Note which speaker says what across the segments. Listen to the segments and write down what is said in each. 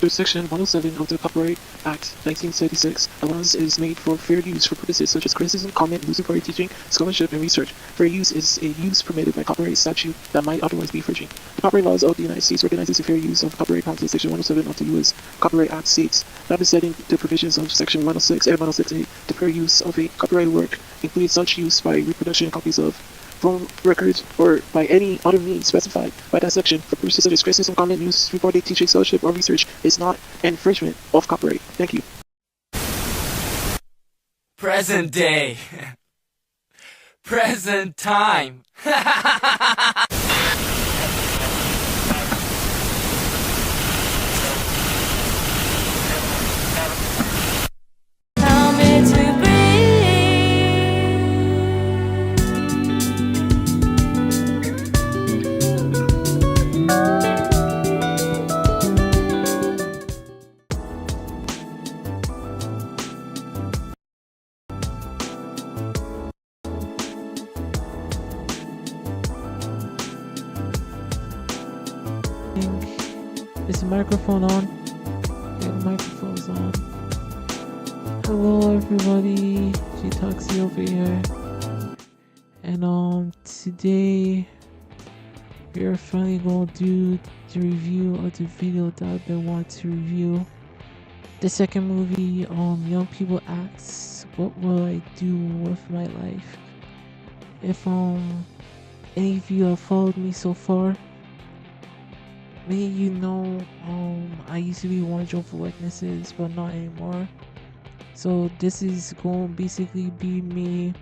Speaker 1: Under Section 107 of the Copyright Act 1936, allowance is made for fair use for purposes such as criticism, comment, user-party teaching, scholarship, and research. Fair use is a use permitted by copyright statute that might otherwise be infringing. The copyright laws of the United States recognizes the fair use of copyright content. Section 107 of the U.S. Copyright Act states, notwithstanding the provisions of Section 106 and 106A, the fair use of a copyrighted work includes such use by reproduction copies of phone records or by any other means specified by that section for purposes such as criticism, comment, news, reporting, teaching, scholarship, or research is not an infringement of copyright. Thank you.
Speaker 2: Present day. Present time.
Speaker 3: Tell me to breathe.
Speaker 4: Is the microphone on? Okay, the microphone's on. Hello everybody, G-Toxy over here. And today we are finally gonna do the review of the video that I've been wanting to review. The second movie, Young People Asks, what will I do with my life? If any of you have followed me so far, many of you know I used to be one of Jehovah's Witnesses, but not anymore. So this is going to basically be me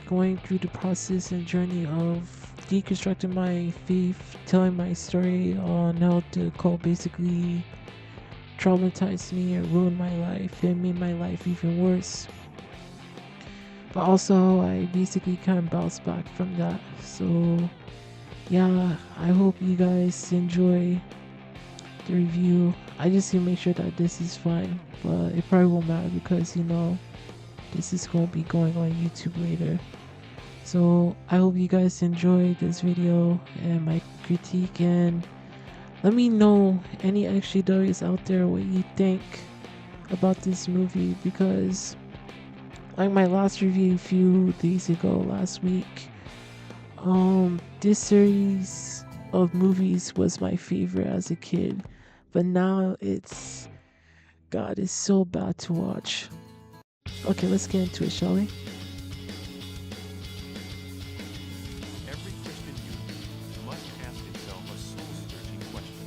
Speaker 4: going through the process and journey of deconstructing my faith, telling my story on how the cult basically traumatized me and ruined my life and made my life even worse. But also I basically kind of bounced back from that. So yeah, I hope you guys enjoy the review. I just need to make sure that this is fine, but it probably won't matter because, you know, this is going to be going on YouTube later. So I hope you guys enjoy this video and my critique, and let me know any extra stories out there what you think about this movie, because like my last review a few days ago, last week, this series of movies was my favorite as a kid, but now it's, God, it's so bad to watch. Okay, let's get into it, shall we?
Speaker 5: Every Christian youth must ask itself a soul-searching question.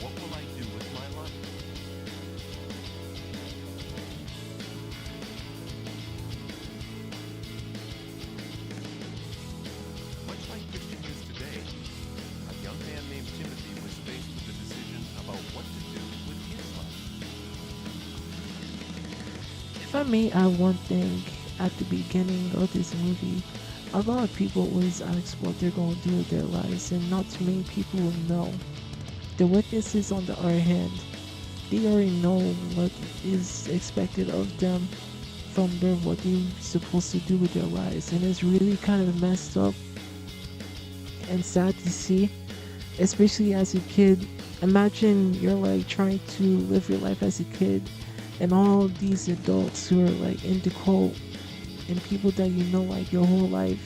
Speaker 5: What will I do with my life? Much like Christian youth today, a young man named Timothy was faced with the decision about what to do with his life.
Speaker 4: If I may add one thing at the beginning of this movie, a lot of people always ask what they're going to do with their lives, and not too many people will know. The witnesses, on the other hand, they already know what is expected of them from birth, what they're supposed to do with their lives, and it's really kind of messed up and sad to see, especially as a kid. Imagine you're like trying to live your life as a kid, and all these adults who are like into cult and people that you know like your whole life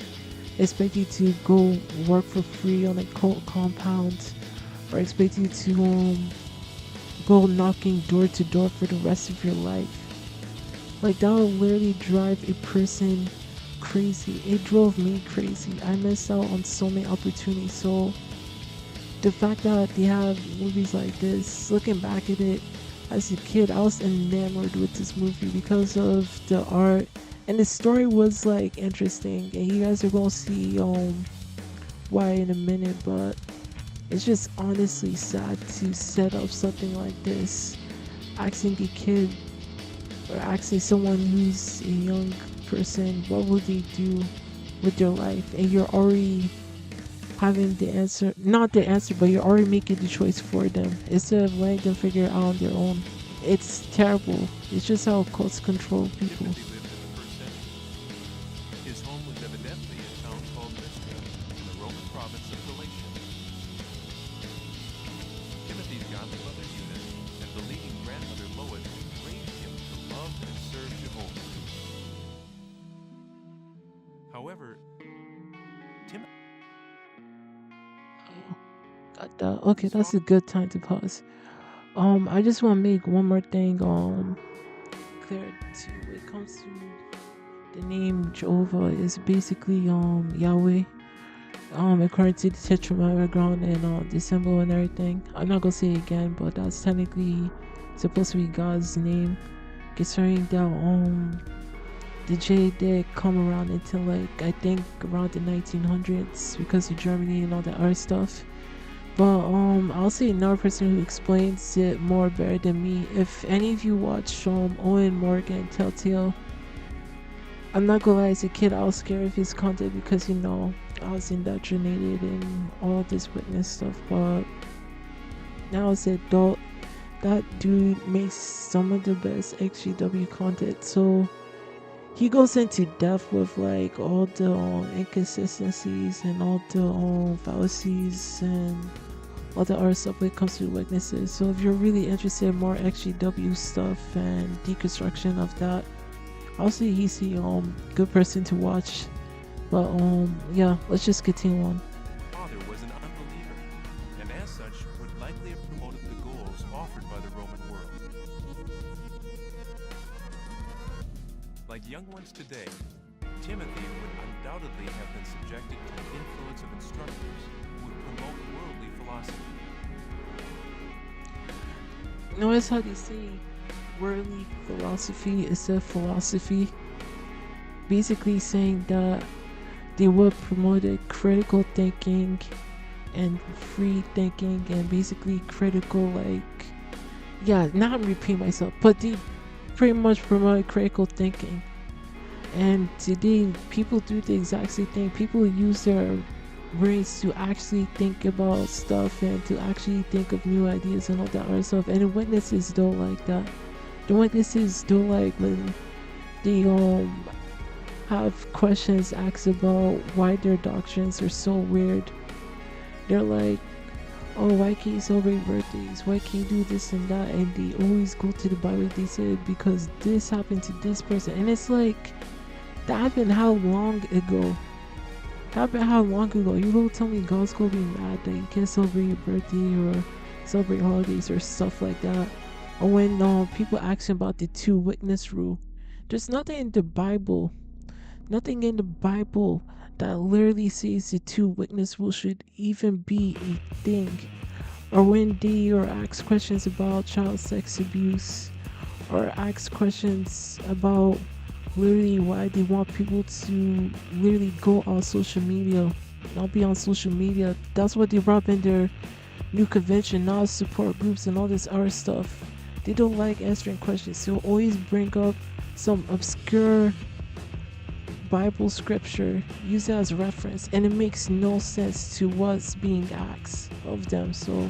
Speaker 4: expect you to go work for free on a cult compound, or expect you to go knocking door to door for the rest of your life. Like, that will literally drive a person crazy. It drove me crazy. I missed out on so many opportunities. So the fact that they have movies like this, looking back at it as a kid, I was enamored with this movie because of the art, and the story was like interesting, and you guys are gonna see why in a minute. But it's just honestly sad to set up something like this, asking a kid or asking someone who's a young person what will they do with their life, and you're already having the answer, not the answer, but you're already making the choice for them instead of letting them figure it out on their own. It's terrible. It's just how cults control people.
Speaker 5: Timothy lived in the first century. His home was evidently a town called Lystra in the Roman province of Galatia. Timothy Timothy's godmother Eunice and believing grandmother Lois raised him to love and serve Jehovah. However, Timothy
Speaker 4: Got that. Okay, that's a good time to pause. I just want to make one more thing clear to when it comes to the name Jehovah is basically Yahweh. According to the Tetragrammaton and the symbol and everything. I'm not gonna say it again, but that's technically supposed to be God's name. Concerning that the J did come around until like I think around the 1900s because of Germany and all that other stuff. But I'll say another person who explains it more better than me. If any of you watch Owen Morgan Telltale, I'm not gonna lie, as a kid I was scared of his content because I was indoctrinated in all this witness stuff. But now as an adult, that dude makes some of the best XGW content. So he goes into depth with like all the inconsistencies and all the fallacies and all the other stuff when it comes to witnesses. So if you're really interested in more XGW stuff and deconstruction of that, I'll say he's a good person to watch. But yeah, let's just continue on.
Speaker 5: father was an unbeliever, and as such would likely have promoted the goals offered by the Roman world. Like young ones today, Timothy would undoubtedly have been subjected to the influence of instructors who would promote worldly philosophy.
Speaker 4: Notice how they say worldly philosophy instead of philosophy, basically saying that they would promote critical thinking and free thinking and basically critical, like, yeah, not repeat myself, but they pretty much promote critical thinking. And today people do the exact same thing. People use their brains to actually think about stuff and to actually think of new ideas and all that other stuff. And the witnesses don't like that. The witnesses don't like when they have questions asked about why their doctrines are so weird. They're like, oh, why can't you celebrate birthdays? Why can't you do this and that? And they always go to the Bible. They say because this happened to this person. And it's like, that happened how long ago? Happened how long ago? You don't tell me God's gonna be mad that you can't celebrate your birthday or celebrate holidays or stuff like that. Or when people ask about the two witness rule, there's nothing in the Bible that literally says the two witness rule should even be a thing. Or when they are asked questions about child sex abuse, or asked questions about literally why they want people to literally go on social media, not be on social media. That's what they brought in their new convention, not support groups and all this other stuff. They don't like answering questions. They'll always bring up some obscure Bible scripture, use it as reference, and it makes no sense to what's being asked of them. So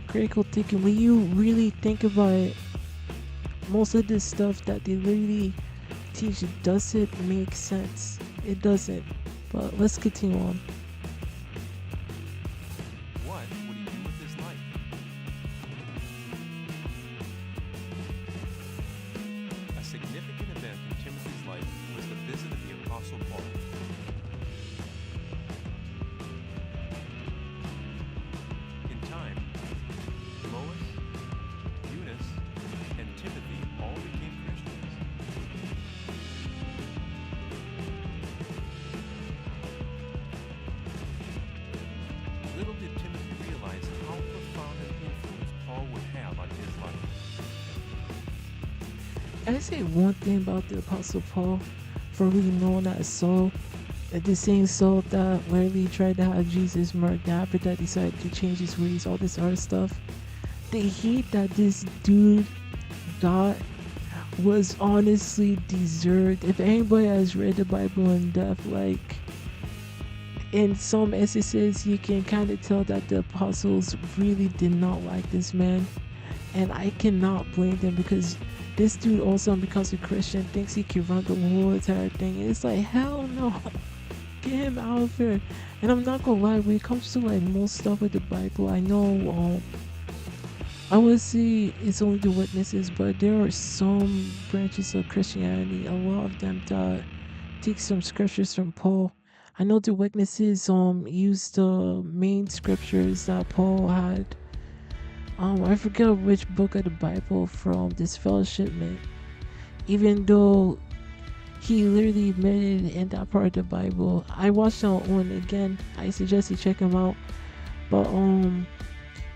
Speaker 4: critical thinking, when you really think about it, most of this stuff that they literally teach doesn't make sense. It doesn't. But let's continue on.
Speaker 5: What would he do with his life? A significant event in Timothy's life was the visit of the Apostle Paul. In time, Lois, Eunice, and Timothy all became Christians. Little did Timothy realize how profound an influence Paul would have on his life.
Speaker 4: I say one thing about the Apostle Paul, formerly known as Saul, the same Saul that literally tried to have Jesus murdered after that decided to change his ways, all this other stuff. The hate that this dude got was honestly deserved. If anybody has read the Bible in depth, like in some instances you can kind of tell that the apostles really did not like this man, and I cannot blame them because this dude also becomes a Christian, thinks he can run the whole entire thing. It's like, hell no, get him out of here. And I'm not gonna lie, when it comes to like most stuff with the Bible, I know I would say it's only the witnesses, but there are some branches of Christianity, a lot of them that take some scriptures from Paul. I know the witnesses use the main scriptures that Paul had. I forget which book of the Bible from this fellowshipment. Even though he literally admitted in that part of the Bible, I watched it on again. I suggest you check him out. But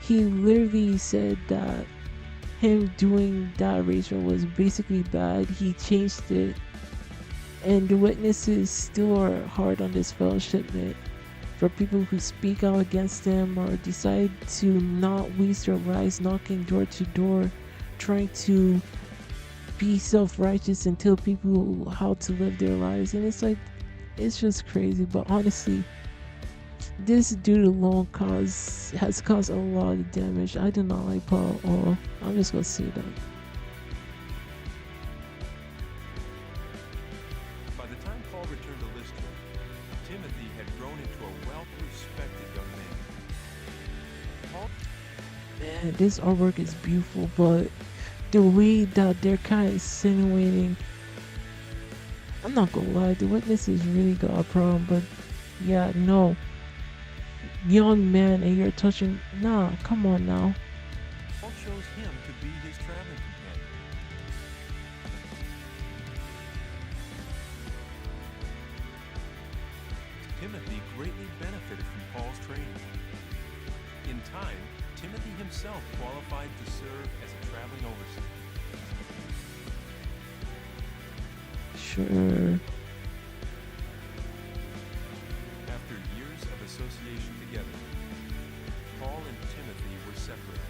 Speaker 4: he literally said that him doing that racial was basically bad. He changed it, and the witnesses still are hard on this fellowshipment for people who speak out against them or decide to not waste their lives knocking door to door, trying to be self-righteous and tell people how to live their lives. And it's like, it's just crazy. But honestly, this dude alone has caused a lot of damage. I do not like Paul at all. I'm just gonna say that.
Speaker 5: By the time Paul returned to Lystra, Timothy had grown into a well-respected young man. Paul
Speaker 4: Man, this artwork is beautiful, but the way that they're kind of insinuating, I'm not gonna lie, the witnesses really got a problem. But yeah, no, young man, and you're touching. Nah, come on now.
Speaker 5: chose him to be his traveling companion. Timothy greatly benefited from Paul's training. In time, Timothy himself qualified to serve as a traveling overseer.
Speaker 4: Sure.
Speaker 5: After years of association together, Paul and Timothy were separated.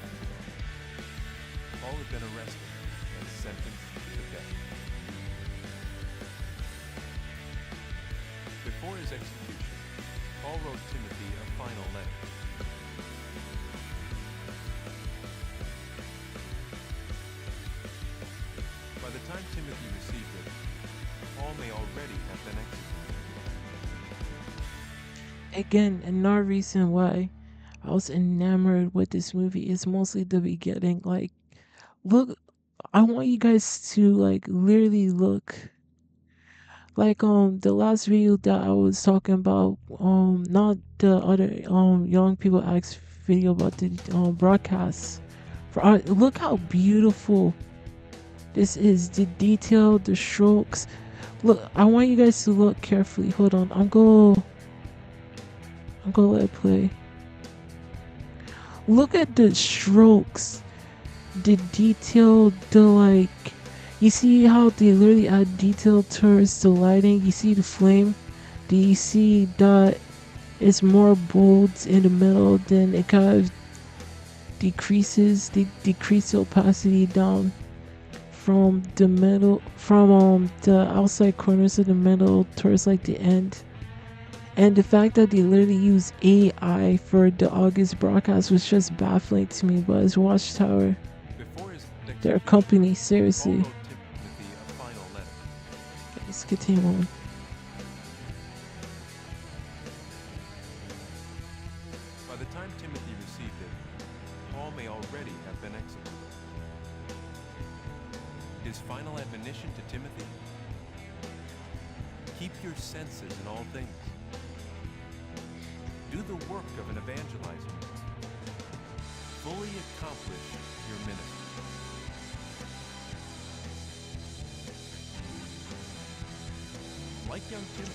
Speaker 5: Paul had been arrested and sentenced to death. Before his execution, Paul wrote Timothy a final letter. By the time Timothy received it, Paul may already have been executed.
Speaker 4: Again, another reason why I was enamored with this movie is mostly the beginning. Like, look, I want you guys to like literally look. Like the last video that I was talking about, not the other young people asked video about the broadcast. For look how beautiful this is, the detail, the strokes. Look, I want you guys to look carefully. Hold on, I'm gonna let it play. Look at the strokes, the detail, the like. You see how they literally add detail towards the lighting. You see the flame. Do you see that it's more bold in the middle? Then it kind of decreases. They decrease the opacity down from the middle, from the outside corners of the middle towards like the end. And the fact that they literally use AI for the August broadcast was just baffling to me. But as Watchtower,
Speaker 5: Before his
Speaker 4: their
Speaker 5: execution,
Speaker 4: company,
Speaker 5: Paul
Speaker 4: seriously.
Speaker 5: wrote Timothy a final letter.
Speaker 4: Let's continue on.
Speaker 5: By the time Timothy received it, Paul may already have been executed. His final admonition to Timothy: keep your senses in all things. Do the work of an evangelizer. Fully accomplish your ministry. Like young Timothy,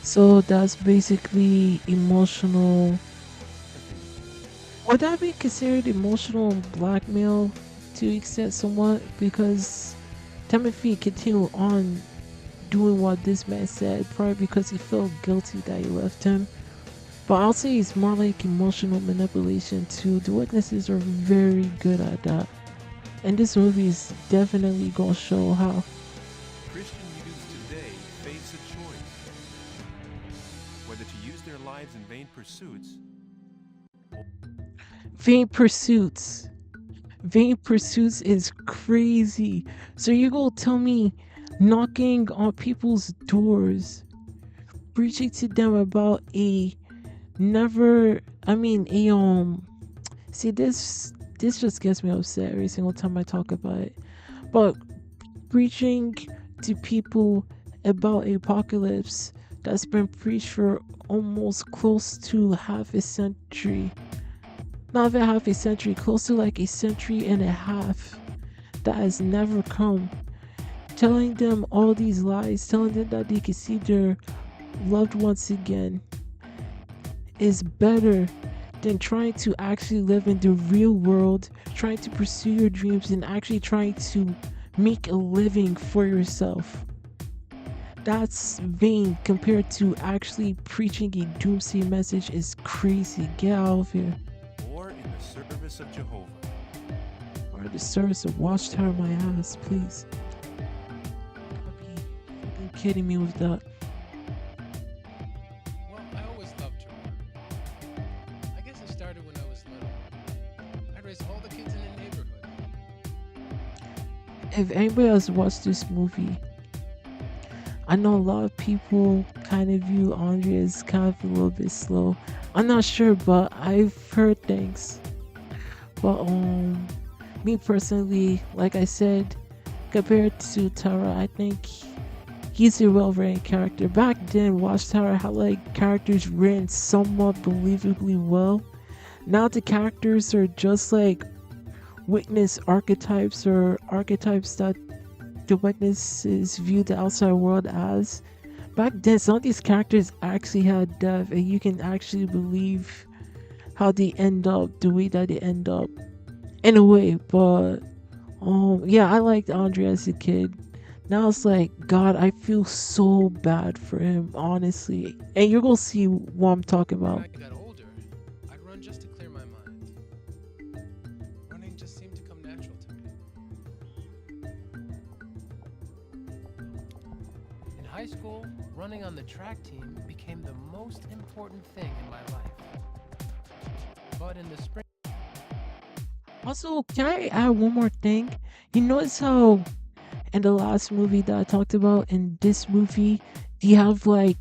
Speaker 4: So that's basically emotional. Would that be considered emotional blackmail to extent somewhat? Because Timothy continued on doing what this man said, probably because he felt guilty that he left him. But I'll say it's more like emotional manipulation too. The witnesses are very good at that. And this movie is definitely gonna show how.
Speaker 5: Christian youths today face a choice: whether to use their lives in vain pursuits
Speaker 4: Vain pursuits. Vain pursuits is crazy. So you gonna tell me knocking on people's doors, preaching to them about a never, I mean a see, this this just gets me upset every single time I talk about it. But preaching to people about apocalypse that's been preached for almost close to half a century. Not even half a century, close to like a century and a half, that has never come. Telling them all these lies, telling them that they can see their loved ones again, is better than trying to actually live in the real world, trying to pursue your dreams, and actually trying to make a living for yourself. That's vain compared to actually preaching a doomsday message. Is crazy. Get out of here.
Speaker 5: Or in the service of Jehovah.
Speaker 4: Or the service of Watchtower my ass, please. Don't be fucking kidding me with that.
Speaker 3: Well, I always loved to run. I guess it started when I was little. I'd race all the kids in the neighborhood.
Speaker 4: If anybody has watched this movie, I know a lot of people kind of view Andre as kind of a little bit slow. I'm not sure, but I've heard things. But me personally, like I said, compared to Tara, I think he's a well-written character. Back then, Watchtower had like characters written somewhat believably well. Now the characters are just like witness archetypes, or archetypes that the witnesses view the outside world as. Back then, some of these characters actually had depth, and you can actually believe how they end up the way that they end up in a way. But yeah, I liked Andre as a kid. Now it's like, God, I feel so bad for him, honestly. And you're gonna see what I'm talking about.
Speaker 3: When I got older, I'd run just to clear my mind. Running just seemed to come natural to me. In high school, running on the track team became the most important thing in my life. But in the spring,
Speaker 4: Also, can I add one more thing? You notice how in the last movie that I talked about, in this movie, you have like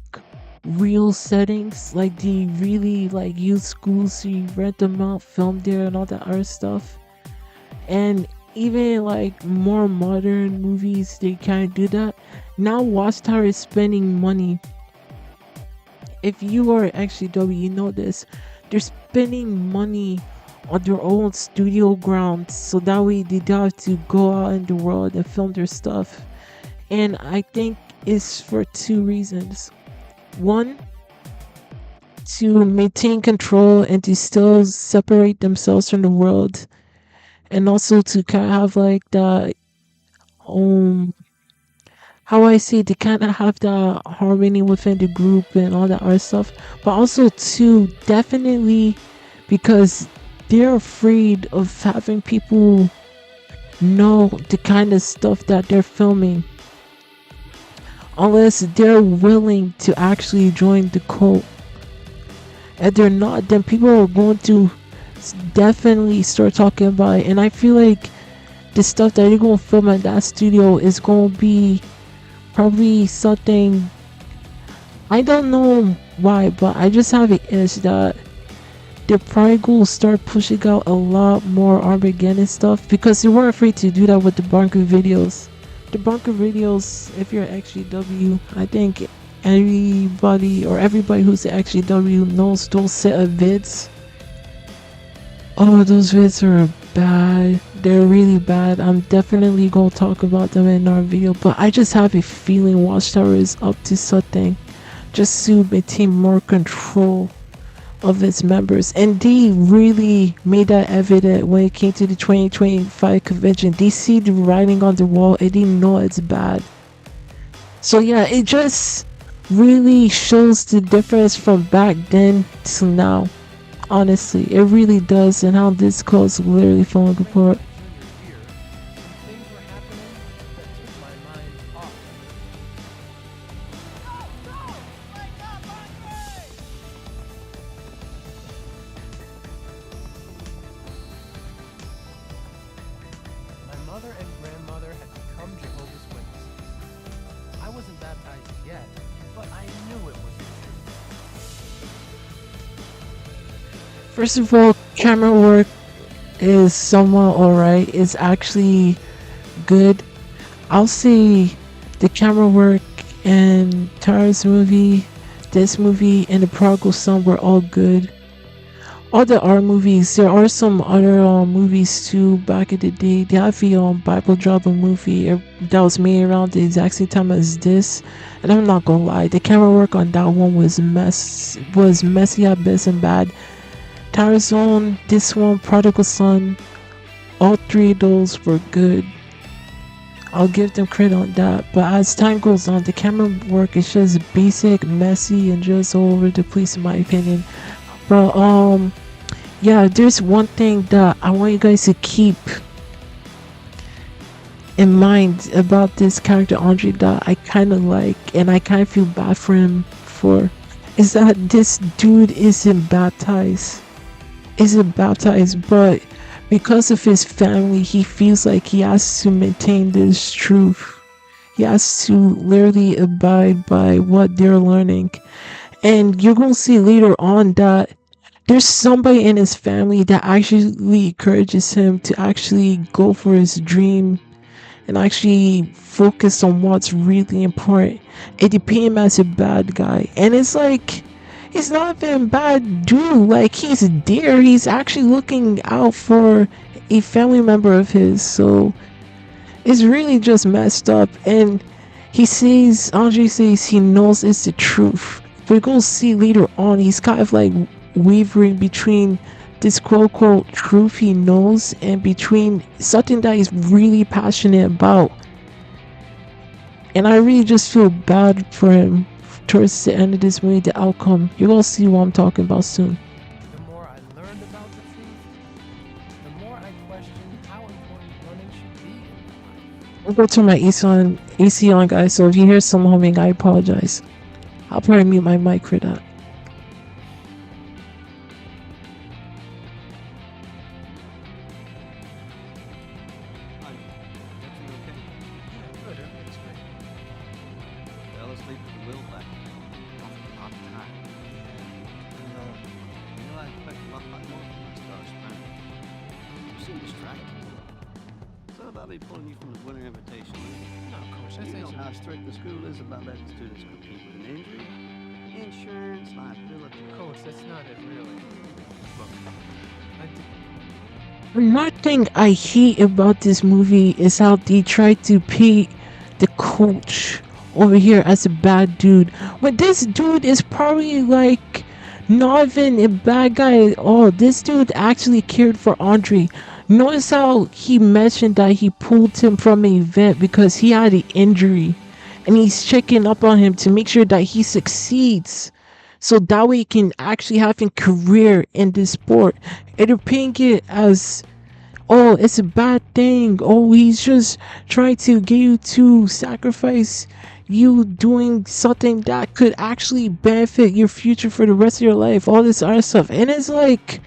Speaker 4: real settings, like they really like use schools, so you rent them out, film there, and all that other stuff. And even like more modern movies, they can't do that. Now Watchtower is spending money. If you are XGW, you know this. They're spending money on their own studio grounds, so that way they don't have to go out in the world and film their stuff. And I think it's for two reasons. One, to maintain control and to still separate themselves from the world, and also to kind of have like the how I say, to kind of have the harmony within the group and all that other stuff. But also two, definitely because they're afraid of having people know the kind of stuff that they're filming, unless they're willing to actually join the cult. If they're not, then people are going to definitely start talking about it. And I feel like the stuff that they're going to film at that studio is going to be probably something, I don't know why, but I just have an itch that they're probably going to start pushing out a lot more Armageddon stuff, because they weren't afraid to do that with the bunker videos. The bunker videos, if you're XGW, I think everybody who's XGW knows those set of vids. Oh, those vids are bad. They're really bad. I'm definitely gonna talk about them in our video, but I just have a feeling Watchtower is up to something, just to maintain more control of its members. And they really made that evident when it came to the 2025 convention. They see the writing on the wall and they know it's bad. So yeah, it just really shows the difference from back then to now. Honestly, it really does, and how this code's literally falling apart.
Speaker 3: junior year, some things were happening that took my mind off. My mother and grandmother had become Jehovah's Witnesses. I wasn't baptized yet, but I knew it was the truth.
Speaker 4: First of all, camera work is somewhat alright. It's actually good. I'll say the camera work in Tara's movie, this movie, and the Prodigal Son were all good. All the R movies, there are some other movies too back in the day. They have the Bible drama movie that was made around the exact same time as this. And I'm not gonna lie, the camera work on that one was messy at best and bad. Tarazone, this one, Prodigal Son, all three of those were good. I'll give them credit on that. But as time goes on, the camera work is just basic, messy, and just all over the place in my opinion. But yeah, there's one thing that I want you guys to keep in mind about this character Andre that I kind of like and I kind of feel bad for him for, is that this dude isn't baptized, but because of his family, he feels like he has to maintain this truth. He has to literally abide by what they're learning. And you're going to see later on that there's somebody in his family that actually encourages him to actually go for his dream and actually focus on what's really important. And they paint him as a bad guy. And it's like, he's not even a bad dude. Like, he's there. He's actually looking out for a family member of his. So it's really just messed up. And Andre says he knows it's the truth. We're going to see later on, he's kind of like wavering between this quote unquote truth he knows and between something that he's really passionate about. And I really just feel bad for him towards the end of this movie, the outcome. You're gonna see what I'm talking about soon.
Speaker 3: The more I learned about the truth, the more I questioned how important learning should be in my life.
Speaker 4: I'll go to my AC on, guys, so if you hear some humming, I apologize. I'll probably mute my mic for that.
Speaker 3: Good, everything's great.
Speaker 6: Fell asleep with the wheel back. Off the time. I expect a lot more from my star sprint. You seem distracted. So about me pulling you from the winter invitation league.
Speaker 3: No, Coach, that's
Speaker 6: You know
Speaker 3: easy.
Speaker 6: how strict the school is about letting students compete with an injury, insurance, liability.
Speaker 3: Coach, that's not it, really. Look, I did.
Speaker 4: Another thing I hate about this movie is how they try to paint the coach over here as a bad dude. When this dude is probably like not even a bad guy at all. This dude actually cared for Andre. Notice how he mentioned that he pulled him from an event because he had an injury. And he's checking up on him to make sure that he succeeds. So that way he can actually have a career in this sport. And they're painting it as, oh, it's a bad thing. Oh, he's just trying to get you to sacrifice you doing something that could actually benefit your future for the rest of your life. All this other stuff. And it's like,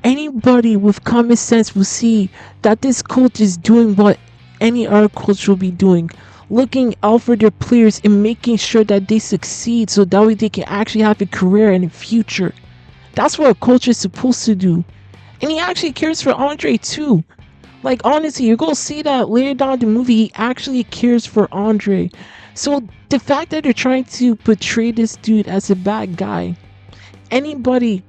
Speaker 4: anybody with common sense will see that this coach is doing what any other coach will be doing. Looking out for their players and making sure that they succeed so that way they can actually have a career and a future. That's what a coach is supposed to do. And he actually cares for Andre too. Like, honestly, you're gonna see that later down in the movie, he actually cares for Andre. So the fact that they're trying to portray this dude as a bad guy, anybody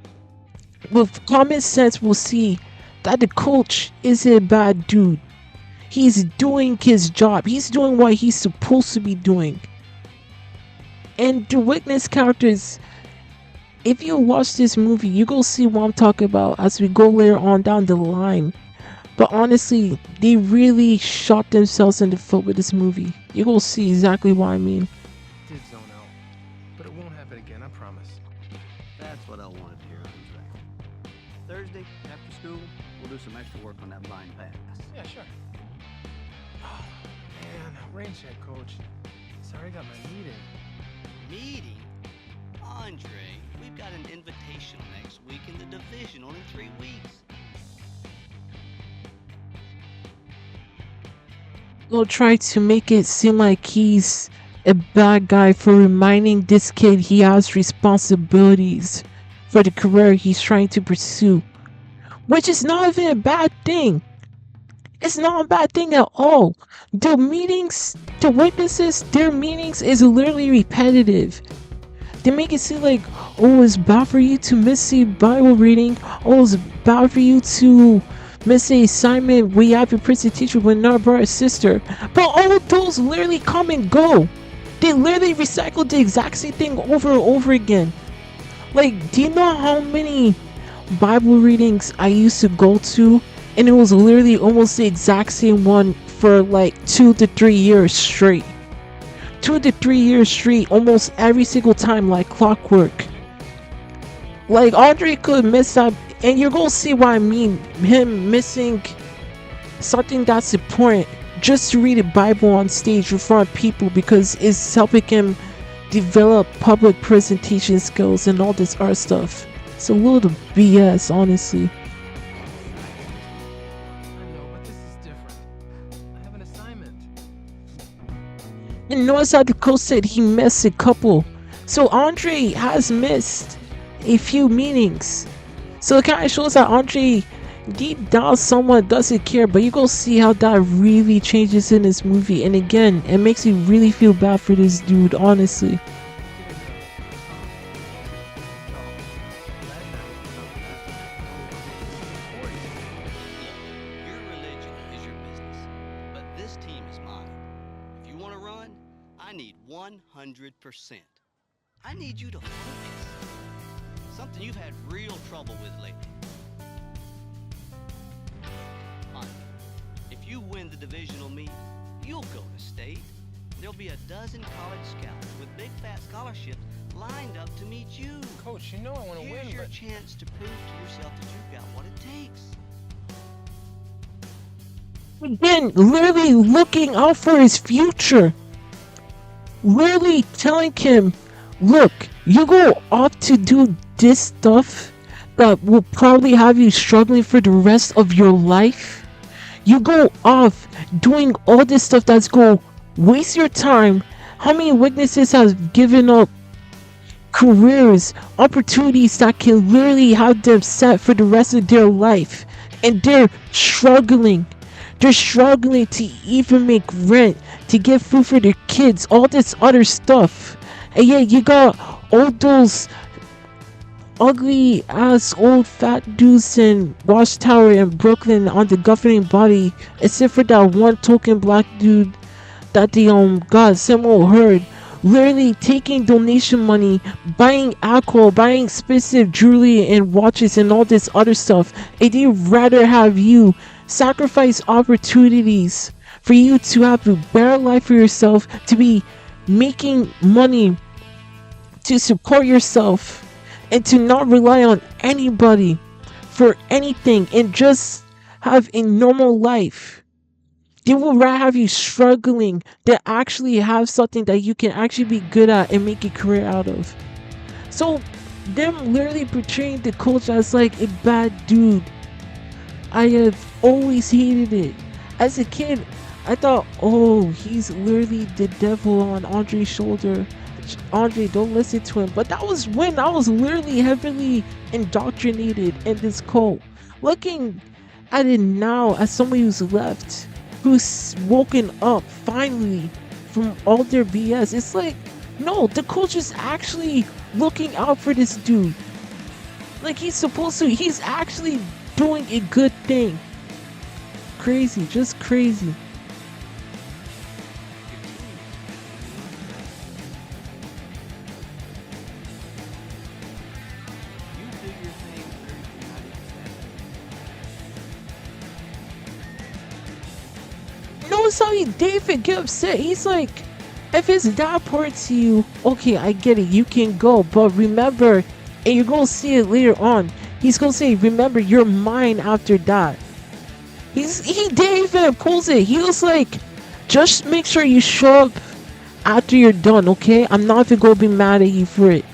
Speaker 4: with common sense will see that the coach is a bad dude. He's doing his job. He's doing what he's supposed to be doing. And the witness characters, if you watch this movie, you go see what I'm talking about as we go later on down the line. But honestly, they really shot themselves in the foot with this movie. You go see exactly what I mean.
Speaker 3: Did zone out, but it won't happen again, I promise.
Speaker 6: That's what I wanted to hear, Andre. Thursday, after school, we'll do some extra work on that blind pass.
Speaker 3: Yeah, sure. Oh, man, rain check, Coach. Sorry, I got my meeting.
Speaker 6: Meeting? Andre, we've got an invitational next week in the divisional in 3 weeks.
Speaker 4: They'll try to make it seem like he's a bad guy for reminding this kid he has responsibilities for the career he's trying to pursue. which is not even a bad thing. It's not a bad thing at all. The meetings, the witnesses, their meetings is literally repetitive. They make it seem like, oh, it's bad for you to miss a Bible reading. Oh, it's bad for you to miss a assignment where you have your prison teacher with another brother or sister. But all of those literally come and go. They literally recycle the exact same thing over and over again. Like, do you know how many Bible readings I used to go to? And it was literally almost the exact same one for like 2 to 3 years straight. 2 to 3 years straight, almost every single time, like clockwork. Like, Andre could miss that, and you're gonna see what I mean. Him missing something that's important just to read the Bible on stage in front of people, because it's helping him develop public presentation skills and all this art stuff. It's a little BS, honestly.
Speaker 3: I know, but this is different. I have an assignment.
Speaker 4: And notice how the coach said he missed a couple. So Andre has missed a few meetings. So it kind of shows that Andre deep down someone doesn't care, but you go see how that really changes in this movie. And again, it makes me really feel bad for this dude, honestly.
Speaker 6: Your religion is your business, but this team is mine. If you want to run, I need 100%. I need you to focus. Something you've had real trouble with lately. Fine. If you win the divisional meet, you'll go to state. There'll be a dozen college scouts with big fat scholarships lined up to meet you.
Speaker 3: Coach, you know I want to
Speaker 6: Here's
Speaker 3: win,
Speaker 6: your
Speaker 3: but
Speaker 6: chance to prove to yourself that you've got what it takes.
Speaker 4: Again, literally looking out for his future. Literally telling him, look, you go off to do this stuff that will probably have you struggling for the rest of your life. You go off doing all this stuff that's going to waste your time. How many witnesses have given up careers, opportunities that can literally have them set for the rest of their life, and they're struggling. They're struggling to even make rent, to get food for their kids, all this other stuff. And yeah, you got all those ugly ass old fat dudes in Watchtower in Brooklyn on the governing body, except for that one token black dude that they got Samuel Heard, literally taking donation money, buying alcohol, buying expensive jewelry and watches and all this other stuff. And they'd rather have you sacrifice opportunities for you to have a better life for yourself, to be making money to support yourself, and to not rely on anybody for anything and just have a normal life. They will rather have you struggling than actually have something that you can actually be good at and make a career out of. So them literally portraying the coach as like a bad dude, I have always hated it. As a kid, I thought, oh, he's literally the devil on Andre's shoulder. Andre, don't listen to him. But that was when I was literally heavily indoctrinated in this cult. Looking at it now as somebody who's left, who's woken up finally from all their BS, it's like, no, the coach is actually looking out for this dude. Like he's supposed to. He's actually doing a good thing. Crazy, just crazy.
Speaker 6: You do your thing, Thursday night at 7.
Speaker 4: Notice how David get upset. He's like, if it's that important to you, okay, I get it, you can go, but remember, and you're gonna see it later on, he's gonna say, remember, you're mine after that. He didn't even pulls it. He was like, just make sure you show up after you're done, okay? I'm not even gonna be mad at you for it.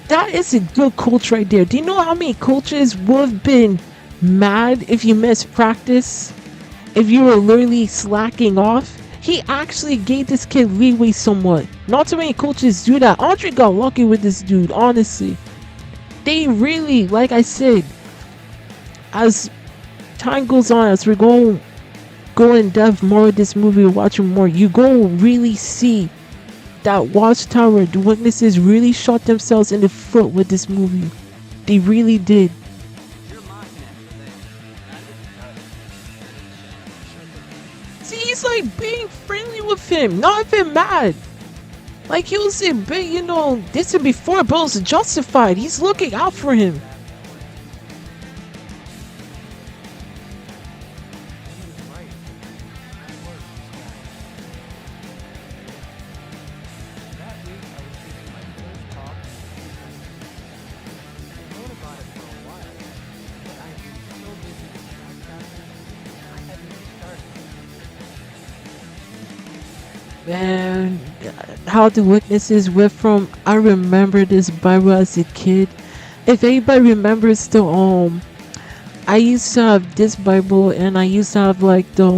Speaker 4: That is a good coach right there. Do you know how many coaches would have been mad if you missed practice? If you were literally slacking off? He actually gave this kid leeway somewhat. Not too many coaches do that. Andre got lucky with this dude, honestly. They really, like I said, as time goes on, as we're go in depth more with this movie, watching more, you go really see that Watchtower, the witnesses really shot themselves in the foot with this movie. They really did.
Speaker 6: You're mocking at me there.
Speaker 4: See, he's like being friendly with him, not even mad. Like he was a bit, this is before, but it was justified. He's looking out for him.
Speaker 3: He was right. I was this guy. That week, I was giving my first talk. I'd known about it for a while, but I'd been so busy with podcasting, I hadn't even started.
Speaker 4: Man, how the witnesses went from, I remember this Bible as a kid. If anybody remembers I used to have this Bible, and I used to have like the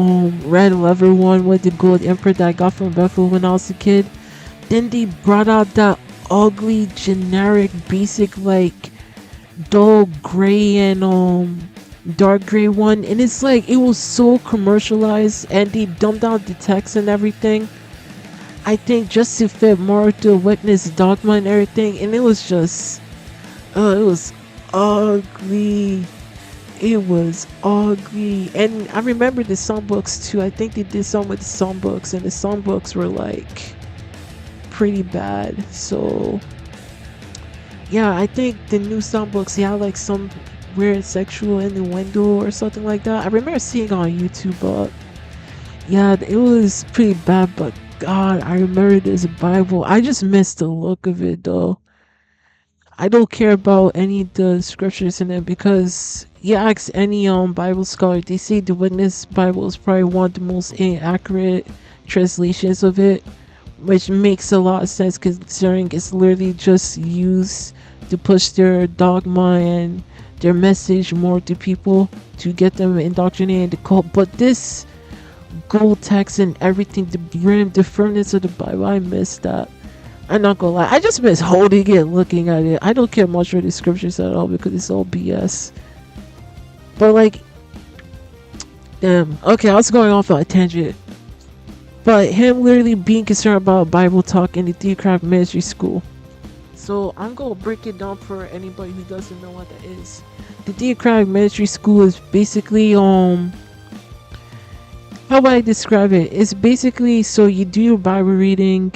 Speaker 4: red leather one with the gold imprint that I got from Bethel when I was a kid. Then they brought out that ugly, generic, basic, like dull gray and dark gray one, and it's like it was so commercialized, and they dumbed down the text and everything. I think just to fit more to witness dogma and everything, and it was just, it was ugly. It was ugly. And I remember the songbooks too. I think they did some with the songbooks, and the songbooks were like pretty bad. So yeah, I think the new songbooks, they had like some weird sexual innuendo or something like that. I remember seeing it on YouTube, but yeah, it was pretty bad. But God, I remember this Bible. I just missed the look of it though. I don't care about any of the scriptures in it, because you ask any Bible scholar, they say the Witness Bible is probably one of the most inaccurate translations of it, which makes a lot of sense considering it's literally just used to push their dogma and their message more to people to get them indoctrinated in the cult. But this gold text and everything, the firmness of the Bible, I miss that. I'm not gonna lie, I just miss holding it, looking at it. I don't care much for the scriptures at all because it's all BS. But like, damn. Okay, I was going off on a tangent. But him literally being concerned about Bible talk in the theocratic ministry school. So I'm gonna break it down for anybody who doesn't know what that is. The theocratic ministry school is basically how would I describe it? It's basically, so you do your Bible reading.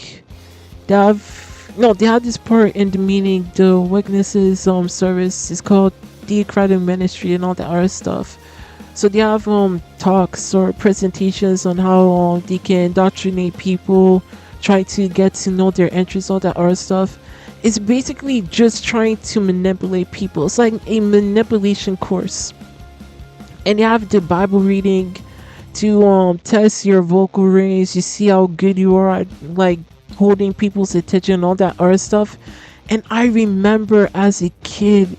Speaker 4: They have this part in the meeting, the witnesses service is called theocratic ministry and all that other stuff. So they have talks or presentations on how they can indoctrinate people, try to get to know their interests, all that other stuff. It's basically just trying to manipulate people. It's like a manipulation course. And they have the Bible reading to test your vocal range, you see how good you are at like holding people's attention and all that other stuff. And I remember as a kid,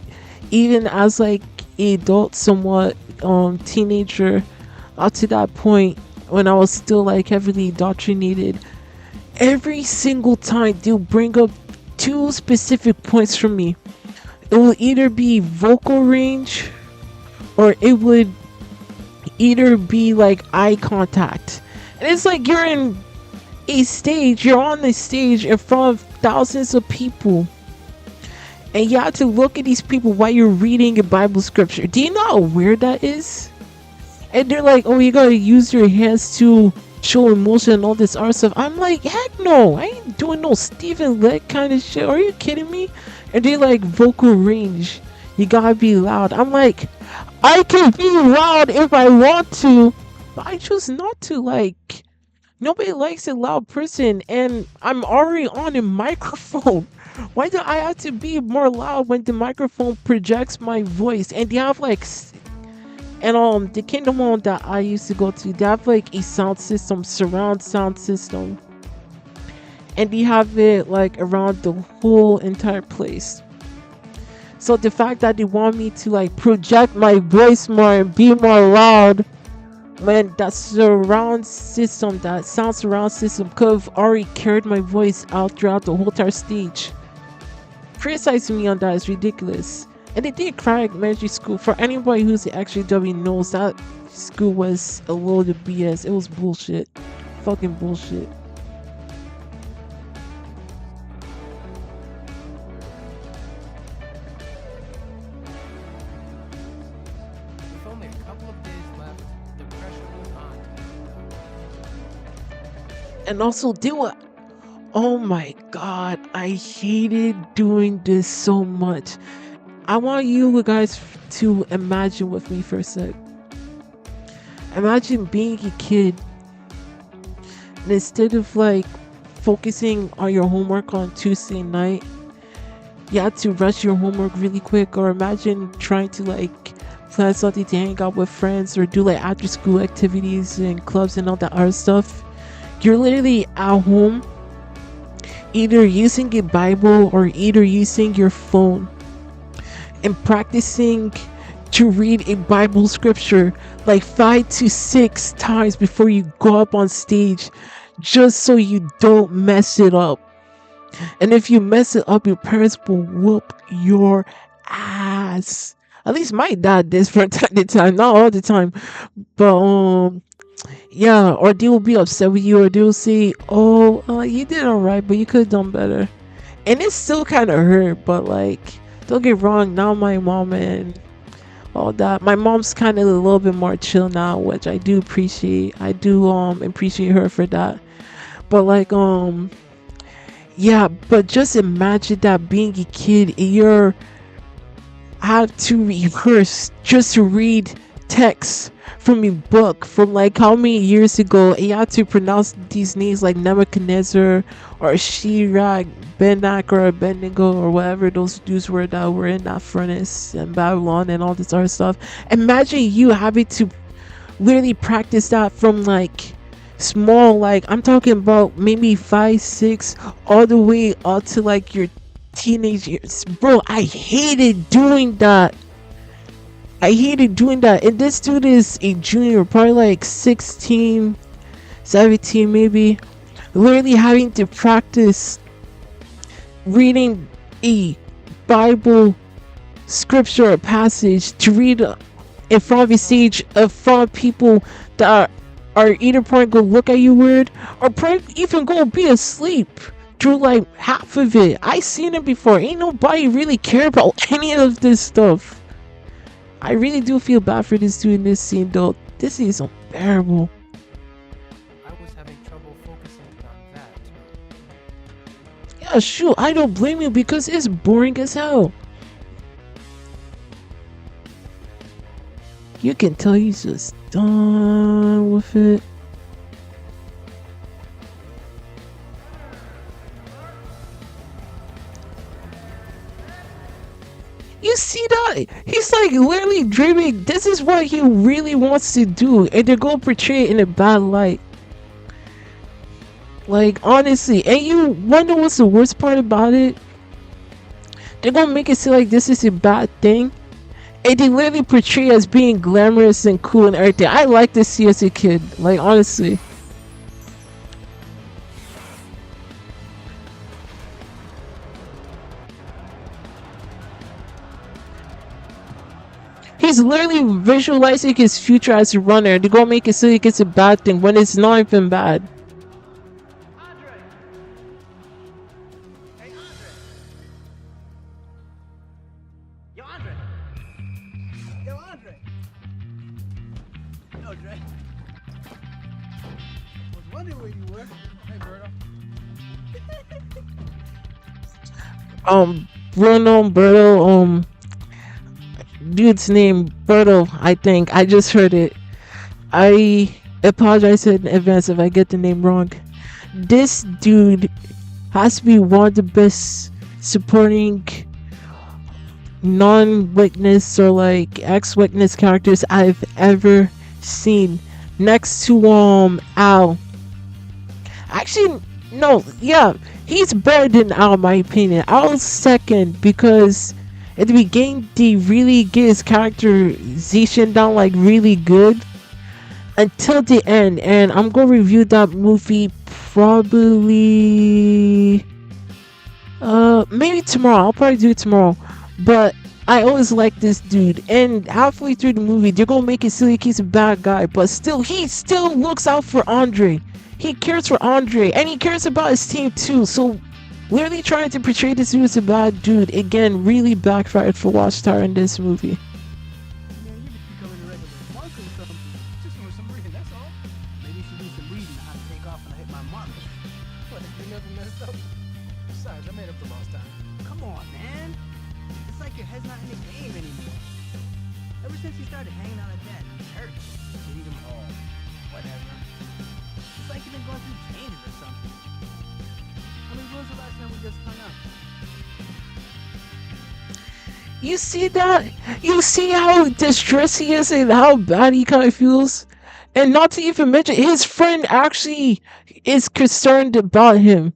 Speaker 4: even as like an adult, somewhat teenager, up to that point when I was still like heavily indoctrinated, every single time they'll bring up two specific points from me. It will either be vocal range, or it would either be like eye contact. And it's like you're on the stage in front of thousands of people, and you have to look at these people while you're reading a Bible scripture. Do you know how weird that is? And they're like, oh, you gotta use your hands to show emotion and all this other stuff. I'm like, heck no, I ain't doing no Stephen Leck kind of shit. Are you kidding me? And they're like, vocal range, you gotta be loud. I'm like, I can be loud if I want to, but I choose not to. Like, nobody likes a loud person, and I'm already on a microphone. Why do I have to be more loud when the microphone projects my voice? And they have like, and the Kingdom Home that I used to go to, they have like a sound system, surround sound system, and they have it like around the whole entire place. So the fact that they want me to like project my voice more and be more loud, when that surround system, that sound surround system, could have already carried my voice out throughout the whole entire stage. Criticizing me on that is ridiculous. And they did cry elementary school. For anybody who's actually W knows that school was a load of BS. It was bullshit. Fucking bullshit.
Speaker 3: With only a couple of days left, the pressure was on.
Speaker 4: And also they were, oh my god, I hated doing this so much. I want you guys to imagine with me for a sec. Imagine being a kid and instead of like focusing on your homework on Tuesday night, you had to rush your homework really quick. Or imagine trying to like plan something to hang out with friends or do like after school activities and clubs and all that other stuff. You're literally at home either using a Bible or either using your phone and practicing to read a Bible scripture like 5 to 6 times before you go up on stage, just so you don't mess it up. And if you mess it up, your parents will whoop your ass. At least my dad did from time to time, not all the time, but yeah, or they will be upset with you, or they will say, "Oh, you did alright, but you could have done better," and it still kind of hurt. But like, don't get wrong. Now my mom and all that, my mom's kind of a little bit more chill now, which I do appreciate. I do appreciate her for that. But like yeah, but just imagine that being a kid, you're have to rehearse just to read text from a book from like how many years ago, and you have to pronounce these names like Nebuchadnezzar or Shadrach, Benak or Abednego or whatever those dudes were that were in that furnace and Babylon and all this other stuff. Imagine you having to literally practice that from like small, like I'm talking about maybe 5, 6, all the way up to like your teenage years. Bro, I hated doing that. And this dude is a junior, probably like 16, 17 maybe. Literally having to practice reading a Bible scripture or passage to read in front of a stage in front of people that are either probably gonna look at you weird or probably even gonna be asleep through like half of it. I seen it before. Ain't nobody really care about any of this stuff. I really do feel bad for this dude in this scene though. This is unbearable.
Speaker 3: I was having trouble focusing on that.
Speaker 4: Yeah, shoot, I don't blame you because it's boring as hell. You can tell he's just done with it. You see that? He's like literally dreaming. This is what he really wants to do, and they're gonna portray it in a bad light. Like honestly, and you wonder what's the worst part about it? They're gonna make it seem like this is a bad thing, and they literally portray as being glamorous and cool and everything. I like to see as a kid, like honestly. He's literally visualizing his future as a runner. They're gonna make it seem like it's a bad thing when it's not even bad.
Speaker 3: Andre! Hey, Andre! Yo, Andre! Yo, Andre! Yo, Dre. Was wondering where you were. Hey, Berto.
Speaker 4: Bruno, Berto, dude's name Berto, I think. I just heard it. I apologize in advance if I get the name wrong. This dude has to be one of the best supporting non-witness or like ex-witness characters I've ever seen. Next to Al. Actually, no, yeah, he's better than Al in my opinion. Al's second because at the beginning they really get his characterization down like really good until the end, and I'm gonna review that movie probably maybe tomorrow. I'll probably do it tomorrow. But I always like this dude, and halfway through the movie, they're gonna make it silly like he's a bad guy, but still, he still looks out for Andre. He cares for Andre, and he cares about his team too. So, literally trying to portray this dude as a bad dude again really backfired for Watchtower in this movie.
Speaker 3: Man, you just becoming a regular monk or something. Just for some reason, that's all. Maybe you should do some reading on how to take off when I hit my mark. What, you never messed up? Besides, I made up the lost time. Come on, man. It's like your head's not in the game anymore. Ever since you started hanging out at that church, Freedom Hall, whatever. It's like you've been going through changes or something. I mean, when was the last time we just hung out?
Speaker 4: You see that? You see how distressed he is and how bad he kind of feels? And not to even mention, his friend actually is concerned about him.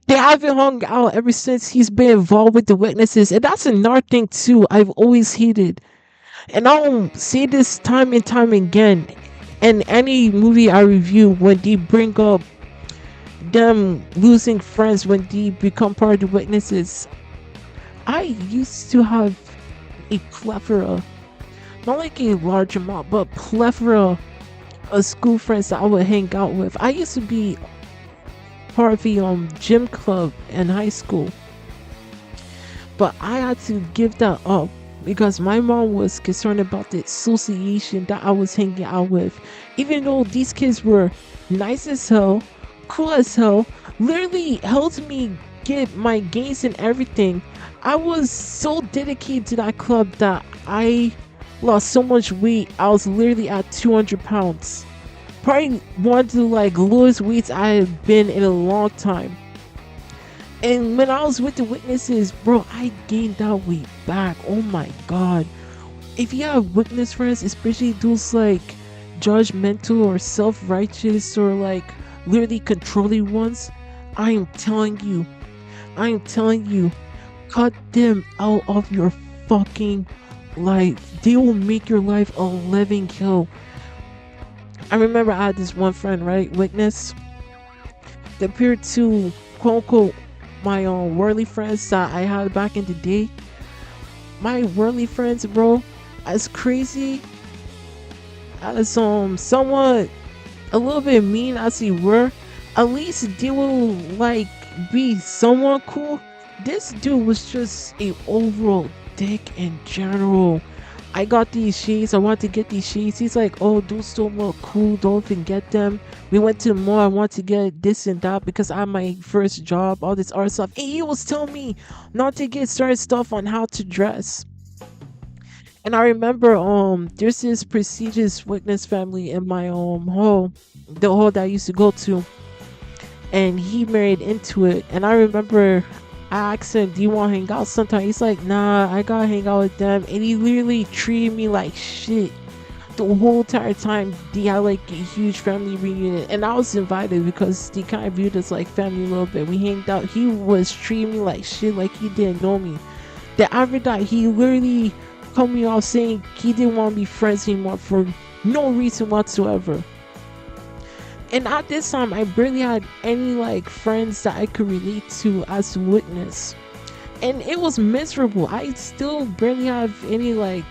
Speaker 4: They haven't hung out ever since he's been involved with the witnesses. And that's another thing, too, I've always hated. And I'll say this time and time again in any movie I review when they bring up them losing friends when they become part of the witnesses. I used to have a plethora, not like a large amount, but plethora of school friends that I would hang out with. I used to be part of a gym club in high school, but I had to give that up because my mom was concerned about the association that I was hanging out with. Even though these kids were nice as hell, cool as hell, literally helped me get my gains and everything, I was so dedicated to that club that I lost so much weight. I was literally at 200 pounds. Probably one of the lowest weights I have been in a long time. And when I was with the witnesses, bro, I gained that weight back. Oh my god. If you have witness friends, especially those judgmental or self-righteous or literally controlling ones, I am telling you, cut them out of your fucking life. They will make your life a living hell. I remember I had this one friend, right, witness, compared to quote unquote my worldly friends that I had back in the day. My worldly friends, bro, as crazy as somewhat a little bit mean as they were, at least they will be somewhat cool. This dude was just a overall dick in general. I got these shades, I want to get these shades. He's like, oh, those don't look cool, don't even get them. We went to the mall, I want to get this and that because I have my first job, all this art stuff. And he was telling me not to get certain stuff on how to dress. And I remember there's this prestigious witness family in my hall, the hall that I used to go to. And he married into it. And I remember I asked him, do you want to hang out sometime? He's like, nah, I gotta hang out with them. And he literally treated me like shit the whole entire time. They had a huge family reunion, and I was invited because they kind of viewed us like family a little bit. We hanged out. He was treating me like shit, like he didn't know me. The after that, he literally cut me off saying he didn't want to be friends anymore for no reason whatsoever. And at this time, I barely had any friends that I could relate to as a witness, and it was miserable. I still barely have any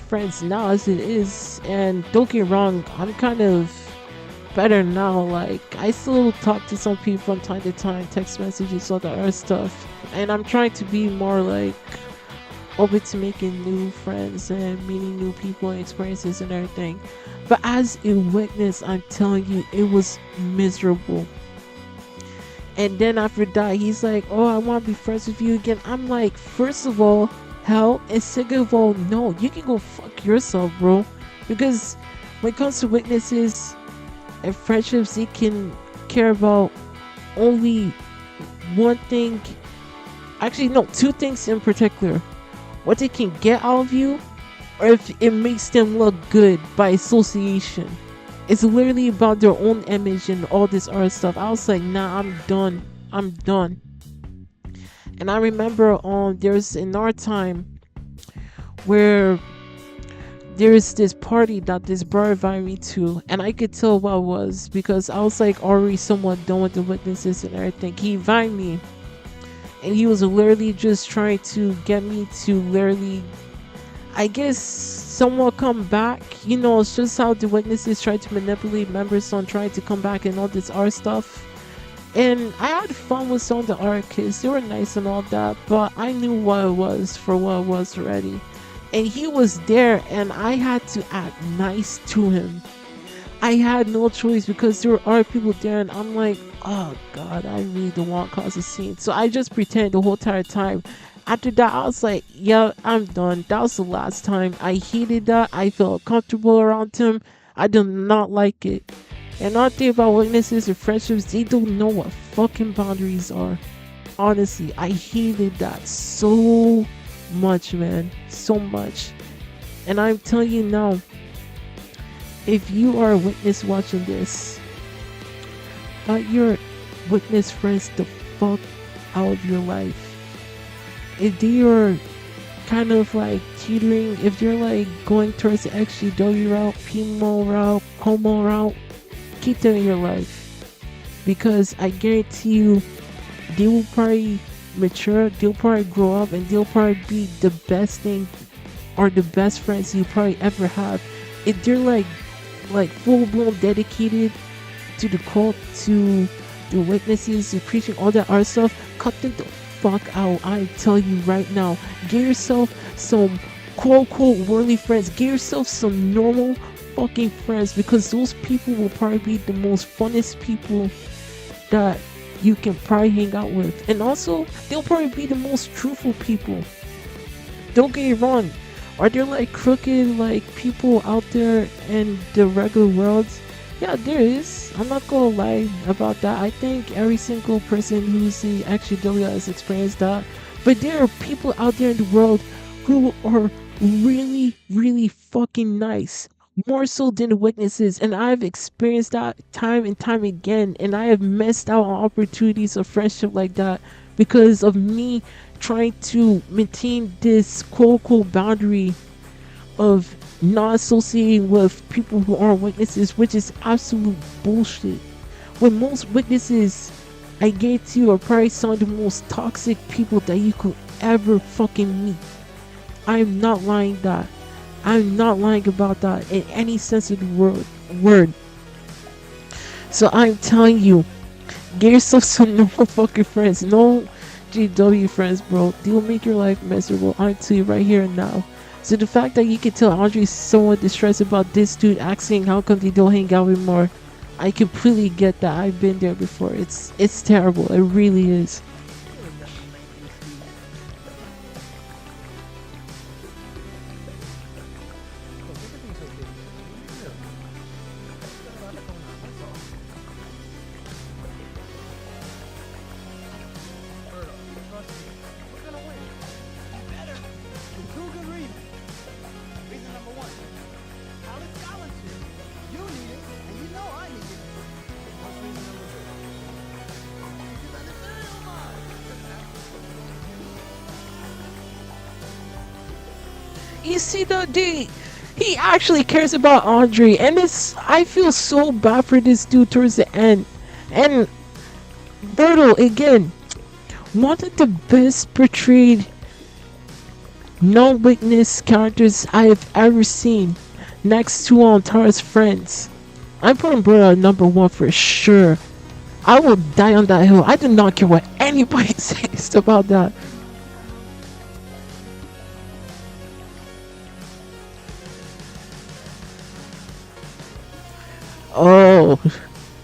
Speaker 4: friends now as it is, and don't get wrong, I'm kind of better now. I still talk to some people from time to time, text messages, all that other stuff, and I'm trying to be more open to making new friends and meeting new people and experiences and everything. But as a witness, I'm telling you, it was miserable. And then after that, he's like, oh, I want to be friends with you again. I'm like, first of all, hell, and second of all, no, you can go fuck yourself, bro. Because when it comes to witnesses and friendships, they can care about only one thing. Actually, no, two things in particular. What they can get out of you, or if it makes them look good by association. It's literally about their own image and all this other stuff. I was like, nah, I'm done. And I remember there's another time where there's this party that this brother invited me to, and I could tell what it was because I was already somewhat done with the witnesses and everything. He invited me, and he was literally just trying to get me to literally, I guess, somewhat come back. It's just how the witnesses try to manipulate members on trying to come back and all this art stuff. And I had fun with some of the art kids. They were nice and all that, but I knew what it was for what it was already. And he was there, and I had to act nice to him. I had no choice because there were other people there, and I'm like, oh god, I really don't want to cause a scene. So I just pretended the whole entire time. After that, I was like, yeah, I'm done. That was the last time. I hated that. I felt comfortable around him. I do not like it. And another thing about witnesses and friendships, they don't know what fucking boundaries are. Honestly, I hated that so much, man. So much. And I'm telling you now, if you are a witness watching this, cut your witness friends the fuck out of your life. If they are kind of like teetering, if they're like going towards the XGW route, PMO route, homo route, keep them in your life. Because I guarantee you, they will probably mature, they'll probably grow up, and they'll probably be the best thing or the best friends you probably ever have. If they're like full blown dedicated to the cult, to the witnesses, to preaching all that art stuff, cut them the fuck out. I tell you right now, get yourself some quote unquote worldly friends. Get yourself some normal fucking friends, because those people will probably be the most funnest people that you can probably hang out with. And also, they'll probably be the most truthful people. Don't get me wrong. Are there like crooked like people out there in the regular world? Yeah, there is. I'm not gonna lie about that. I think every single person who's the XGW has experienced that. But there are people out there in the world who are really, really fucking nice. More so than the witnesses. And I've experienced that time and time again. And I have missed out on opportunities of friendship like that because of me trying to maintain this quote unquote boundary of not associating with people who aren't witnesses, which is absolute bullshit. When most witnesses, I guarantee you, are probably some of the most toxic people that you could ever fucking meet. I'm not lying that. I'm not lying about that in any sense of the word. So I'm telling you, get yourself some normal fucking friends. No GW friends, bro. They'll make your life miserable. I'm telling you right here and now. So the fact that you can tell Andre's somewhat distressed about this dude asking how come they don't hang out with more, I completely get that. I've been there before. It's terrible. It really is. You see that dude, he actually cares about Andre, and I feel so bad for this dude towards the end. And Berto, again, one of the best portrayed non-witness characters I have ever seen, next to Tara's friends. I'm putting Berto at number one for sure. I will die on that hill. I do not care what anybody says about that.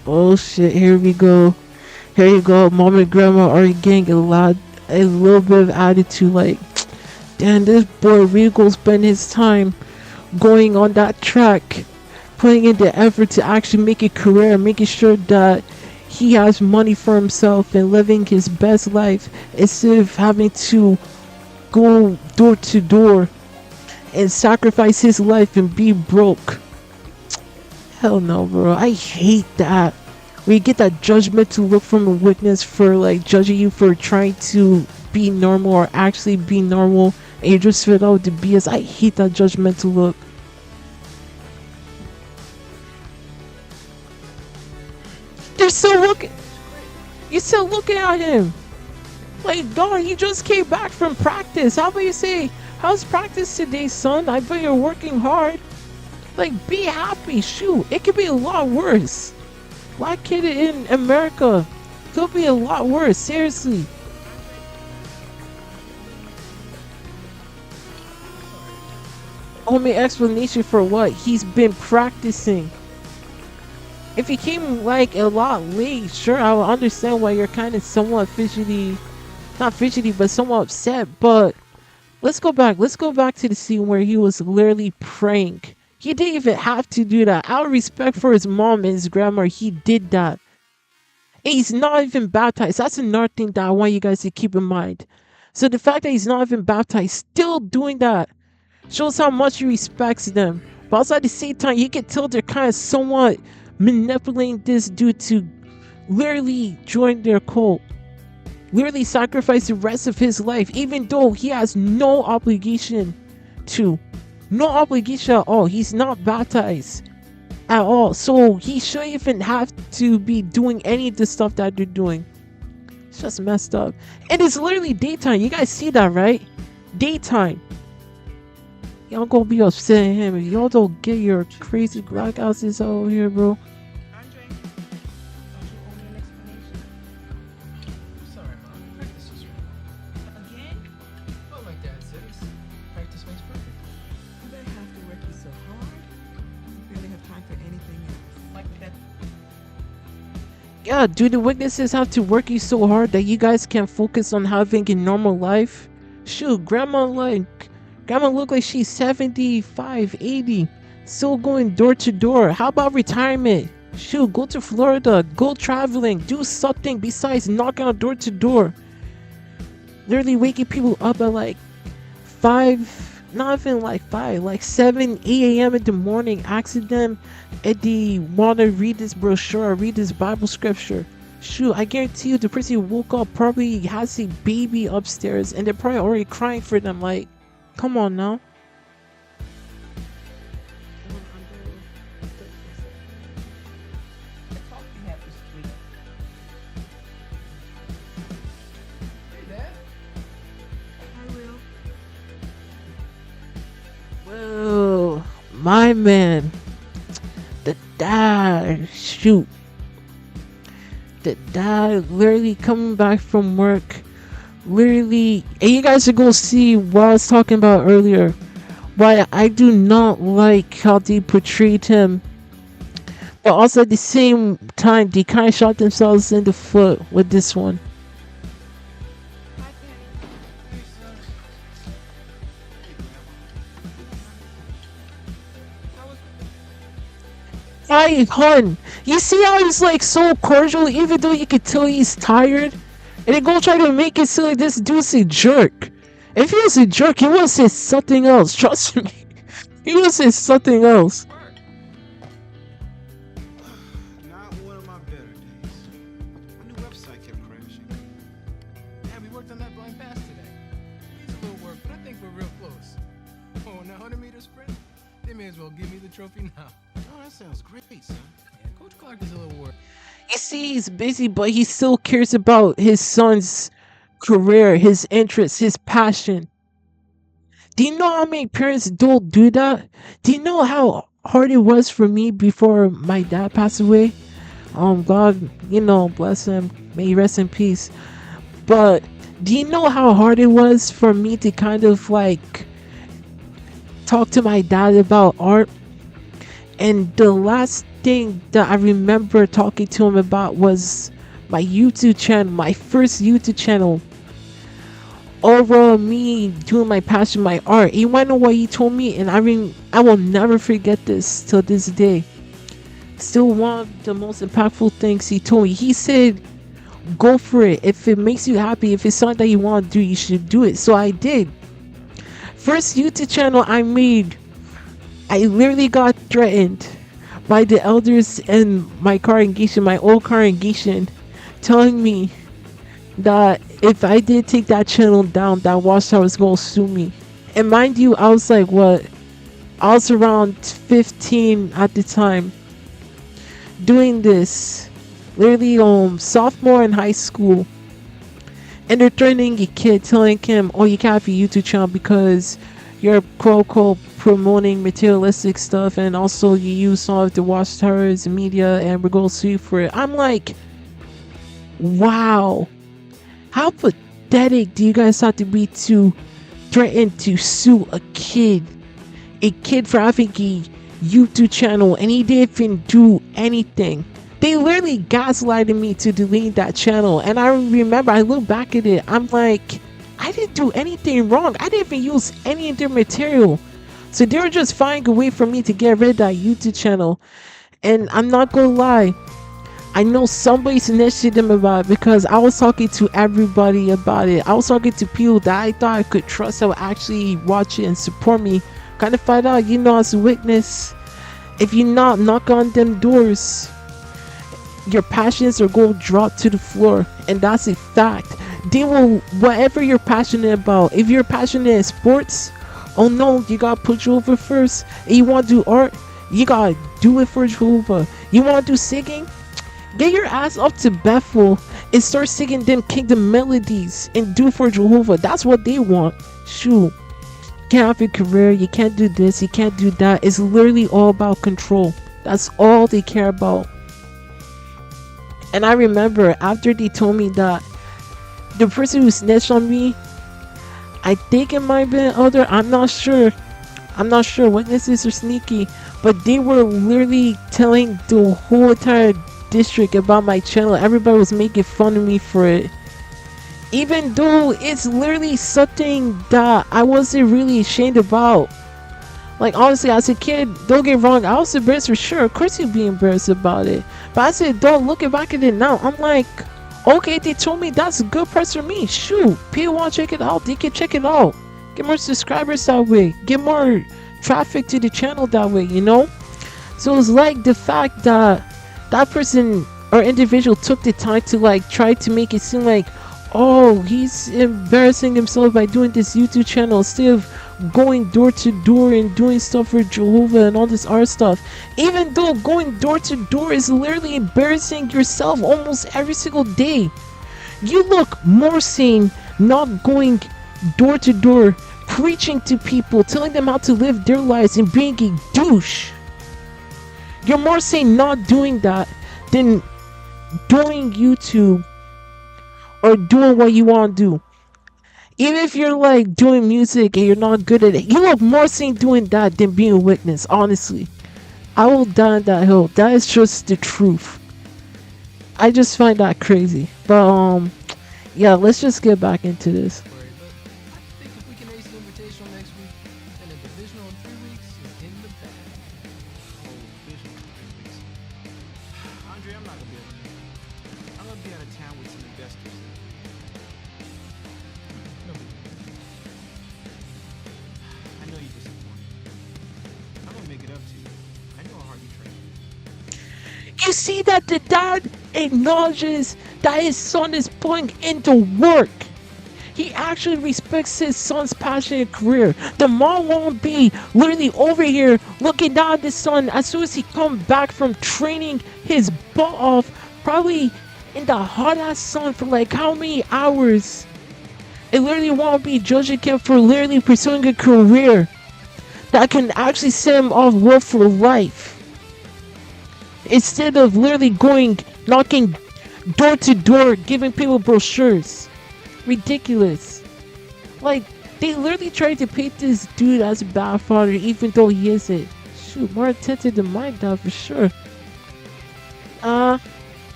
Speaker 4: Oh shit, here we go. Here you go. Mom and grandma are getting a little bit of attitude like, damn, this boy Rigo spent his time going on that track, putting in the effort to actually make a career, making sure that he has money for himself and living his best life instead of having to go door to door and sacrifice his life and be broke. Hell no, bro. I hate that. We get that judgmental look from a witness for like judging you for trying to be normal or actually be normal, and you just fed out with the BS. I hate that judgmental look. They're still looking. You're still looking at him. Like, darn, you just came back from practice. How about you say, how's practice today, son? I bet you're working hard. Like, be happy. Shoot, it could be a lot worse. Black kid in America could be a lot worse. Seriously. Only explanation for what? He's been practicing. If he came like a lot late, sure, I will understand why you're kind of somewhat fidgety. Not fidgety, but somewhat upset. But let's go back. Let's go back to the scene where he was literally praying. He didn't even have to do that. Out of respect for his mom and his grandma, he did that. And he's not even baptized. That's another thing that I want you guys to keep in mind. So the fact that he's not even baptized, still doing that, shows how much he respects them. But also at the same time, you can tell they're kind of somewhat manipulating this dude to literally join their cult. Literally sacrifice the rest of his life, even though he has no obligation to. No obligation at all. He's not baptized at all. So he shouldn't even have to be doing any of the stuff that they're doing. It's just messed up. And it's literally daytime. You guys see that, right? Daytime. Y'all gonna be upsetting him if y'all don't get your crazy blackhouses over here, bro.
Speaker 3: Andre, don't you owe me an explanation? I'm sorry, Mom. Practice was wrong.
Speaker 7: Again?
Speaker 3: Well, like Dad says, practice makes perfect.
Speaker 7: You better have to work you so hard. You barely have time for anything else. Like that.
Speaker 4: Yeah, do the witnesses have to work you so hard that you guys can't focus on having a normal life? Shoot, grandma look like she's 75, 80, still going door to door. How about retirement? Shoot, go to Florida, go traveling, do something besides knocking on door to door. Literally waking people up at like 5, not even like 5, like 7, 8 a.m. in the morning, asking them if they want to read this brochure or read this Bible scripture. Shoot, I guarantee you the person who woke up probably has a baby upstairs and they're probably already crying for them. Like, come on now.
Speaker 3: Hey, Dad.
Speaker 7: I will.
Speaker 4: Whoa, my man. The dad, shoot. The dad literally coming back from work. Literally, and you guys should go see what I was talking about earlier. Why I do not like how they portrayed him. But also at the same time, they kind of shot themselves in the foot with this one.
Speaker 7: Bye, Daddy.
Speaker 3: Hey, son. Hey, Grandma.
Speaker 4: Hi, hon. You see how he's like so cordial, even though you can tell he's tired? And they go try to make it seem like this dude's a jerk. If he was a jerk, he would have said something else. Trust me. He would have said something else.
Speaker 8: Not one of my better days. My new website kept crashing.
Speaker 3: Yeah, we worked on that blind pass today. Needs a little work, but I think we're real close. Oh, and that 100-meter sprint? They may as well give me the trophy now.
Speaker 8: Oh, that sounds great, son.
Speaker 3: Yeah, Coach Clark is a little worried.
Speaker 4: You see, he's busy, but he still cares about his son's career, his interests, his passion. Do you know how many parents don't do that? Do you know how hard it was for me before my dad passed away? God, bless him. May he rest in peace. But do you know how hard it was for me to kind of like talk to my dad about art? And the last thing that I remember talking to him about was my YouTube channel, my first YouTube channel. Over me doing my passion, my art. You wanna know what he told me? And I will never forget this till this day. Still one of the most impactful things he told me. He said, go for it. If it makes you happy, if it's something that you want to do, you should do it. So I did. First YouTube channel I made, I literally got threatened by the elders in my congregation, my old congregation, telling me that if I did take that channel down, that Watchtower was gonna sue me. And mind you, I was like, what? I was around 15 at the time, doing this, literally sophomore in high school. and they're threatening a kid, telling him, "Oh, you can't have a YouTube channel because you're quote unquote promoting materialistic stuff, and also you use some of the watchtowers media, and we're gonna sue you for it." I'm like, wow, how pathetic do you guys have to be to threaten to sue a kid for having a YouTube channel, and he didn't even do anything. They literally gaslighted me to delete that channel, and I remember I look back at it, I'm like, I didn't do anything wrong. I didn't even use any of their material. So they were just finding a way for me to get rid of that YouTube channel. And I'm not gonna lie, I know somebody snitched them about it because I was talking to everybody about it. I was talking to people that I thought I could trust that would actually watch it and support me. Kind of find out, as a witness, if you not knock on them doors, your passions are going to drop to the floor, and that's a fact. They will, whatever you're passionate about. If you're passionate in sports, oh no, you gotta put Jehovah first. And you want to do art, you gotta do it for Jehovah. You want to do singing, get your ass up to Bethel and start singing them kingdom melodies and do it for Jehovah. That's what they want. Shoot, you can't have a career, you can't do this, you can't do that. It's literally all about control. That's all they care about. And I remember after they told me that the person who snitched on me, I think it might have been other, I'm not sure. Witnesses are sneaky, but they were literally telling the whole entire district about my channel. Everybody was making fun of me for it, even though it's literally something that I wasn't really ashamed about. Like, honestly, as a kid, don't get wrong, I was embarrassed for sure. Of course you'd be embarrassed about it. But I said, don't looking back at it now, I'm like, okay, they told me that's a good price for me. Shoot, people want to check it out, they can check it out. Get more subscribers that way. Get more traffic to the channel that way, So it's like the fact that that person or individual took the time to like try to make it seem like, oh, he's embarrassing himself by doing this YouTube channel instead of going door to door and doing stuff for Jehovah and all this art stuff. Even though going door to door is literally embarrassing yourself almost every single day. You look more sane not going door to door, preaching to people, telling them how to live their lives and being a douche. You're more sane not doing that than doing YouTube or doing what you want to do. Even if you're like doing music and you're not good at it, you look more sane doing that than being a witness, honestly. I will die on that hill. That is just the truth. I just find that crazy. But yeah, let's just get back into this.
Speaker 3: But I think if we can ace the invitational next week, then the divisional in 3 weeks is in the bag. Oh, divisional in 3 weeks. Andre, I'm not gonna be able to. I'm gonna be out of town with some investors. No big deal. I know you're disappointed. I'm gonna make it up to you. I know how hard you train.
Speaker 4: You see that the dad acknowledges that his son is putting into work. He actually respects his son's passion and career. The mom won't be literally over here looking down at the son as soon as he comes back from training his butt off, probably in the hot ass sun for like how many hours. It literally won't be judging him for literally pursuing a career that can actually set him off well for life. Instead of literally going knocking door to door, giving people brochures. Ridiculous. Like, they literally tried to paint this dude as a bad father even though he isn't. Shoot, more attentive than my dad for sure.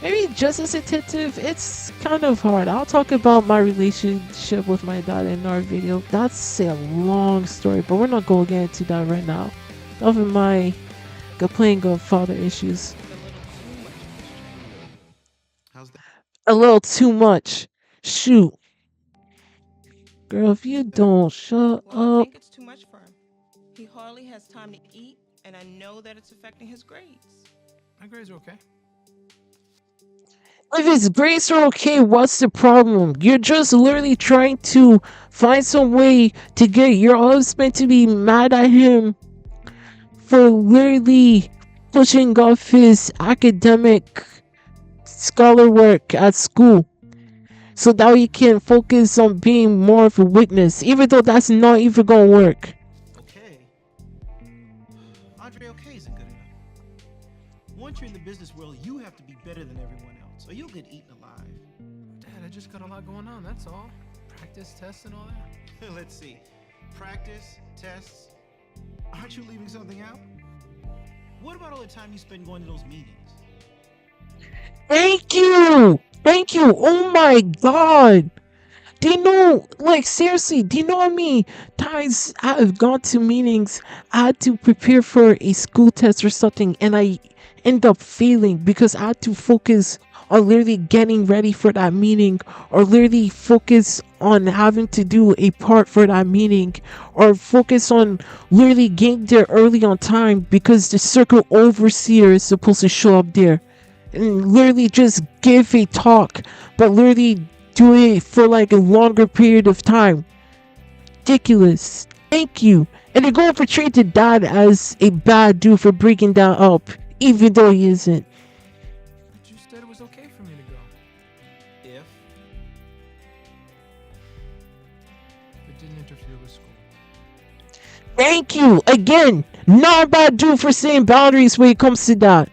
Speaker 4: Maybe just as attentive. It's kind of hard. I'll talk about my relationship with my dad in our video. That's a long story, but we're not going to get into that right now. Enough of my complaining of father issues.
Speaker 8: How's that?
Speaker 4: A little too much. Shoot. Girl, if you don't shut
Speaker 9: Well, I
Speaker 4: up.
Speaker 9: think it's too much for him. He hardly has time to eat, and I know that it's affecting his grades.
Speaker 3: My grades are okay.
Speaker 4: If his grades are okay, what's the problem? You're just literally trying to find some way to get your husband to be mad at him for literally pushing off his academic scholar work at school. so that we can focus on being more of a witness, even though that's not even gonna work.
Speaker 8: Okay. Andre, okay isn't good enough. Once you're in the business world, you have to be better than everyone else, or you'll get eaten alive.
Speaker 3: Dad, I just got a lot going on, that's all. Practice, tests, and all that.
Speaker 8: Let's see. Practice, tests. Aren't you leaving something out? What about all the time you spend going to those meetings?
Speaker 4: Thank you! Thank you! Oh my god! Do you know, like, seriously, do you know how many times I have gone to meetings, I had to prepare for a school test or something, and I end up failing because I had to focus on literally getting ready for that meeting, or literally focus on having to do a part for that meeting, or focus on literally getting there early on time because the circle overseer is supposed to show up there, and literally just give a talk, but literally do it for like a longer period of time. Ridiculous. Thank you. And they're going to portray the dad as a bad dude for breaking that up, even though he isn't.
Speaker 3: But you said it was okay for me to go.
Speaker 8: If
Speaker 3: It didn't interfere with school.
Speaker 4: Thank you. Again, not a bad dude for saying boundaries when it comes to that.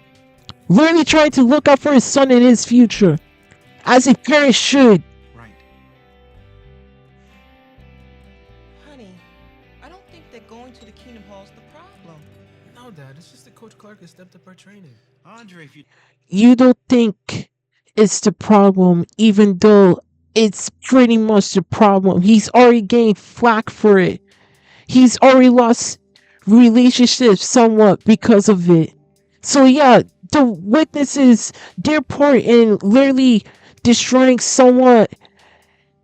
Speaker 4: Literally trying to look out for his son and his future, as a parent should.
Speaker 8: right.
Speaker 9: Honey, I don't think that going to the Kingdom Hall is the problem.
Speaker 3: No, Dad, it's just that Coach Clark has stepped up our training.
Speaker 8: Andre, if you
Speaker 4: You don't think it's the problem, even though it's pretty much the problem. He's already getting flack for it. He's already lost relationships somewhat because of it. So yeah, the witnesses, their part in literally destroying somewhat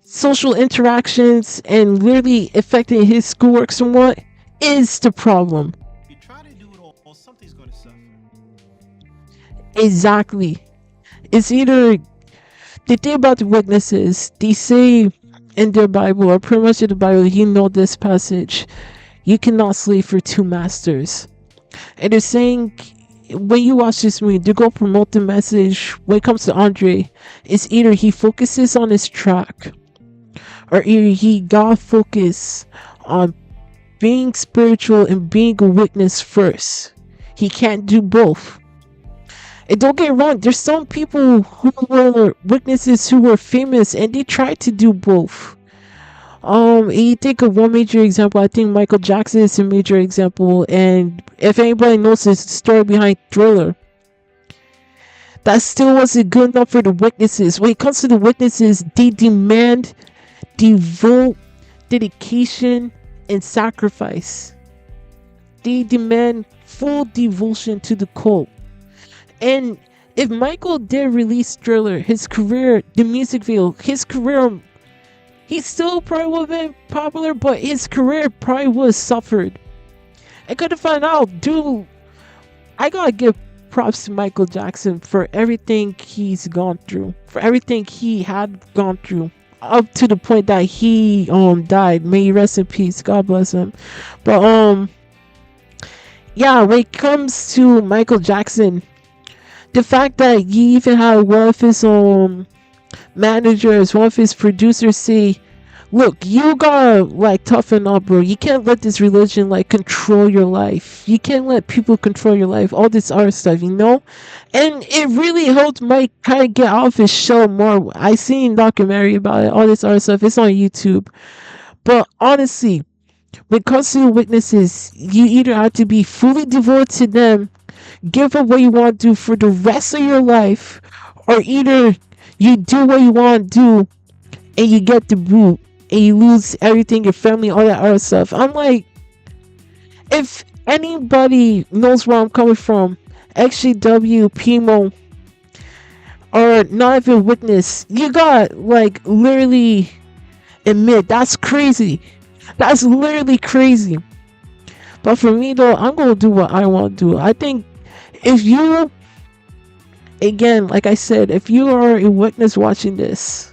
Speaker 4: social interactions and literally affecting his schoolwork somewhat is the problem.
Speaker 8: if you try to do it all, something's going to suffer.
Speaker 4: Exactly. It's either the thing about the witnesses, they say in their Bible, or pretty much in the Bible, you know this passage, you cannot slave for two masters. And they're saying, when you watch this movie, they're going to promote the message when it comes to Andre. It's either he focuses on his track, or either he got focus on being spiritual and being a witness first. He can't do both. And don't get me wrong, there's some people who were witnesses who were famous and they tried to do both. You think of one major example, I think Michael Jackson is a major example, and if anybody knows the story behind Thriller, that still wasn't good enough for the witnesses. When it comes to the witnesses, they demand devote, dedication, and sacrifice. They demand full devotion to the cult. And if Michael did release Thriller, his career, the music video, his career, he still probably would have been popular, but his career probably would have suffered. I couldn't find out, dude. I gotta give props to Michael Jackson for everything he's gone through, for everything he had gone through, up to the point that he died. May he rest in peace. God bless him. But yeah, when it comes to Michael Jackson, the fact that he even had one of his managers, one of his producers say, look, you gotta like toughen up, bro. You can't let this religion like control your life. You can't let people control your life, all this other stuff, you know. And it really helped Mike kind of get out of his shell more. I seen a documentary about it, all this other stuff. It's on YouTube. But honestly, when it comes to witnesses, you either have to be fully devoted to them, give up what you want to do for the rest of your life, or either you do what you want to do and you get the boot and you lose everything, your family, all that other stuff. I'm like, if anybody knows where I'm coming from, XGW, Pimo, or not even witness, you got like literally admit that's crazy. That's literally crazy. But for me though, I'm gonna do what I want to do. I think if you, again, like I said, if you are a witness watching this,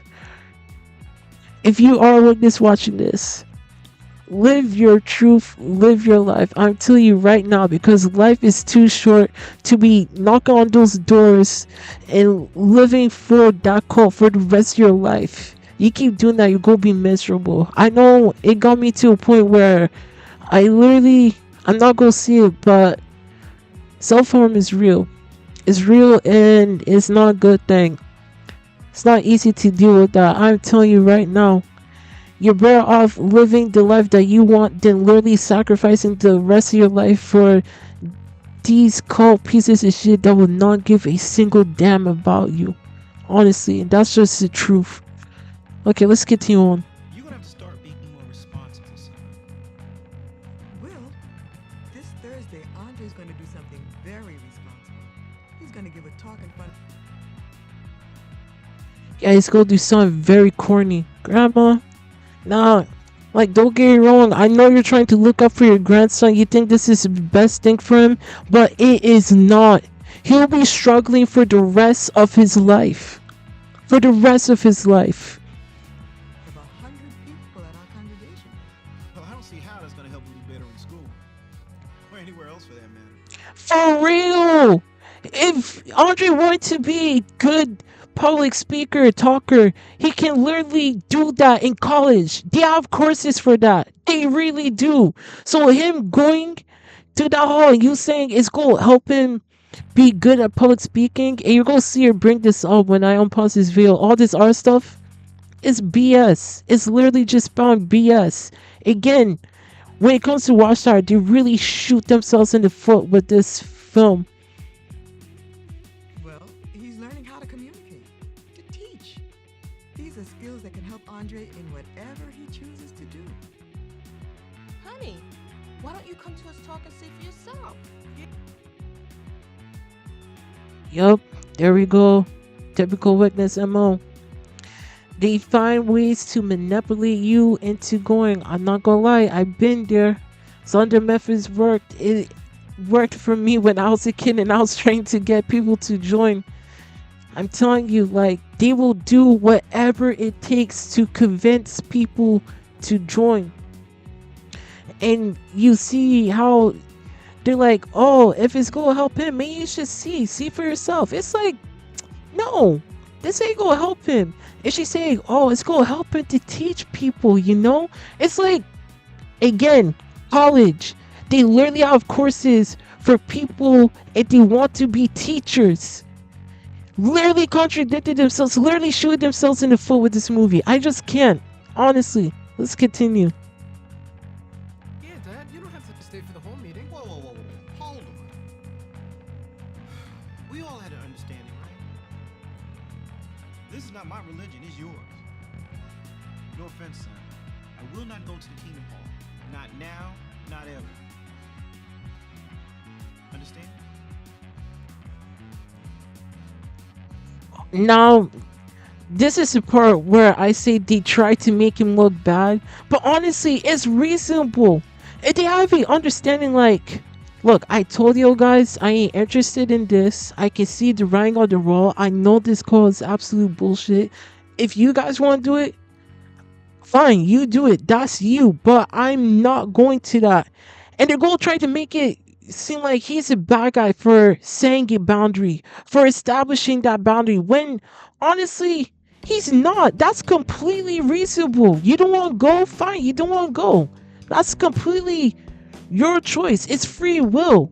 Speaker 4: live your truth, live your life. I'm telling you right now, because life is too short to be knocking on those doors and living for that cult for the rest of your life. You keep doing that, you're gonna be miserable. I know it got me to a point where I'm not gonna see it, but self-harm is real. It's real and it's not a good thing. It's not easy to deal with that. I'm telling you right now. You're better off living the life that you want than literally sacrificing the rest of your life for these cult pieces of shit that will not give a single damn about you. Honestly, and that's just the truth. Okay, let's continue on.
Speaker 8: You're gonna have to start being more responsible, son.
Speaker 7: Will, this Thursday, Andre's going to do something very responsible. He's going to give a talk in front of...
Speaker 4: Yeah, he's gonna do something very corny. Grandma, nah. Like, don't get me wrong. I know you're trying to look up for your grandson. You think this is the best thing for him, but it is not. He'll be struggling for the rest of his life. For the rest of his life.
Speaker 7: of 100 people at our congregation.
Speaker 8: Well, I don't see how that's gonna help him be better in school. Or anywhere else for that matter.
Speaker 4: For real! If Andre wanted to be a good public speaker, talker, he can literally do that in college. They have courses for that. They really do. So him going to that hall and you saying it's going to help him be good at public speaking, and you're going to see her bring this up when I unpause this video. All this art stuff is BS. It's literally just found BS. Again, when it comes to Watchtower, they really shoot themselves in the foot with this film.
Speaker 7: Well, he's learning how to communicate, to teach. These are skills that can help Andre in whatever he chooses to do.
Speaker 9: Honey, why don't you come to his talk and see for yourself?
Speaker 4: Yup, there we go. Typical witness MO. They find ways to manipulate you into going. I'm not gonna lie, I've been there. Some their methods worked. It worked for me when I was a kid and I was trying to get people to join. I'm telling you, like, they will do whatever it takes to convince people to join. And you see how they're like, oh, if it's gonna help him, maybe you should see for yourself. It's like, no, this ain't gonna help him. And she's saying, oh, it's gonna help him to teach people, you know? It's like, again, college. They literally have courses for people if they want to be teachers. Literally contradicted themselves, literally shooting themselves in the foot with this movie. I just can't. Honestly, let's continue.
Speaker 3: Yeah, Dad, you don't have to stay for the whole meeting.
Speaker 8: Whoa. Hold on. We all had an understanding, right? This is not my religion, it's yours. No offense, son. I will not go to the Kingdom Hall. Not now, not ever. Understand?
Speaker 4: Now, this is the part where I say they try to make him look bad, but honestly, it's reasonable. If they have a understanding, like, look, I told you guys I ain't interested in this. I can see the writing on the wall. I know this call is absolute bullshit. If you guys want to do it, fine, you do it. That's you. But I'm not going to that. And they're going to try to make it seem like he's a bad guy for saying a boundary, for establishing that boundary, when honestly, he's not. That's completely reasonable. You don't want to go? Fine, you don't want to go. That's completely your choice. It's free will.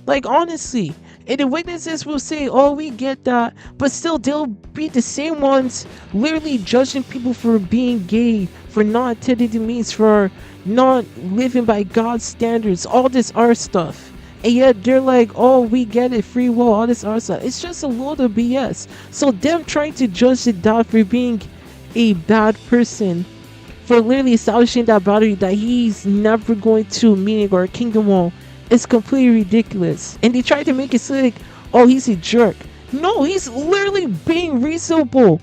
Speaker 4: Like, honestly. And the witnesses will say, oh, we get that. But still, they'll be the same ones literally judging people for being gay, for not attending the meetings, for not living by God's standards, all this art stuff. And yet they're like, oh, we get it, free will, all this art stuff. It's just a load of BS. So them trying to judge the dad for being a bad person, for literally establishing that boundary that he's never going to a meeting or a kingdom hall, is completely ridiculous. And they try to make it seem like, oh, he's a jerk. No, he's literally being reasonable.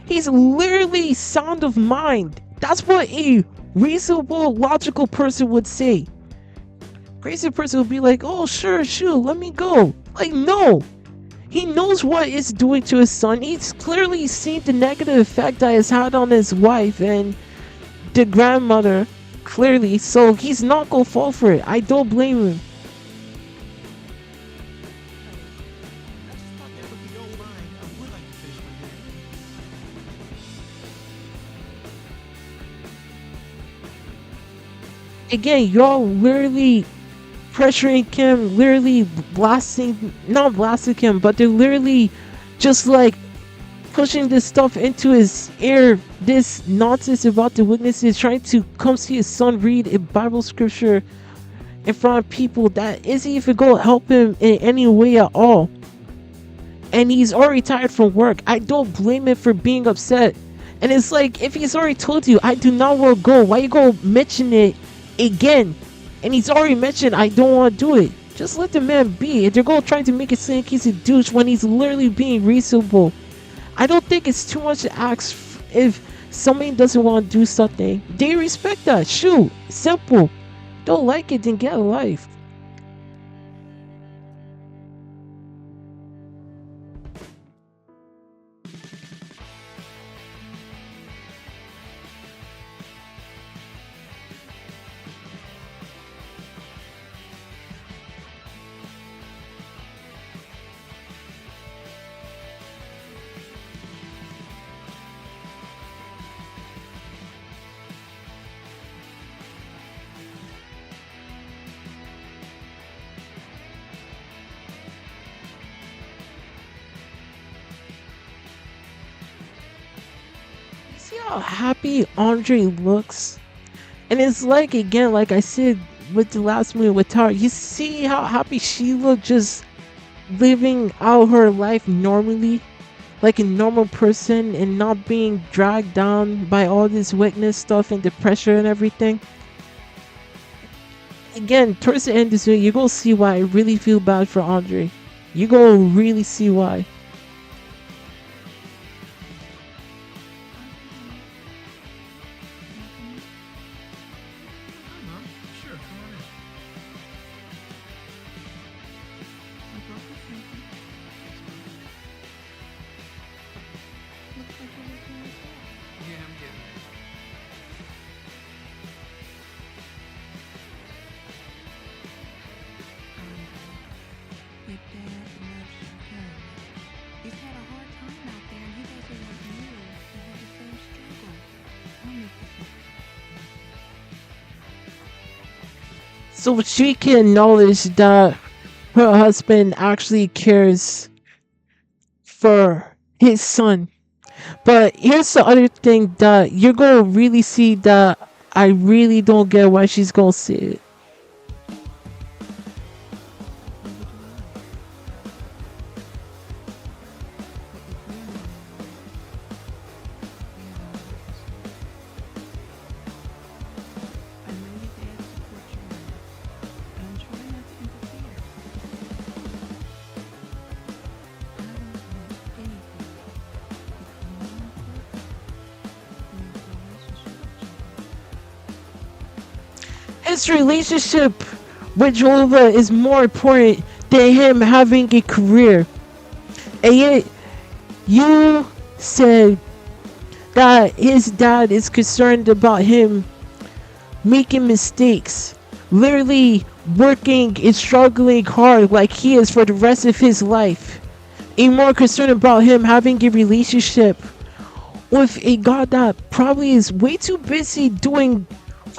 Speaker 4: He's literally sound of mind. That's what a reasonable, logical person would say. Crazy person would be like, oh, sure, shoot, let me go. Like, no. He knows what it's doing to his son. He's clearly seen the negative effect that it's had on his wife and the grandmother. Clearly, so he's not gonna fall for it. I don't blame him.
Speaker 8: I just thought that if you don't mind, I would like to finish my dinner.
Speaker 4: Again, y'all literally pressuring him, literally not blasting him, but they're literally just like pushing this stuff into his ear, this nonsense about the witnesses, trying to come see his son read a Bible scripture in front of people that isn't even going to help him in any way at all. And he's already tired from work. I don't blame him for being upset. And it's like, if he's already told you, I do not want to go, why you go mention it again? And he's already mentioned, I don't want to do it. Just let the man be. If they're going trying to make it seem like he's a douche when he's literally being reasonable. I don't think it's too much to ask if somebody doesn't want to do something. They respect that. Shoot. Simple. Don't like it, then get a life. See how happy Andre looks? And it's like, again, like I said with the last movie with Tara, you see how happy she looked just living out her life normally, like a normal person, and not being dragged down by all this weakness stuff and the pressure and everything. Again, towards the end of this movie, you're gonna see why I really feel bad for Andre. You're gonna really see why.
Speaker 3: Sure, come on in. Yeah, I'm getting it.
Speaker 10: Your dad loves you terribly. He's had a hard time out there and he doesn't want you to have the same struggle. I'll make this up.
Speaker 4: So she can acknowledge that her husband actually cares for his son. But here's the other thing that you're gonna really see that I really don't get why she's gonna say it.
Speaker 10: I know your dad supports you now, but I'm trying not to interfere. I don't want anything to become more important than your relationship with John.
Speaker 4: His relationship with Jehovah is more important than him having a career. And yet, you said that his dad is concerned about him making mistakes, literally working and struggling hard like he is for the rest of his life. And more concerned about him having a relationship with a God that probably is way too busy doing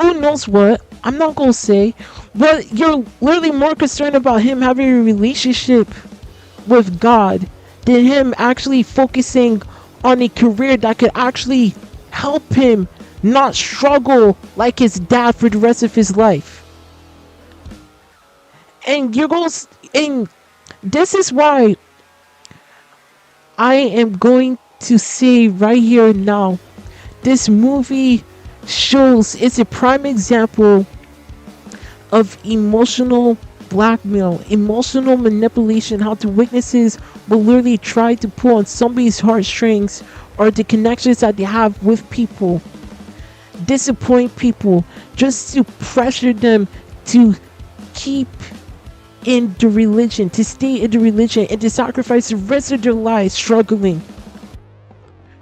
Speaker 4: who knows what. I'm not gonna say, but you're literally more concerned about him having a relationship with God than him actually focusing on a career that could actually help him not struggle like his dad for the rest of his life. And and this is why I am going to say right here now, this movie shows, it's a prime example of emotional blackmail, emotional manipulation, how the witnesses will literally try to pull on somebody's heartstrings or the connections that they have with people, disappoint people, just to pressure them to keep in the religion, to stay in the religion, and to sacrifice the rest of their lives struggling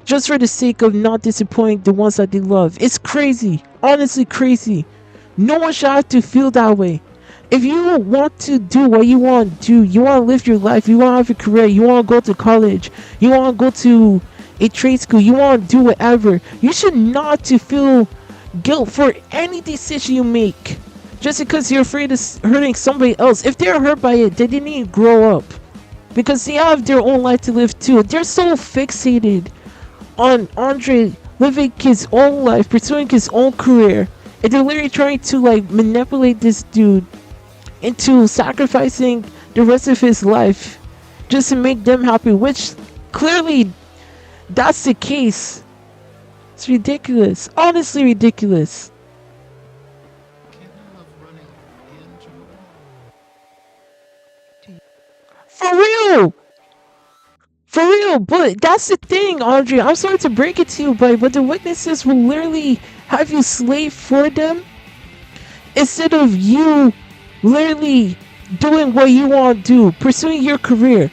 Speaker 4: just for the sake of not disappointing the ones that they love. It's crazy, honestly crazy. No one should have to feel that way. If you want to do what you want to do, you want to live your life, you want to have a career, you want to go to college, you want to go to a trade school, you want to do whatever, you should not to feel guilt for any decision you make just because you're afraid of hurting somebody else. If they're hurt by it, they didn't need to grow up because they have their own life to live too. They're so fixated on Andre living his own life, pursuing his own career, and they're literally trying to like manipulate this dude into sacrificing the rest of his life just to make them happy, which clearly that's the case. It's ridiculous. Honestly ridiculous. For real! For real, but that's the thing, Audrey. I'm sorry to break it to you, but the witnesses will literally have you slave for them instead of you literally doing what you want to do, pursuing your career.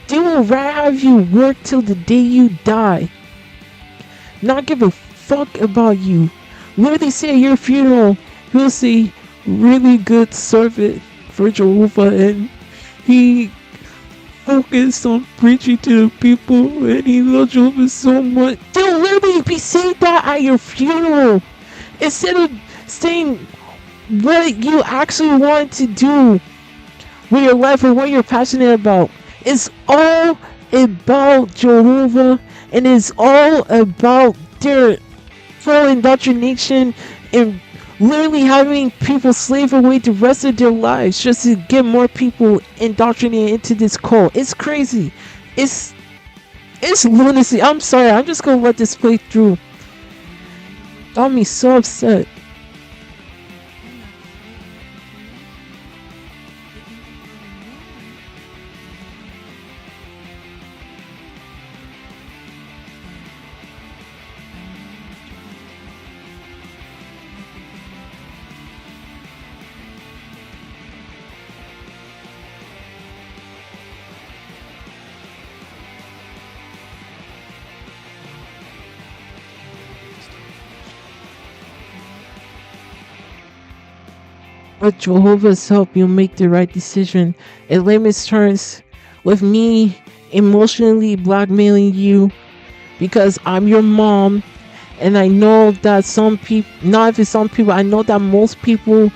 Speaker 4: They will rather have you work till the day you die, not give a fuck about you. Literally say at your funeral, he'll say, really good servant for Jehovah, and he focused on preaching to the people, and he loved Jehovah so much. They'll literally be saying that at your funeral instead of saying what you actually want to do with your life or what you're passionate about. It's all about Jehovah, and it's all about their full indoctrination and literally having people slave away the rest of their lives just to get more people indoctrinated into this cult. It's crazy. It's lunacy. I'm sorry. I'm just gonna let this play through. Got me so upset. With Jehovah's help, you'll make the right decision. In layman's terms, with me emotionally blackmailing you because I'm your mom, and I know that some people, not even some people, I know that most people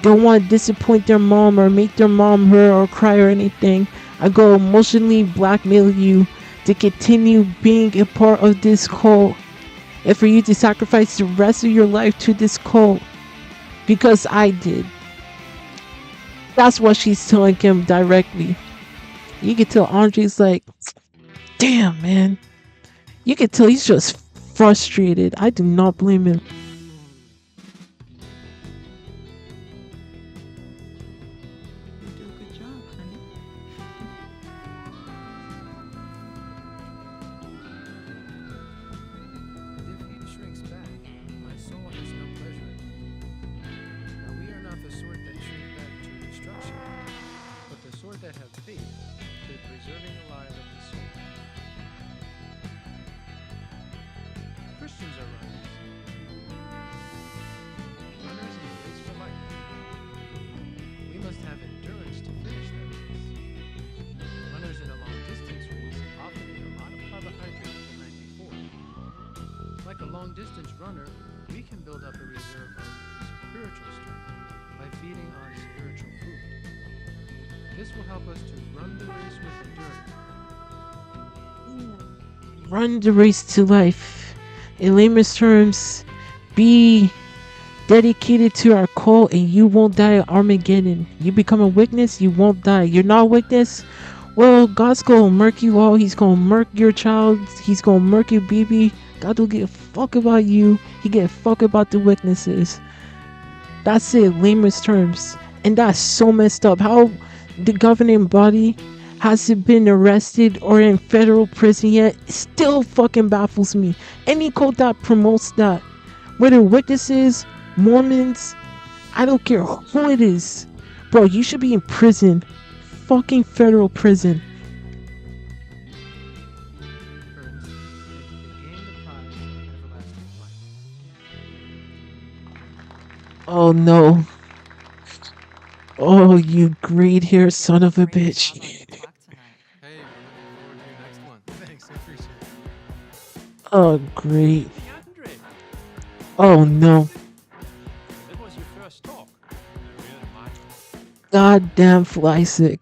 Speaker 4: don't want to disappoint their mom or make their mom hurt or cry or anything. I go emotionally blackmail you to continue being a part of this cult and for you to sacrifice the rest of your life to this cult because I did. That's what she's telling him directly. You can tell Andre's like, damn, man. You can tell he's just frustrated. I do not blame him.
Speaker 10: You do a good job, honey.
Speaker 3: If he shrinks back, my soul has no pleasure in it. Now we are not the sort that shrink back to destruction, but the sort that have faith to the preserving alive of the soul. Christians are runners. Runners in a race for life. We must have endurance to finish that race. Runners in a long distance race often eat a lot of carbohydrates the night before. Like a long distance runner, we can build up a reserve of spiritual strength by feeding on spiritual food. This will help us to run the race with endurance.
Speaker 4: Run the race to life. In layman's terms, be dedicated to our cult and you won't die at Armageddon. You become a witness, you won't die. You're not a witness, well, God's gonna murk you all. He's gonna murk your child. He's gonna murk your baby. God don't give a fuck about you. He give a fuck about the witnesses. That's it, layman's terms. And that's so messed up. How the governing body hasn't been arrested or in federal prison yet still fucking baffles me. Any cult that promotes that, whether witnesses, Mormons, I don't care who it is, bro, you should be in prison. Fucking federal prison. Oh no. Oh, you great hair son of a bitch.
Speaker 5: Hey, we're looking forward to your next one.
Speaker 3: Thanks, I appreciate it.
Speaker 4: Oh, great.
Speaker 5: Hey, Andre.
Speaker 4: Oh no.
Speaker 5: That was your first talk. Real Mike.
Speaker 4: Goddamn Flysick.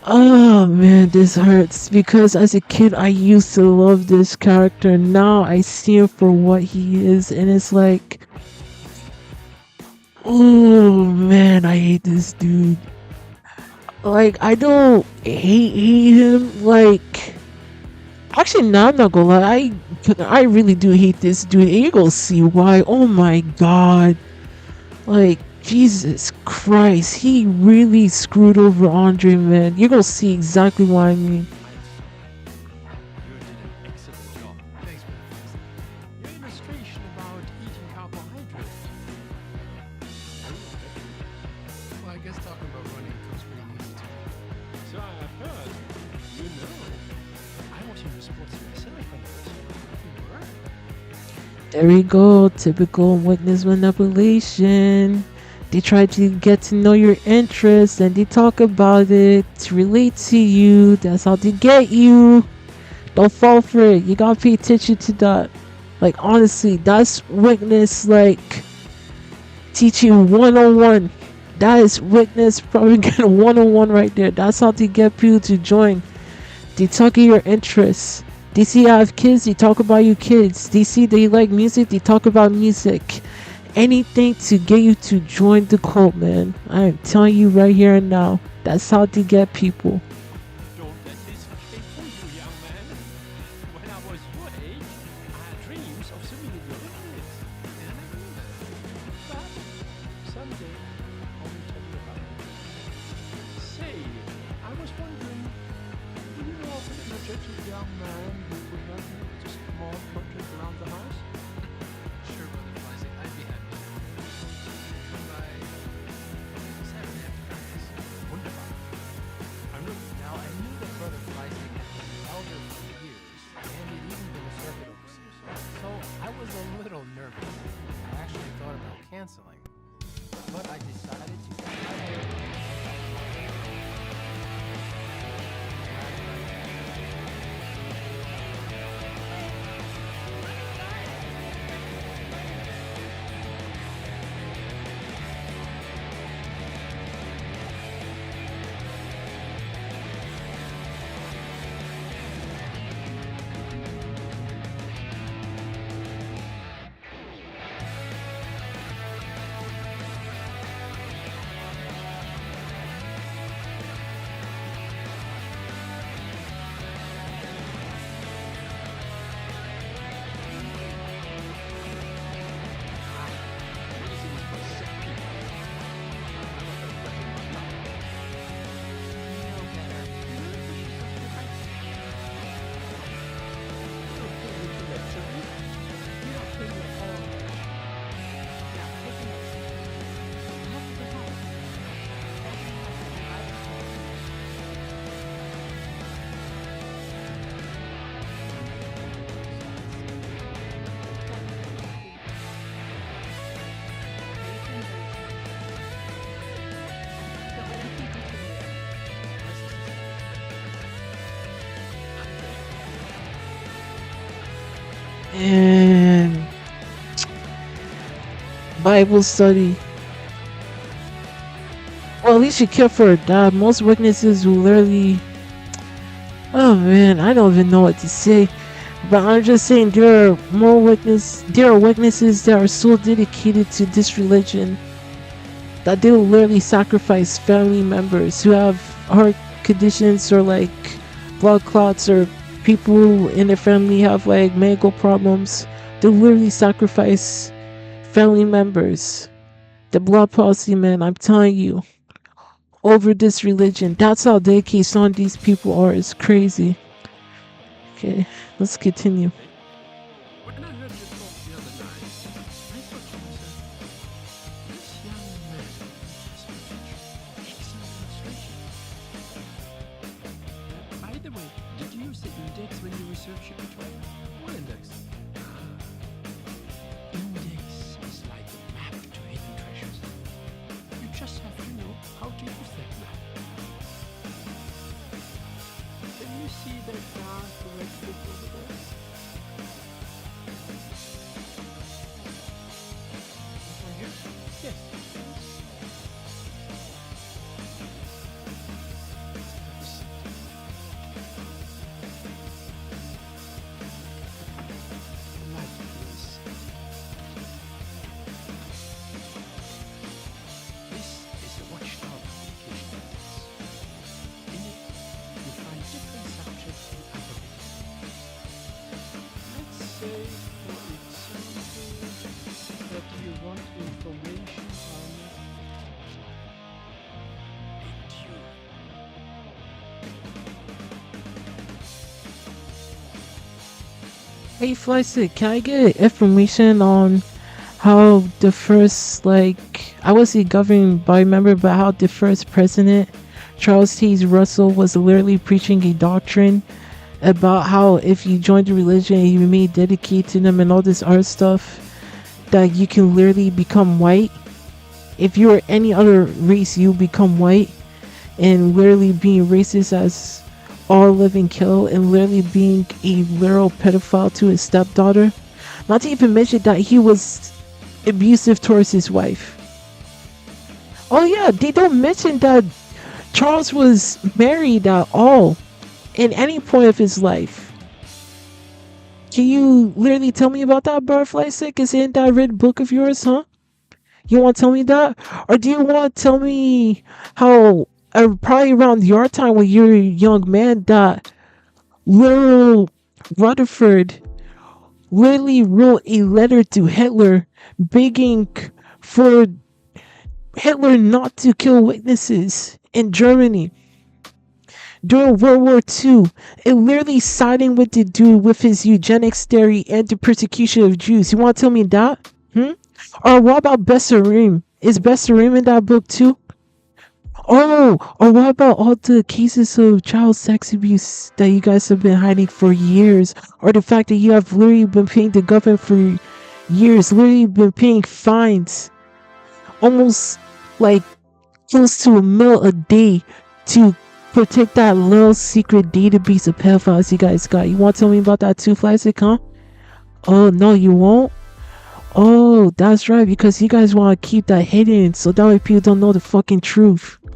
Speaker 4: Oh man, this hurts because as a kid I used to love this character. Now I see him for what he is, and it's like, oh man, I hate this dude. Like, I don't hate him. Like, actually, no, I'm not gonna lie. I really do hate this dude, and you're gonna see why. Oh my god. Like, Jesus Christ, he really screwed over Andre, man. You're gonna see exactly what I mean.
Speaker 5: You did an excellent job.
Speaker 3: Thanks, man.
Speaker 5: Your illustration about eating carbohydrates.
Speaker 3: Well, I guess talking about running comes pretty easy to me.
Speaker 5: So I have heard. You know. I was in the sports myself when I was young.
Speaker 3: You were?
Speaker 4: There we go, typical witness manipulation. They try to get to know your interests and they talk about it to relate to you. That's how they get you. Don't fall for it. You gotta pay attention to that. Like, honestly, that's witness, like, teaching 101. That is witness propaganda 101 right there. That's how they get people to join. They talk of your interests. They see you have kids, they talk about your kids. They see they like music, they talk about music. Anything to get you to join the cult, man. I am telling you right here and now. That's how they get people.
Speaker 5: Don't let this fade for you, young man. When I was your age, I had dreams of submitting your witness.
Speaker 3: And I never knew that.
Speaker 5: But someday, I will tell you about it. Say, I was wondering, do you know of an energetic young man who would help me with a small project around the house?
Speaker 3: Sure, Brother Flies, I'd be happy. Come by Saturday after practice.
Speaker 5: Wunderbar. I'm looking.
Speaker 3: Now, I knew that Brother Fleisig had been an elder for years, and he'd even been a circuit overseer. So I was a little nervous. I actually thought about canceling, but I decided to get my hair done.
Speaker 4: And Bible study. Well, at least you care for that. Most witnesses will literally. Oh man, I don't even know what to say. But I'm just saying there are witnesses that are so dedicated to this religion that they will literally sacrifice family members who have heart conditions or like blood clots, or people in their family have like medical problems. They'll literally sacrifice family members. The blood policy, man, I'm telling you, over this religion. That's how dedicated some of these people are. It's crazy. Okay, let's continue.
Speaker 5: When I heard you talk the other night, I thought to myself, this young man has potential. He's an illustration. By the way, did you use the index when you researched your picture?
Speaker 3: What index?
Speaker 5: Index is like a map to hidden treasures. You just have to know how to use that map. Can you see that dark red book over there?
Speaker 4: Hey, Flystick, can I get information on how the first, like, I wasn't governed by member, but how the first president, Charles T. Russell, was literally preaching a doctrine about how if you join the religion and you remain dedicated to them and all this other stuff, that you can literally become white. If you were any other race, you become white, and literally being racist as all live and kill, and literally being a literal pedophile to his stepdaughter. Not to even mention that he was abusive towards his wife. Oh yeah, they don't mention that Charles was married at all in any point of his life. Can you literally tell me about that, butterfly sick? Is it in that red book of yours, huh? You want to tell me that? Or do you want to tell me how, probably around your time when you were a young man, that little Rutherford literally wrote a letter to Hitler begging for Hitler not to kill witnesses in Germany during World War II, and literally siding with the dude with his eugenics theory and the persecution of Jews. You want to tell me that? Or what about Bessarim? Is Bessarim in that book too? Oh, or what about all the cases of child sex abuse that you guys have been hiding for years? Or the fact that you have literally been paying the government for years, literally been paying fines, almost like close to $1 million a day to protect that little secret database of pedophiles you guys got. You want to tell me about that too, Flysick, huh? Oh, no, you won't? Oh, that's right, because you guys want to keep that hidden so that way people don't know the fucking truth.
Speaker 5: Do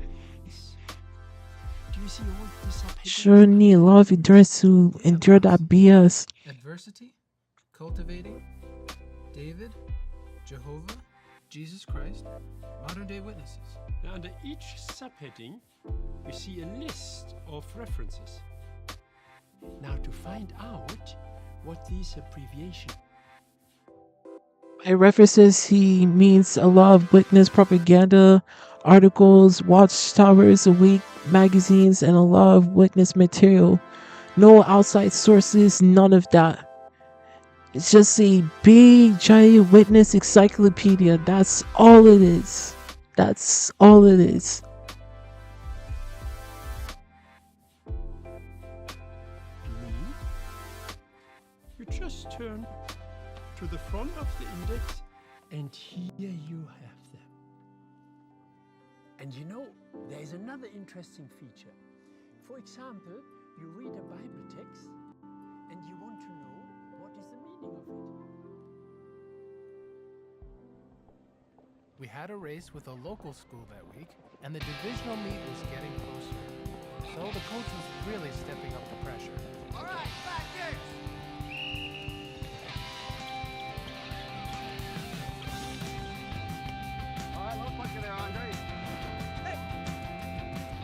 Speaker 5: you see all this subheading?
Speaker 4: Sure need a lot of endurance to endure that BS.
Speaker 3: Adversity, cultivating, David, Jehovah, Jesus Christ, modern day witnesses.
Speaker 5: Now, under each subheading, we see a list of references. Now, to find out what these abbreviations.
Speaker 4: By references, he means a lot of witness propaganda, articles, watchtowers, awake magazines, and a lot of witness material. No outside sources, none of that. It's just a big, giant witness encyclopedia. That's all it is. That's all it is.
Speaker 5: You just turn to the front of the index, and here you have them. And you know, there is another interesting feature. For example, you read a Bible text, and you want to know what is the meaning of it.
Speaker 3: We had a race with a local school that week, and the divisional meet was getting closer. So the coach was really stepping up the pressure.
Speaker 8: All right, back there. All right, let's look at there, Andre. Hey!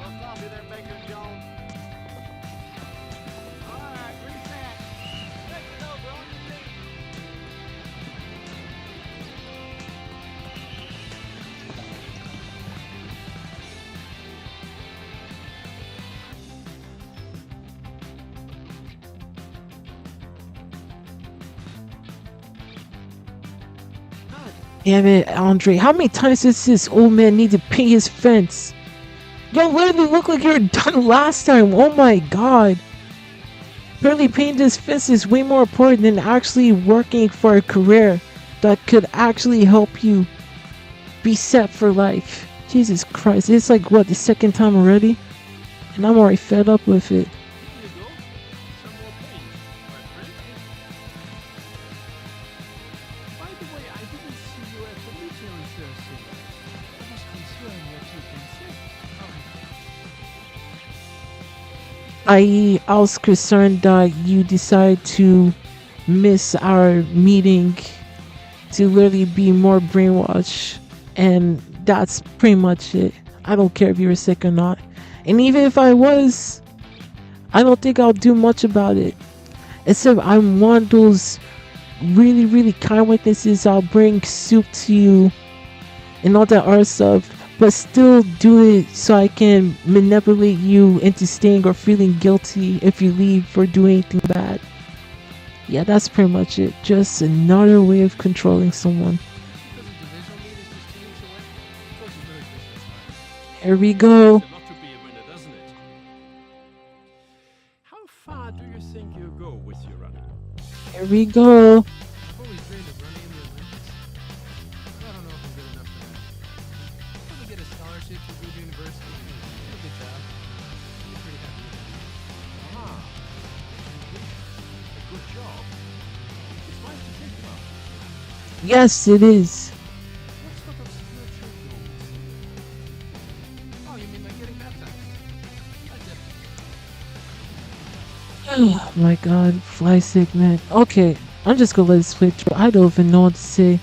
Speaker 8: Let's stop you there, Baker Jones. All right, reset. Take it over on your feet.
Speaker 4: Damn it, Andre. How many times does this old man need to paint his fence? You literally look like you were done last time. Oh my god. Barely painting this fence is way more important than actually working for a career that could actually help you be set for life. Jesus Christ. It's like, what, the second time already? And I'm already fed up with it.
Speaker 5: Here you go. Some more paint, my friend. By the way, I didn't see you at the meeting on Thursday. I was concerned that you'd been sick.
Speaker 4: I was concerned that you decide to miss our meeting to literally be more brainwashed, and that's pretty much it. I don't care if you were sick or not, and even if I was, I don't think I'll do much about it, except I'm one of those really, really kind witnesses. I'll bring soup to you and all that other stuff, but still do it so I can manipulate you into staying or feeling guilty if you leave for doing anything bad. Yeah, that's pretty much it. Just another way of controlling someone.
Speaker 3: Because the divisional meet is just 2 weeks away. Coach is very busy this time.
Speaker 4: Here we go.
Speaker 5: It's a lot to be a winner, doesn't it? How far do you think you'll go with your running?
Speaker 4: Here we go.
Speaker 3: I've always dreamed of running in the Olympics. But I don't know if I'm good enough for that. I'll probably get a scholarship to good university. Do a good job. I'm pretty happy with that.
Speaker 5: Ah, a good job. It's nice to think about.
Speaker 4: Yes, it is.
Speaker 5: What sort of spiritual goals?
Speaker 3: Oh, you mean like getting baptized? That's it.
Speaker 4: Oh my god, fly sick man. Okay, I'm just gonna let this play through. I don't even know what to say.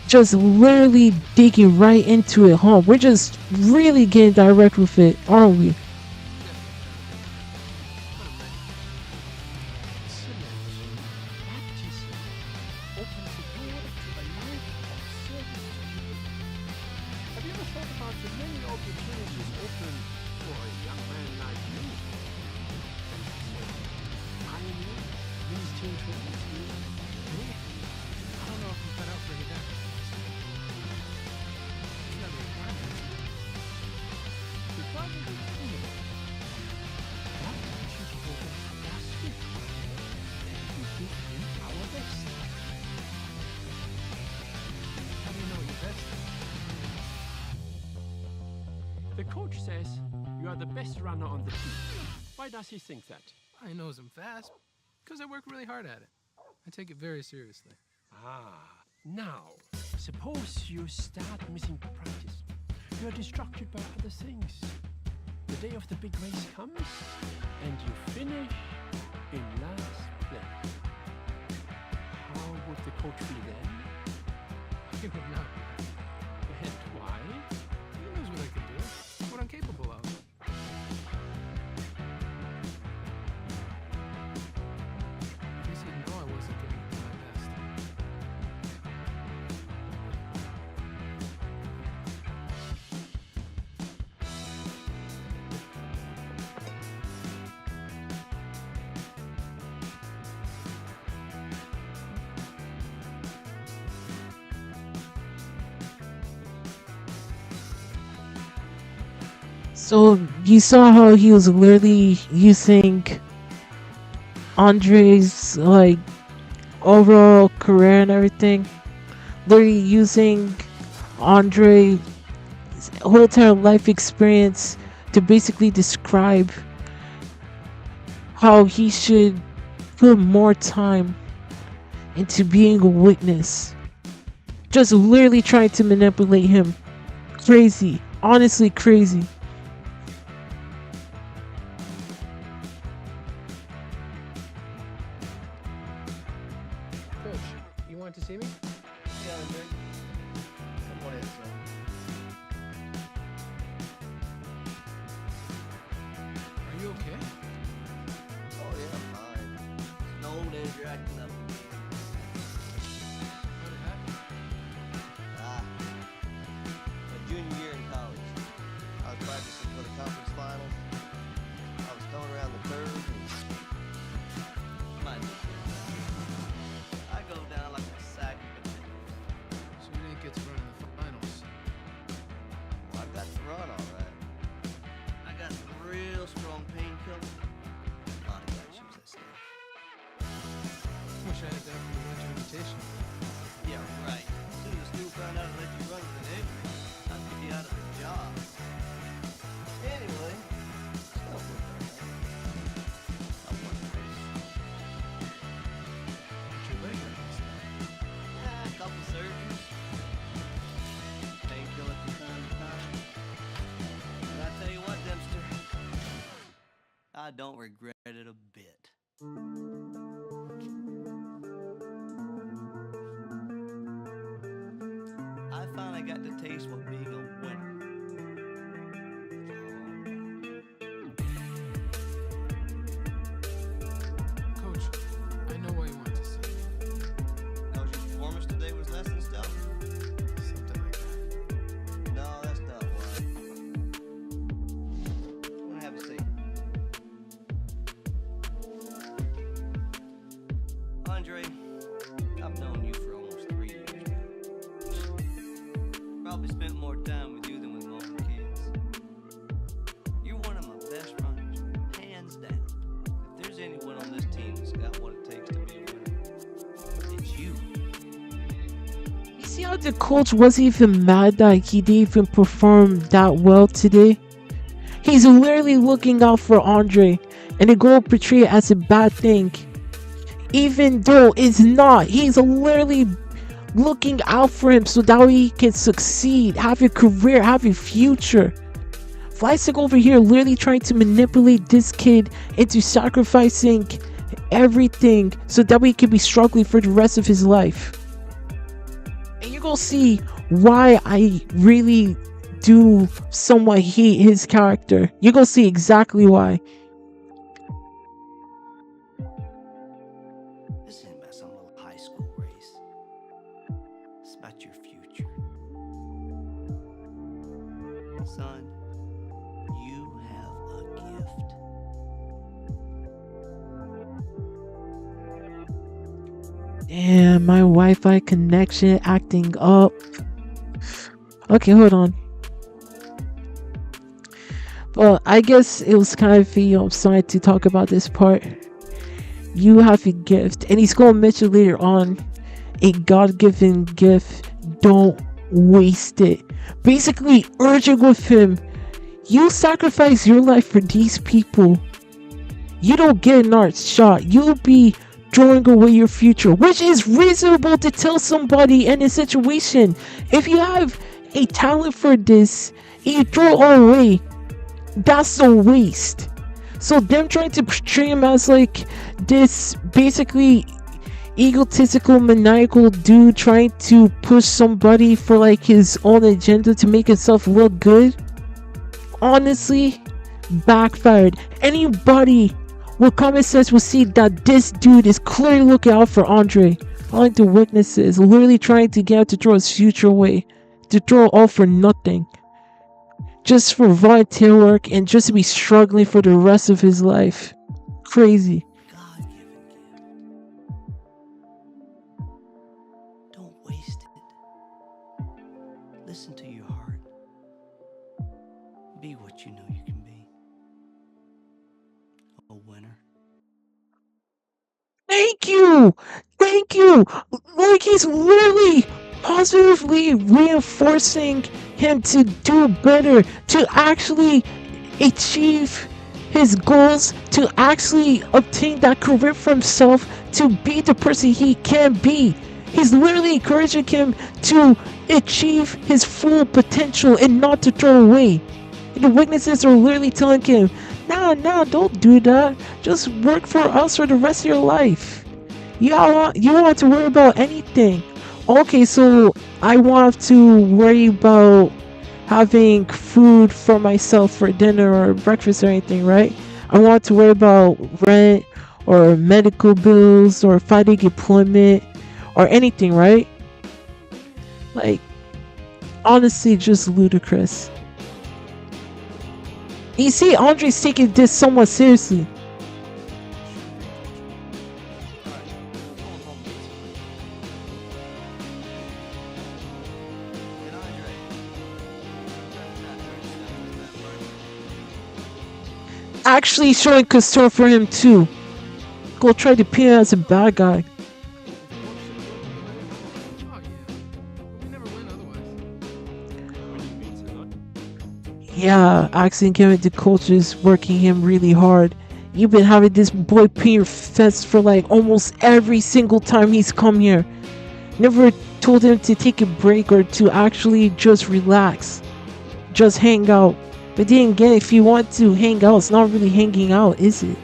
Speaker 4: Just literally digging right into it, huh? We're just really getting direct with it, aren't we?
Speaker 5: Baptism opens the door to a life of service to people. Have you ever thought about the many opportunities open for a young man like you? Pioneer, ministering to others.
Speaker 3: I don't know if I'm cut out for any baptized. It's not a requirement.
Speaker 5: The Bible is full of it. That which is called plastic. We give him our best.
Speaker 3: How do you know what your best is?
Speaker 5: The coach says you are the best runner on the team. Why does he think that?
Speaker 3: I knows I'm fast because I work really hard at it. I take it very seriously.
Speaker 5: Now, suppose you start missing practice. You are distracted by other things. The day of the big race comes, and you finish in last place. How would the coach feel then?
Speaker 3: He would not.
Speaker 5: And why?
Speaker 3: He knows what I can do, what I'm capable of. I guess he didn't know I wasn't giving it my best.
Speaker 4: So you saw how he was literally using Andre's like overall career and everything. Literally using Andre's whole entire life experience to basically describe how he should put more time into being a witness. Just literally trying to manipulate him. Crazy. Honestly crazy.
Speaker 3: Coach, you want to see me?
Speaker 11: Yeah, Andre. Come on in, son.
Speaker 3: Are you okay?
Speaker 11: Oh, yeah, fine. It's an old age you're acting up.
Speaker 3: How did it happen?
Speaker 11: My junior year in college. I was practicing for the conference finals. I was throwing around the curve and my I go down like a sack of potatoes.
Speaker 3: So you didn't get to run in the finals.
Speaker 11: Well, I got to run all right. I got some real strong painkiller. Lonnie got to use that stuff.
Speaker 3: Wish I had that for the winter invitation.
Speaker 11: Yeah, right. As soon as school found out I let you run with an injury, I'd get you out of the job. Anyway, stuff worked out. I won the race.
Speaker 3: What's your leg like this time?
Speaker 11: Yeah, a couple surgeries. Painkiller from time to time. And I tell you what, Dempster, I don't regret it a bit. I finally got to taste what being a winner.
Speaker 3: Coach, I know why you want to see me.
Speaker 11: Cause your performance today was less than stellar.
Speaker 3: Something like that.
Speaker 11: No, that's not why. I want to have a seat. I've known you for almost 3 years now. Probably spent more time with you than with my own kids. You're one of my best runners, hands down. If there's anyone on this team that's got what it takes to be a winner, it's you.
Speaker 4: You see how the coach wasn't even mad that he didn't even perform that well today? He's literally looking out for Andre, and the goal portrayed as a bad thing. Even though it's not, he's literally looking out for him so that way he can succeed, have a career, have a future. Flystick over here literally trying to manipulate this kid into sacrificing everything so that way he can be struggling for the rest of his life. And you're gonna see why I really do somewhat hate his character. You're gonna see exactly why.
Speaker 11: This isn't about some little high school race. It's about your future. Son, you have a gift.
Speaker 4: Damn, my Wi-Fi connection acting up. Okay, hold on. Well, I guess it was kind of sorry to talk about this part. You have a gift, and he's gonna mention later on a God-given gift. Don't waste it. Basically, urging with him, you sacrifice your life for these people. You don't get another shot. You'll be throwing away your future, which is reasonable to tell somebody in a situation. If you have a talent for this, and you throw it all away, that's a waste. So them trying to portray him as like this basically egotistical, maniacal dude trying to push somebody for like his own agenda to make himself look good, honestly backfired. Anybody with common sense will see that this dude is clearly looking out for Andre, unlike the witnesses, literally trying to get him to throw his future away, to throw it all for nothing, just for volunteer work and just to be struggling for the rest of his life. Crazy.
Speaker 11: God-given gift. Don't waste it. Listen to your heart. Be what you know you can be. A winner.
Speaker 4: Thank you! Thank you! Like he's literally positively reinforcing him to do better, to actually achieve his goals, to actually obtain that career for himself, to be the person he can be. He's literally encouraging him to achieve his full potential and not to throw away. And the witnesses are literally telling him, nah, don't do that. Just work for us for the rest of your life. You don't have to worry about anything. Okay, so I won't have to worry about having food for myself for dinner or breakfast or anything, right? I won't have to worry about rent or medical bills or finding employment or anything, right? Like, honestly, just ludicrous. You see, Andre's taking this somewhat seriously. Actually showing concern for him too. Go try to paint him as a bad guy. Yeah, asking him the coach is working him really hard. You've been having this boy paint your fence for like almost every single time he's come here. Never told him to take a break or to actually just relax. Just hang out. But then again, if you want to hang out, it's not really hanging out, is it?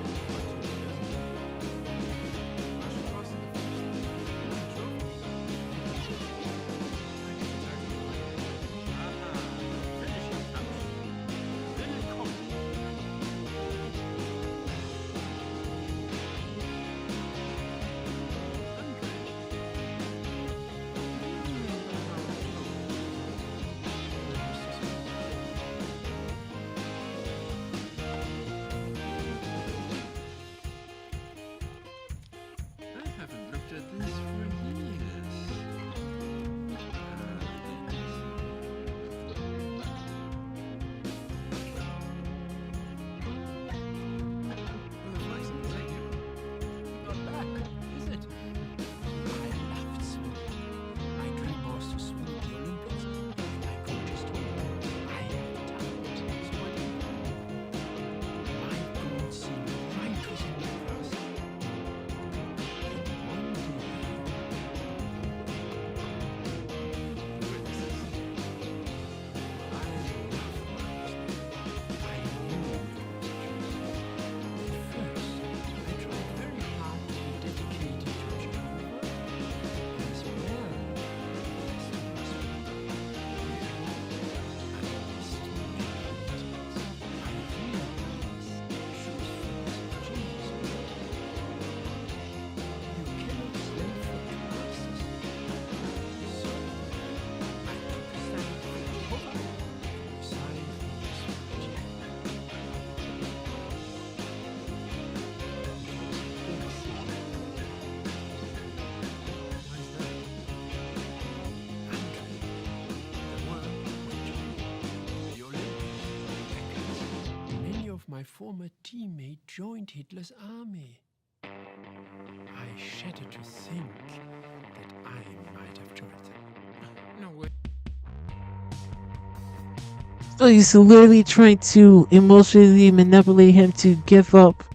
Speaker 5: my former teammate joined Hitler's army. I shudder to think that I might have joined them.
Speaker 3: No way.
Speaker 4: So he's literally trying to emotionally manipulate him to give up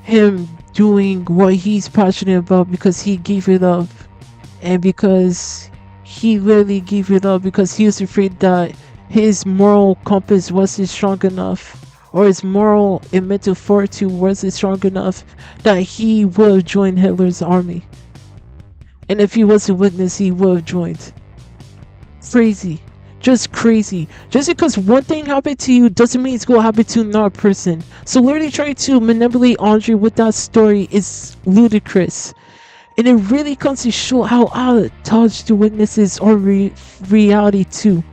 Speaker 4: him doing what he's passionate about because he gave it up, and because he literally gave it up because he was afraid that his moral compass wasn't strong enough, or his moral and mental fortitude wasn't strong enough that he would have joined Hitler's army. And if he was a witness, he would have joined. Crazy. Just crazy. Just because one thing happened to you doesn't mean it's going to happen to another person. So literally trying to manipulate Andre with that story is ludicrous. And it really comes to show how out of touch the witnesses are reality too.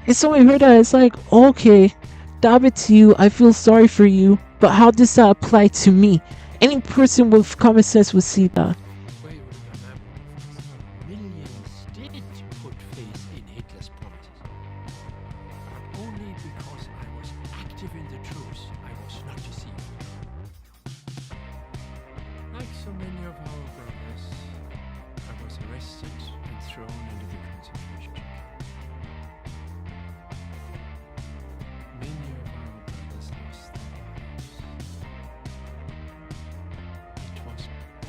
Speaker 4: And so I heard that, it's like, okay, that happened to you, I feel sorry for you, but how does that apply to me? Any person with common sense would see that.
Speaker 5: Wait, millions did put faith in Hitler's promises. But only because I was active in the truth, I was not deceived. Like so many of our brothers, I was arrested and thrown into the concentration camp. Many of our brothers lost their lives. It was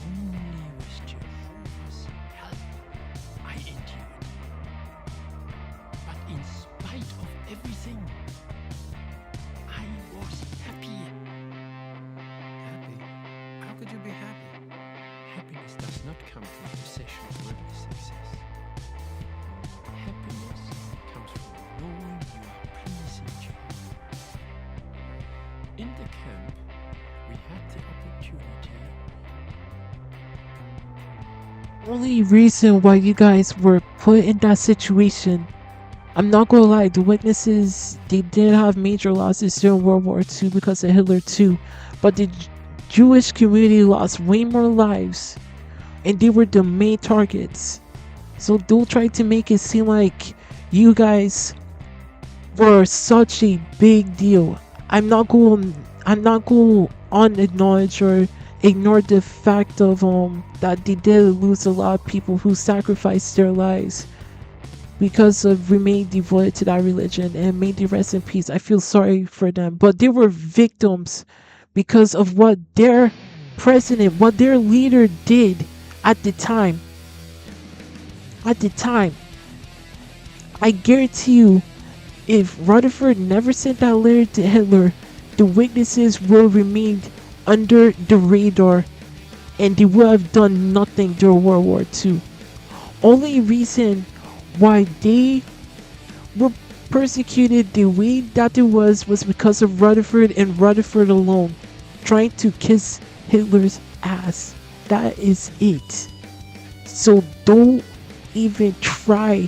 Speaker 5: only with Jehovah's help I endured. But in spite of everything, I was happy.
Speaker 3: Happy? How could you be happy?
Speaker 5: Happiness does not come from possession of worldly success. Happiness comes from knowing you are pleasing Jehovah. In the camp, we had the opportunity.
Speaker 4: Only reason why you guys were put in that situation, I'm not gonna lie, the witnesses, they did have major losses during World War II because of Hitler too, but the Jewish community lost way more lives, and they were the main targets. So don't try to make it seem like you guys were such a big deal. I'm not going to unacknowledge or ignore the fact of that they did lose a lot of people who sacrificed their lives because of remaining devoted to that religion, and may they rest in peace. I feel sorry for them, but they were victims because of what their president, what their leader did at the time. At the time, I guarantee you, if Rutherford never sent that letter to Hitler, the witnesses will remain under the radar and they would have done nothing during World War II. Only reason why they were persecuted the way that there was because of Rutherford and Rutherford alone, trying to kiss Hitler's ass. That is it. So don't even try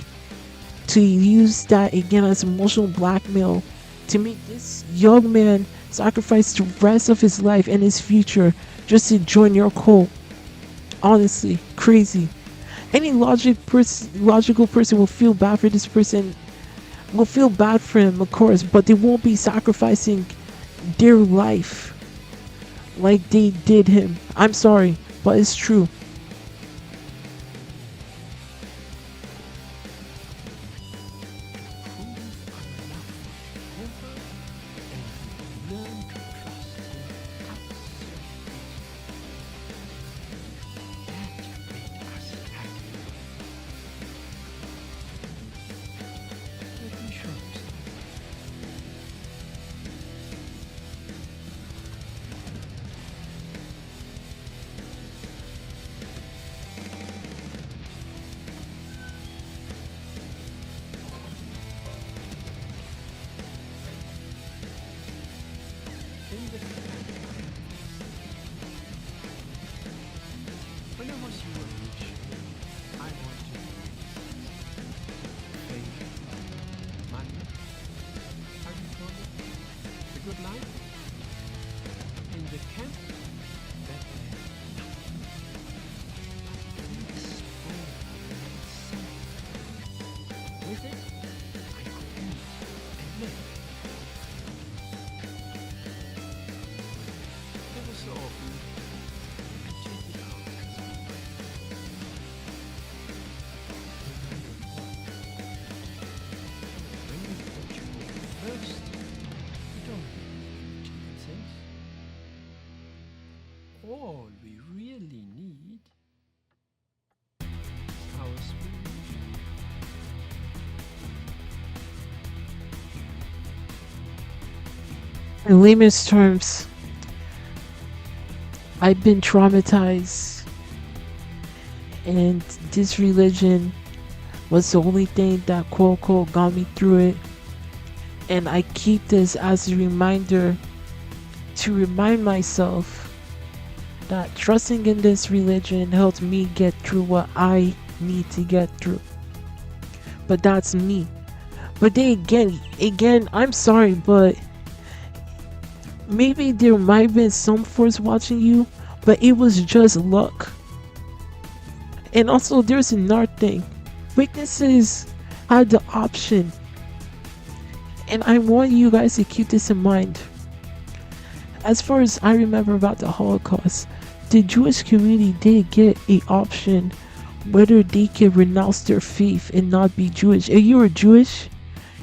Speaker 4: to use that again as emotional blackmail to make this young man sacrifice the rest of his life and his future just to join your cult. Honestly, crazy. Any logical person will feel bad for this person, will feel bad for him, of course, but they won't be sacrificing their life like they did him. I'm sorry, but it's true.
Speaker 5: When I was your age, I wanted fame, money, how do you call it? The good life? In the camp, that meant nothing. This spoiled something. With it, I could eat and live.
Speaker 4: In layman's terms, I've been traumatized, and this religion was the only thing that quote unquote got me through it. And I keep this as a reminder to remind myself that trusting in this religion helped me get through what I need to get through. But that's me. But then again, I'm sorry, but maybe there might have been some force watching you, but it was just luck. And also, there's another thing. Witnesses had the option, and I want you guys to keep this in mind. As far as I remember about the Holocaust, the Jewish community did get an option whether they could renounce their faith and not be Jewish. If you were Jewish,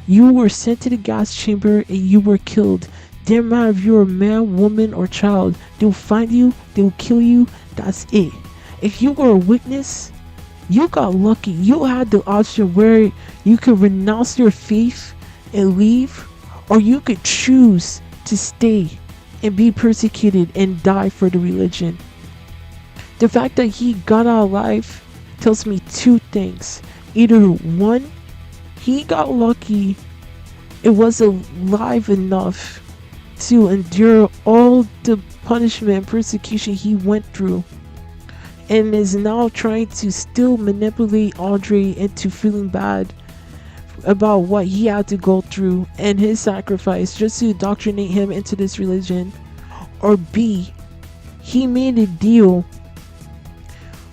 Speaker 4: you were sent to the gas chamber and you were killed. Didn't matter if you were a man, woman, or child. They'll find you, they'll kill you, that's it. If you were a witness, you got lucky. You had the option where you could renounce your faith and leave, or you could choose to stay and be persecuted and die for the religion. The fact that he got out alive tells me two things. Either one, he got lucky, it was alive enough to endure all the punishment and persecution he went through, and is now trying to still manipulate Andre into feeling bad about what he had to go through and his sacrifice just to indoctrinate him into this religion. Or B, he made a deal,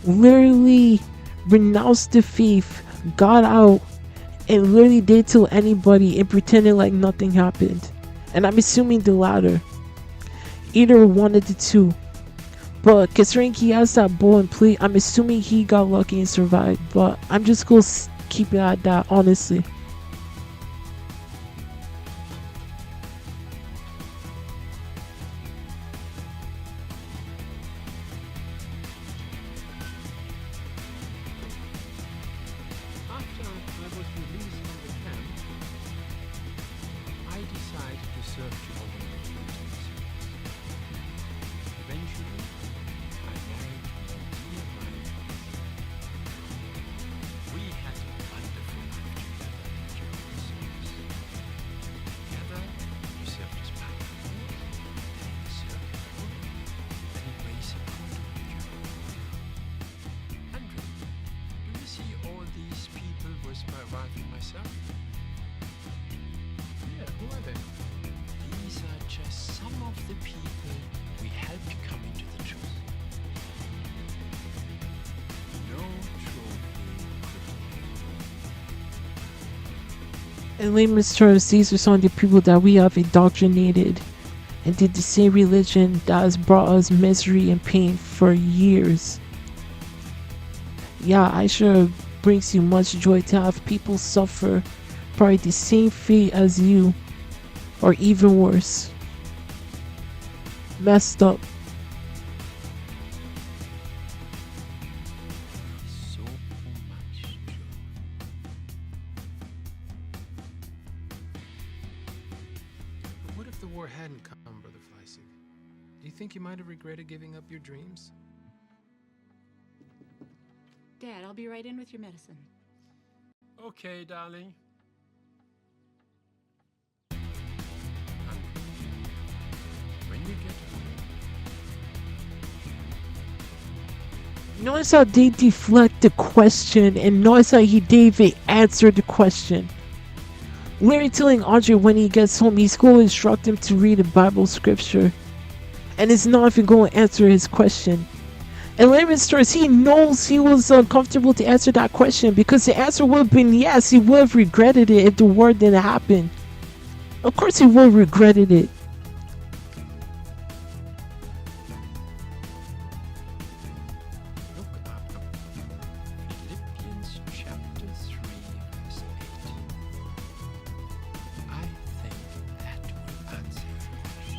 Speaker 4: literally renounced the faith, got out, and literally didn't tell anybody and pretended like nothing happened. And I'm assuming the latter. Either one of the two. But considering he has that bow and plate, I'm assuming he got lucky and survived. But I'm just gonna keep it at that, honestly.
Speaker 5: After I was released from the camp, I decided to search for one of the mountains. Eventually, I married my dear wife. We had a wonderful life together during the service. Together, we served as pioneers, then in the circle, then in racing around the Andrew, do you see all these people with my wife and myself? Yeah, who are they? These are just some of the people we helped come into the truth. No trophy could
Speaker 4: In layman's terms, these are some of the people that we have indoctrinated into the same religion that has brought us misery and pain for years. Yeah, I sure brings you much joy to have people suffer probably the same fate as you, or even worse. Messed up.
Speaker 5: so much joy. What if the war hadn't come, Brother Fleissig? Do you think you might have regretted giving up your dreams?
Speaker 10: Dad, I'll be right in with your medicine.
Speaker 5: Okay, darling. When you get home,
Speaker 4: Notice how they deflect the question, and notice how David answered the question. Larry telling Andre when he gets home he's going to instruct him to read a Bible scripture, and it's not even going to answer his question. And Larry starts, he knows he was uncomfortable to answer that question, because the answer would have been yes, he would have regretted it if the war didn't happen. Of course he would have regretted it.
Speaker 5: look up Philippians chapter 3, verse 8. I think that will answer your question.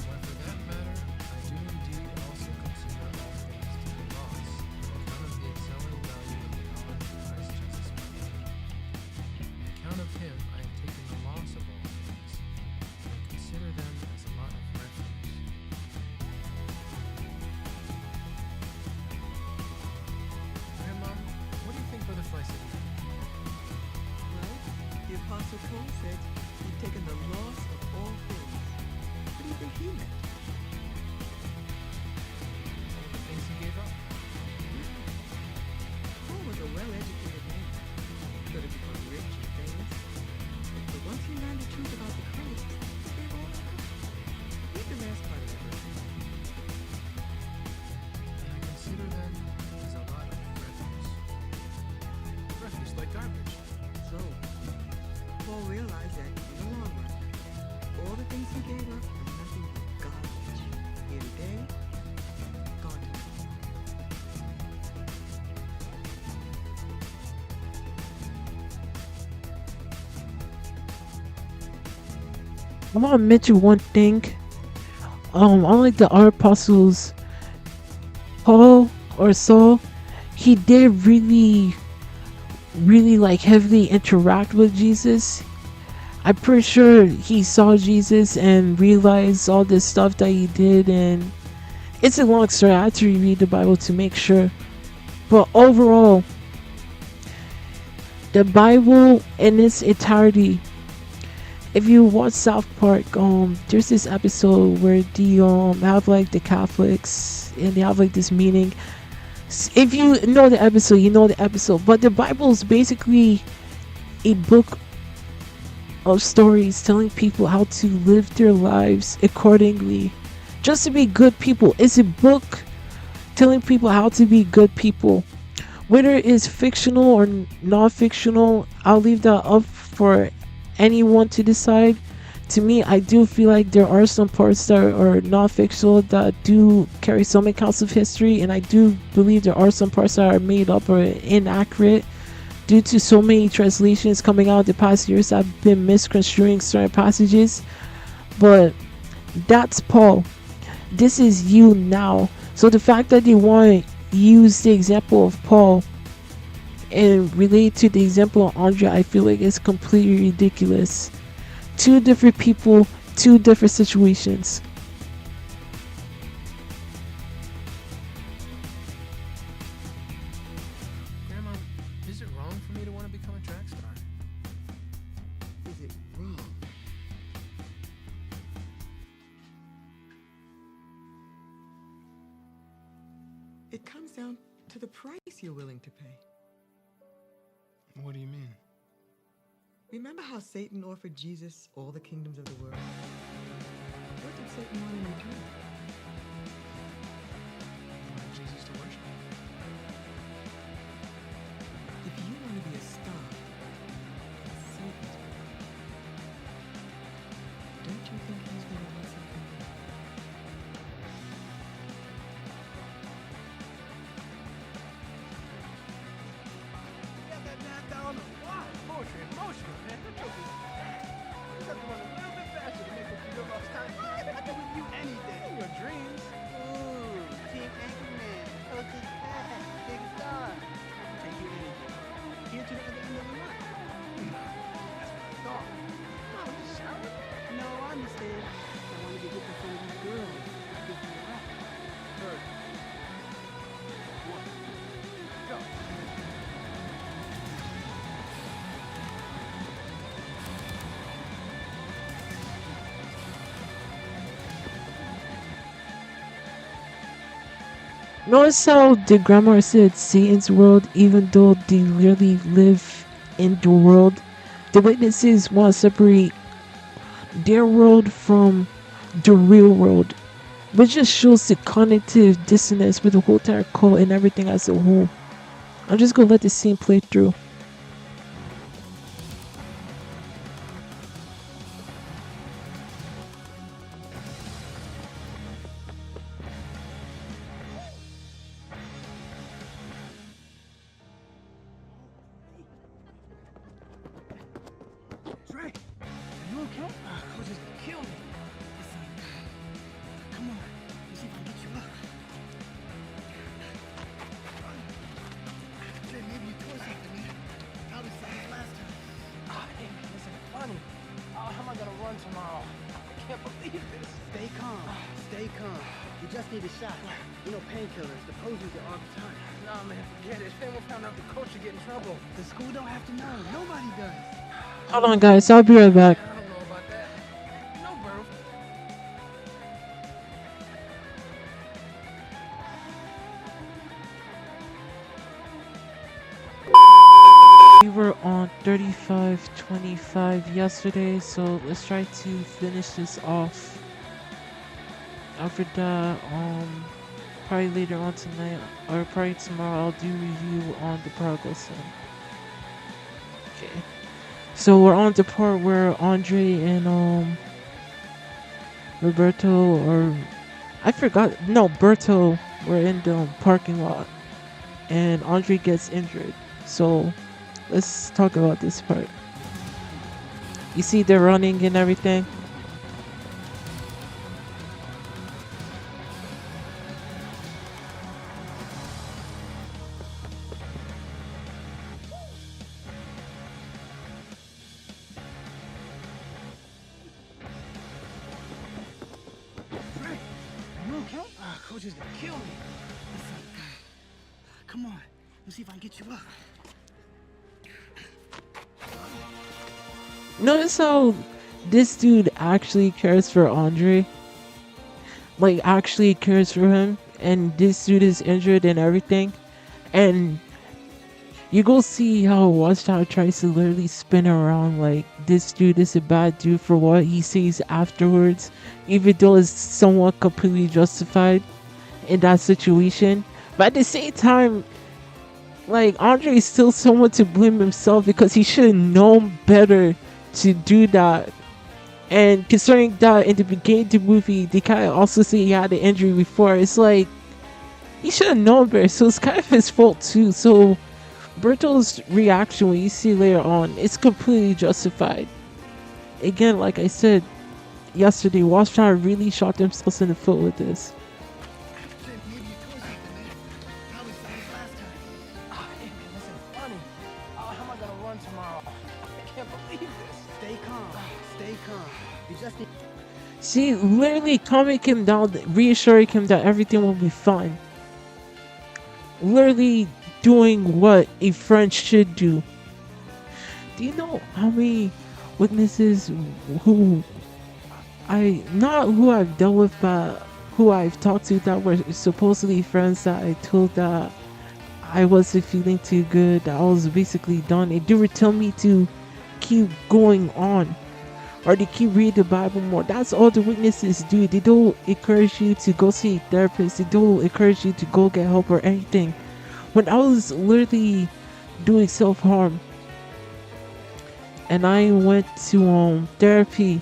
Speaker 5: Why, for that matter, I do indeed also consider all things to be loss, because none of the excelling value of the knowledge of Christ Jesus my Lord,
Speaker 7: Apostle Paul said he'd taken the loss of all things. What do you think he meant?
Speaker 3: All the things he gave up.
Speaker 7: Paul was a well-educated man. Could have become rich and famous. But once he learned the truth about the Christ, he gave all that up. Read the last part of the verse.
Speaker 3: And I consider them as a lot of refuse. Refuse like garbage.
Speaker 7: So, Paul realized that in the long run, all the things he gave up are nothing but garbage. Here today, gone tomorrow.
Speaker 4: I want to mention one thing. Unlike the other apostles, Paul or Saul, he did really like heavily interact with Jesus. I'm pretty sure he saw Jesus and realized all this stuff that he did, and it's a long story. I had to reread the Bible to make sure. But overall, the Bible in its entirety, if you watch South Park, there's this episode where the have like the Catholics and they have like this meeting. If you know the episode, you know the episode. But the Bible is basically a book of stories telling people how to live their lives accordingly, just to be good people. It's a book telling people how to be good people. Whether it's fictional or non-fictional, I'll leave that up for anyone to decide. To me, I do feel like there are some parts that are not fictional that do carry some accounts of history, and I do believe there are some parts that are made up or inaccurate due to so many translations coming out the past years that have been misconstruing certain passages. But that's Paul. This is you now. So the fact that they want to use the example of Paul and relate to the example of Andre, I feel like it's completely ridiculous. Two different people, two different situations.
Speaker 3: Grandma, is it wrong for me to want to become a track star?
Speaker 7: Is it wrong? It comes down to the price you're willing to pay.
Speaker 3: What do you mean?
Speaker 7: Remember how Satan offered Jesus all the kingdoms of the world? What did Satan want in return?
Speaker 3: You want Jesus to worship?
Speaker 7: If you want to be a star in Satan's world, don't you think he's going to want something more?
Speaker 5: You got that man down on what? Poetry in motion, man. That joke is bad. You just have to run a little bit faster to make up for your lost time. I can review anything in your dreams.
Speaker 11: Ooh, Team Anchorman, Coach is back, big star.
Speaker 5: Take you anything. Here to the other end of the line. That's what I thought. No, I'm just shouting.
Speaker 11: No, I understand. I want to get with some of these girls. Give them a rap.
Speaker 5: Bird. One. Go.
Speaker 4: Notice how the grammar said Satan's world, even though they literally live in the world. The witnesses want to separate their world from the real world, which just shows the cognitive dissonance with the whole entire cult and everything as a whole. I'm just gonna let the scene play through.
Speaker 5: Dre, are you okay? Coach just killed me. Listen, come on. Let me see if I can get you up. Dre, maybe you tore something, man. Probably something last time. Hey, man, this ain't funny. How am I gonna run tomorrow? I can't believe this.
Speaker 11: Stay calm. Stay calm. You just need a shot. You know, painkillers. The pros use it all the time.
Speaker 5: Nah, man, forget it. If anyone found out the coach would get in trouble.
Speaker 11: The school don't have to know. Nobody does.
Speaker 4: Hold on, guys. I'll be right back.
Speaker 3: I don't know about that. No, bro.
Speaker 4: We were on 35-25 yesterday, so let's try to finish this off. After that, probably later on tonight or probably tomorrow, I'll do review on the progress. Okay. So we're on the part where Andre and Roberto or I forgot. No, Berto were in the parking lot, and Andre gets injured. So let's talk about this part. You see, they're running and everything.
Speaker 3: Frank, you okay? Coach is gonna kill me. Listen, come on. Let's see if I can get you up.
Speaker 4: Notice how this dude actually cares for Andre. Like, actually cares for him. And this dude is injured and everything. And you go see how Watchtower tries to literally spin around like this dude is a bad dude for what he sees afterwards. Even though it's somewhat completely justified in that situation. But at the same time, like, Andre is still somewhat to blame himself because he should have known better to do that. And concerning that in the beginning of the movie, they kind of also say he had an injury before. It's like, he should have known better, so it's kind of his fault too. So Berto's reaction when you see later on, it's completely justified. Again, like I said yesterday, Watchtower really shot themselves in the foot with this.
Speaker 3: Oh, hey, man, this ain't funny. How am I gonna run tomorrow? I can't believe this. Stay calm. Stay calm. You just need...
Speaker 4: See, literally calming him down, reassuring him that everything will be fine. Literally doing what a friend should do. Do you know how many witnesses who not who I've dealt with, but who I've talked to that were supposedly friends that I told that I wasn't feeling too good, that I was basically done, and they would tell me to keep going on or to keep reading the Bible more. That's all the witnesses do. They don't encourage you to go see a therapist. They don't encourage you to go get help or anything. When I was literally doing self-harm and I went to therapy,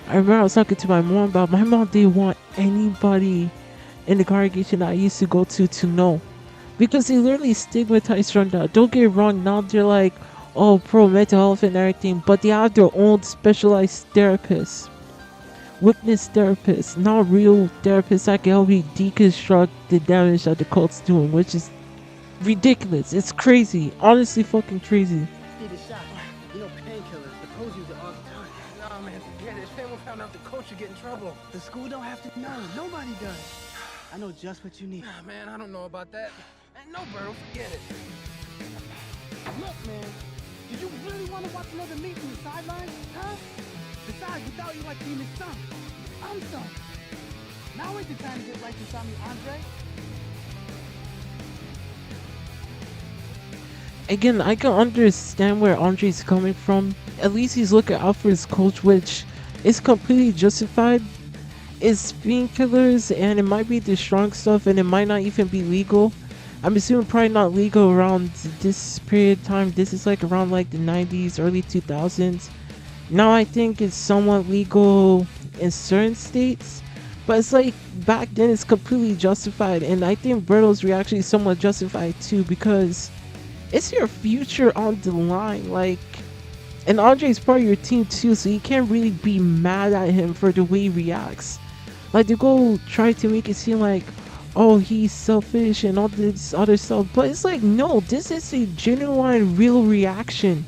Speaker 4: I remember I was talking to my mom about my mom didn't want anybody in the congregation I used to go to know, because they literally stigmatized from that. Don't get wrong, now they're like, oh, pro mental health and everything, but they have their own specialized therapists, witness therapists, not real therapists that can help you deconstruct the damage that the cult's doing, which is ridiculous. It's crazy, honestly fucking crazy.
Speaker 3: Need a shot. You know, painkillers. The coach use it all the time. Nah, man, forget it. If anyone found out the coach would get in trouble. The school don't have to know. Nobody does. I know just what you need. Nah, man, I don't know about that. Man, no, bro, forget it. Look, man, did you really want to watch another meet from the sidelines? Huh? Besides, we thought you like being his son. I'm son. Now ain't the time to get right beside me, Andre.
Speaker 4: Again, I can understand where Andre's coming from. At least he's looking out for his coach, which is completely justified. It's painkillers, and it might be the strong stuff, and it might not even be legal. I'm assuming probably not legal around this period of time. This is like around like the 90s, early 2000s. Now I think it's somewhat legal in certain states, but it's like back then it's completely justified, and I think Berto's reaction is somewhat justified too, because it's your future on the line, like, and Andre's part of your team too, so you can't really be mad at him for the way he reacts. Like, they go try to make it seem like, oh, he's selfish and all this other stuff, but it's like, no, this is a genuine, real reaction.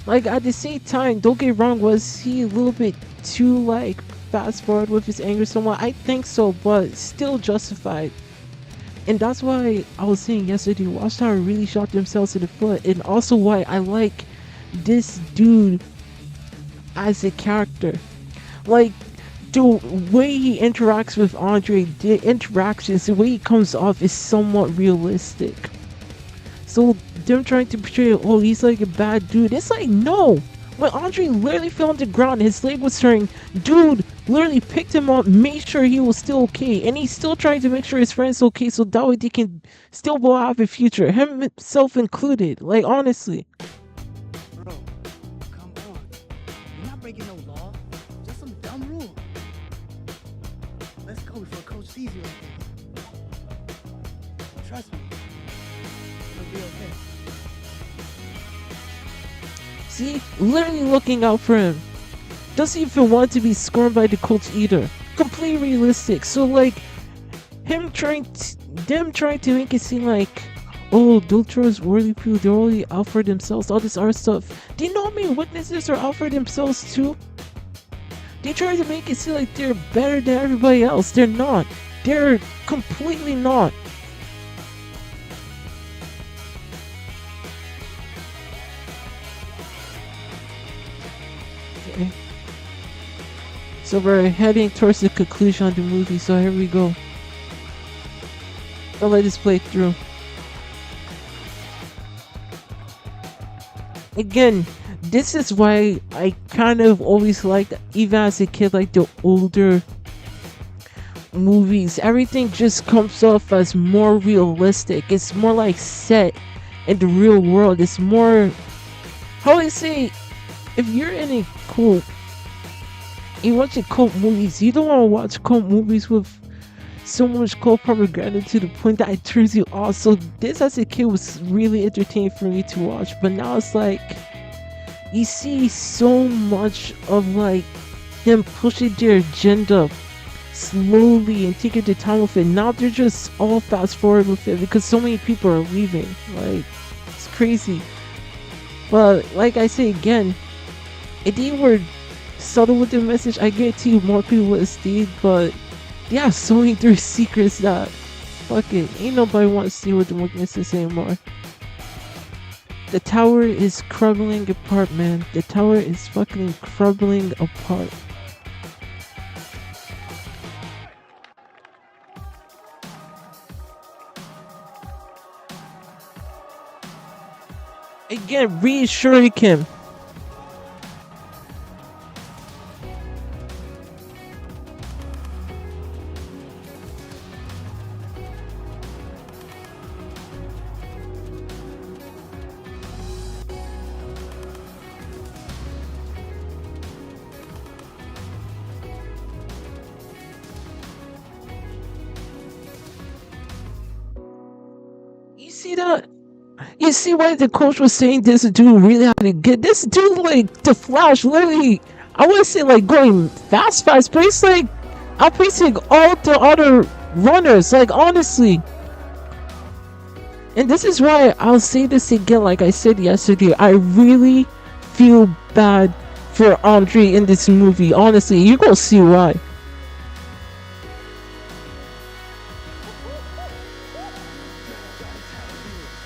Speaker 4: Like, at the same time, don't get wrong, was he a little bit too, like, fast forward with his anger somewhat? I think so, but still justified. And that's why I was saying yesterday, Watchtower really shot themselves in the foot, and also why I like this dude as a character. Like, the way he interacts with Andre, the interactions, the way he comes off is somewhat realistic. So them trying to portray, oh, he's like a bad dude. It's like, no. When Andre literally fell on the ground, his leg was turning, dude literally picked him up, made sure he was still okay, and he's still trying to make sure his friend's okay, so that way they can still go out the future, himself included. Like, honestly.
Speaker 3: Bro, come on. You're not breaking no law. Just some dumb rule. Let's go before Coach sees you like this. Trust me. It'll be okay.
Speaker 4: See, literally looking out for him. Doesn't even want to be scorned by the coach either. Completely realistic. So like, them trying to make it seem like, oh, Dultra's worthy people, they're only out for themselves, all this other stuff. Do you know how many witnesses are out for themselves too? They try to make it seem like they're better than everybody else. They're not. They're completely not. Okay. So we're heading towards the conclusion of the movie, so here we go. I'll let this play through. Again, this is why I kind of always liked, even as a kid, like the older movies. Everything just comes off as more realistic. It's more like set in the real world. It's more, how do I say, if you're in a cult, you watch cult movies, you don't want to watch cult movies with so much cult propaganda to the point that it turns you off. So this as a kid was really entertaining for me to watch, but now it's like you see so much of like them pushing their agenda slowly and taking their time with it. Now they're just all fast forward with it because so many people are leaving. Like, it's crazy. But like I say again, if they were subtle with the message, I guarantee you more people would have stayed. But they have so many dirty secrets that fuck it, ain't nobody want to see what the weaknesses anymore. The tower is crumbling apart, man. The tower is fucking crumbling apart. Again, reassuring him. You see that? You see why the coach was saying this dude really had to get this dude, like the Flash, literally, I wouldn't say like going fast, but it's like outpacing all the other runners, like honestly. And this is why I'll say this again, like I said yesterday, I really feel bad for Andre in this movie. Honestly, you're gonna see why.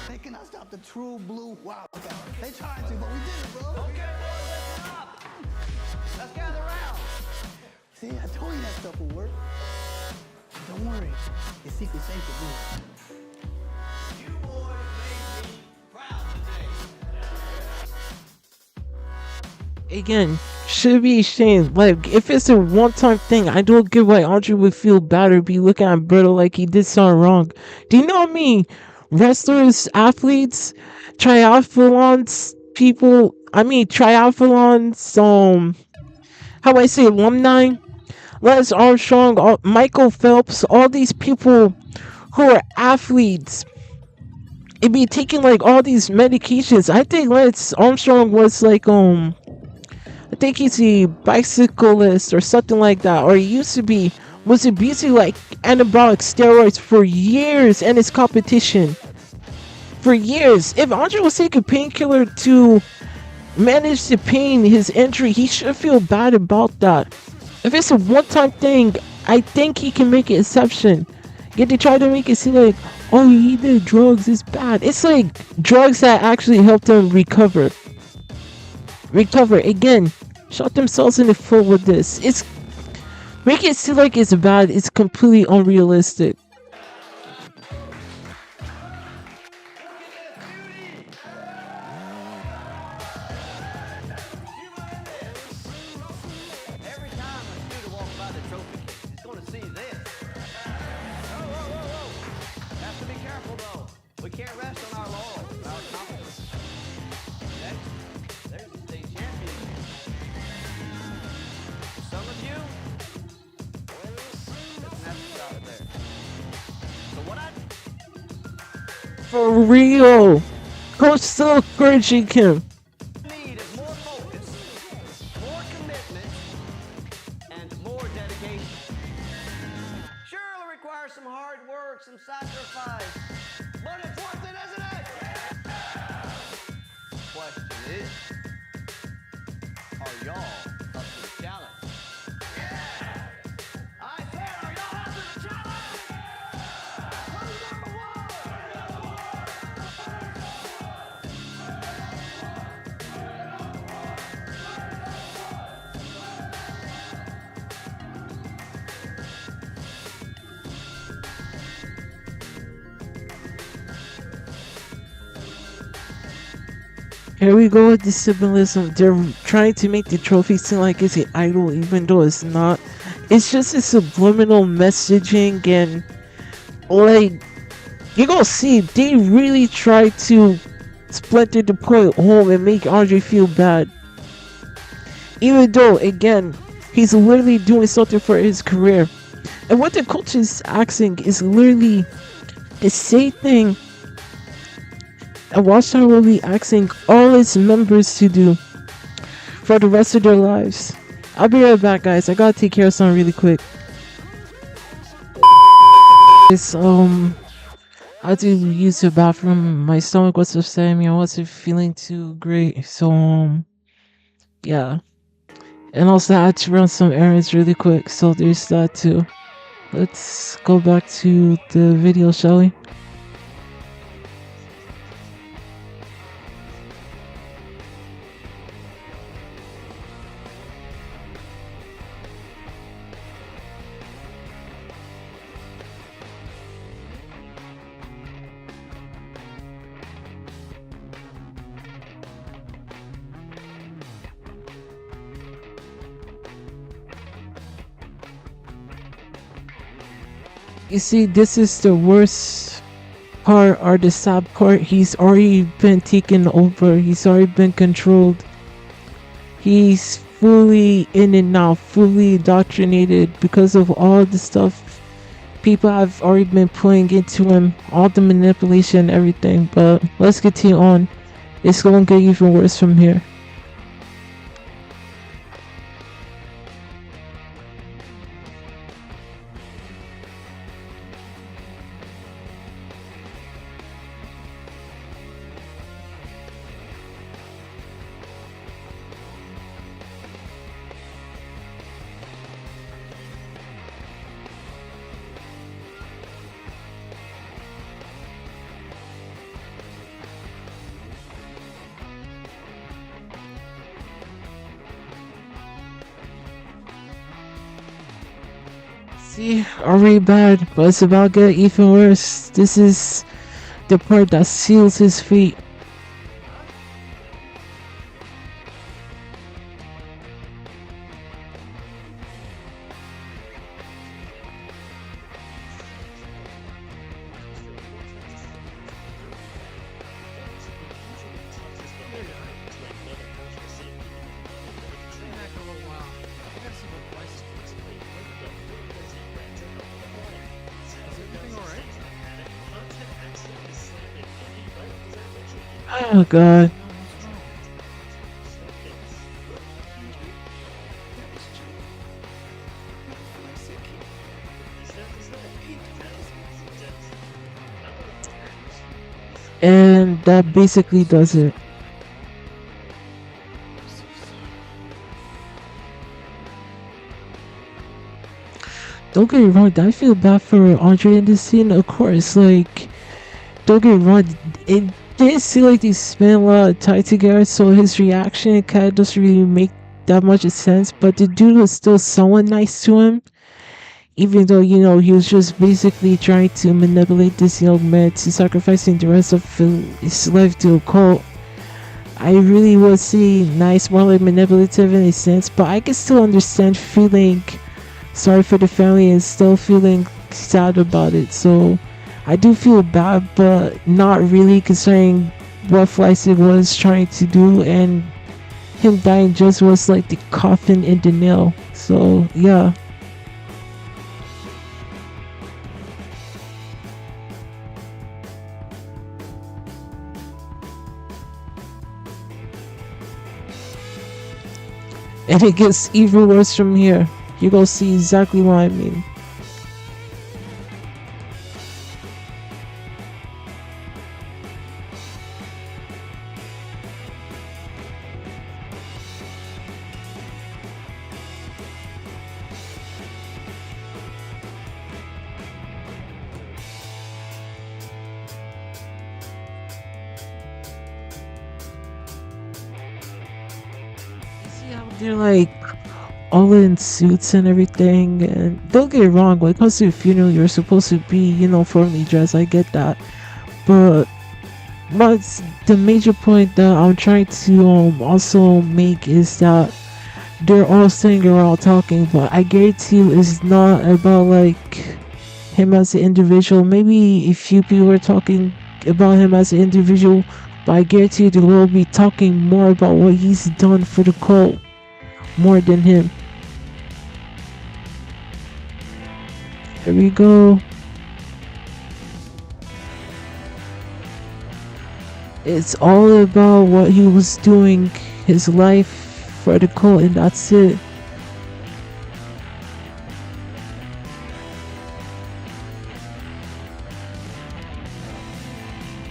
Speaker 3: They cannot stop the true blue wildcat. They tried to, but we did it, bro. Okay, boys, listen up. Let's gather around. See, I told you that stuff will work. Don't worry, your secret's safe with me.
Speaker 6: You boys made me proud today.
Speaker 4: Again, should be ashamed. Like, if it's a one-time thing, I don't get why Andre would feel bad or be looking at Berto like he did something wrong. Do you know what I mean? Wrestlers, athletes, triathlons, how do I say, alumni, Lance Armstrong, Michael Phelps, all these people who are athletes, it be taking like all these medications. I think Lance Armstrong was like, I think he's a bicyclist or something like that, or he used to be, was abusing like anabolic steroids for years and his competition. For years. If Andre was taking painkiller to manage the pain, his injury, he should feel bad about that. If it's a one-time thing, I think he can make an exception. Yet they try to make it seem like, oh, he did drugs, it's bad. It's like drugs that actually helped him recover. recover again. Shot themselves in the foot with this. It's make it seem like it's bad. It's completely unrealistic.
Speaker 11: Every time a student walks by the trophy case, he's going to see this. Whoa, whoa, whoa, whoa. Have to be careful, though. We can't rest on our laurels. Our accomplishments. Next, there's the state champion. For some of you, doesn't have to stop there. So what I
Speaker 4: For real. Coach still encouraging him.
Speaker 11: need is more focus, more commitment, and more dedication. Sure, it'll require some hard work, some sacrifice, but it's worth it, isn't it? Question is, are y'all up to the challenge? I said, are y'all up to the challenge? Who's number one?
Speaker 4: Here we go with the symbolism. They're trying to make the trophy seem like it's an idol, even though it's not. It's just a subliminal messaging, and like you're gonna see, they really try to splinter the point home and make Andre feel bad. Even though, again, he's literally doing something for his career. And what the coach is asking is literally the same thing and Watchtower will be asking all its members to do for the rest of their lives. I'll be right back, guys. I gotta take care of something really quick. It's, I had to use the bathroom. My stomach was upsetting me. I wasn't feeling too great. So, yeah. And also, I had to run some errands really quick. So, there's that too. Let's go back to the video, shall we? You see, this is the worst part or the sad part. He's already been taken over. He's already been controlled. He's fully in and now, fully indoctrinated because of all the stuff people have already been putting into him, all the manipulation, everything. But let's continue on. It's going to get even worse from here. See, already bad, but it's about to get even worse. This is the part that seals his fate. Oh god. And that basically does it. Don't get me wrong, I feel bad for Andre in this scene, of course. Like, don't get me wrong, didn't see like they spent a lot of time together, so his reaction kind of doesn't really make that much sense. But the dude was still somewhat nice to him, even though he was just basically trying to manipulate this young man to sacrificing the rest of his life to a cult. I really would say nice, more like manipulative in a sense, but I can still understand feeling sorry for the family and still feeling sad about it. So I do feel bad, but not really, considering what Fleisig was trying to do, and him dying just was like the coffin in the nail. So yeah. And it gets even worse from here. You gonna see exactly what I mean. See how they're like all in suits and everything, and don't get it wrong, when it comes to a funeral you're supposed to be formally dressed. I get that, but what's the major point that I'm trying to also make is that they're all sitting around talking, but I guarantee you it's not about like him as an individual. Maybe a few people are talking about him as an individual, but I guarantee you they will be talking more about what he's done for the cult more than him. Here we go. It's all about what he was doing, his life for the cult, and that's it.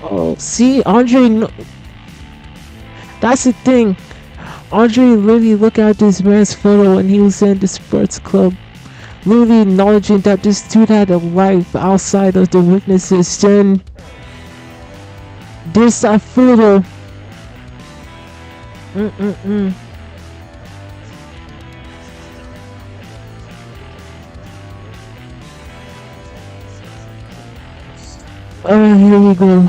Speaker 4: Oh, see, that's the thing. Andre literally looked at this man's photo when he was in the sports club, literally acknowledging that this dude had a life outside of the witnesses. Then there's that photo. Here we go.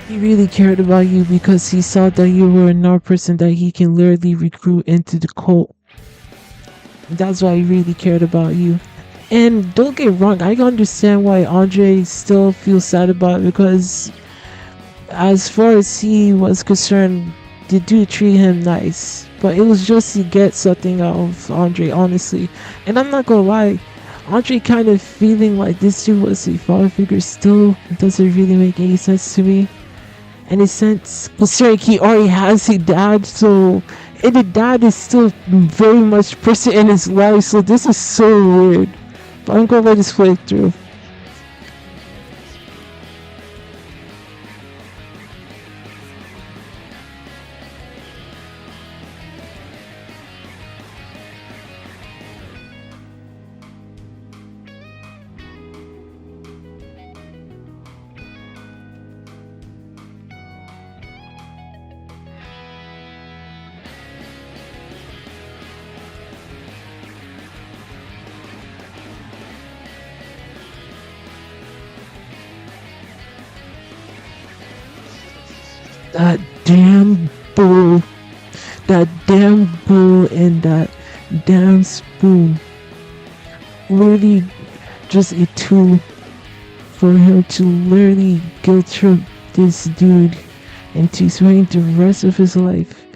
Speaker 4: He really cared about you because he saw that you were another person that he can literally recruit into the cult. That's why he really cared about you. And don't get wrong, I can understand why Andre still feels sad about it, because as far as he was concerned, the dude treated him nice. But it was just to get something out of Andre, honestly. And I'm not gonna lie, Andre kind of feeling like this dude was a father figure still doesn't really make any sense to me. In a sense, considering he already has a dad, so and the dad is still very much present in his life, so this is so weird. But I'm gonna let this play through. That damn bull. That damn bull and that damn spoon. Really just a tool for him to literally guilt trip this dude into spending the rest of his life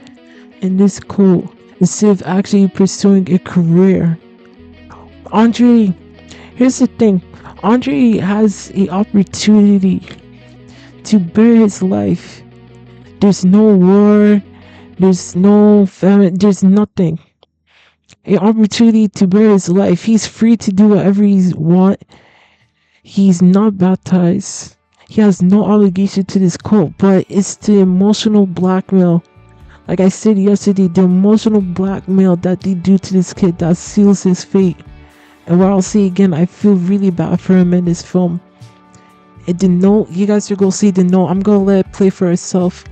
Speaker 4: in this cult instead of actually pursuing a career. Andre, here's the thing. Andre has an opportunity to better his life. There's no war, There's no family. There's nothing. An opportunity to bear his life. He's free to do whatever he want. He's not baptized. He has no obligation to this cult, but it's the emotional blackmail. Like I said yesterday, the emotional blackmail that they do to this kid that seals his fate. And what I'll say again, I feel really bad for him in this film. It didn't know. You guys are gonna see the note. I'm gonna let it play for itself.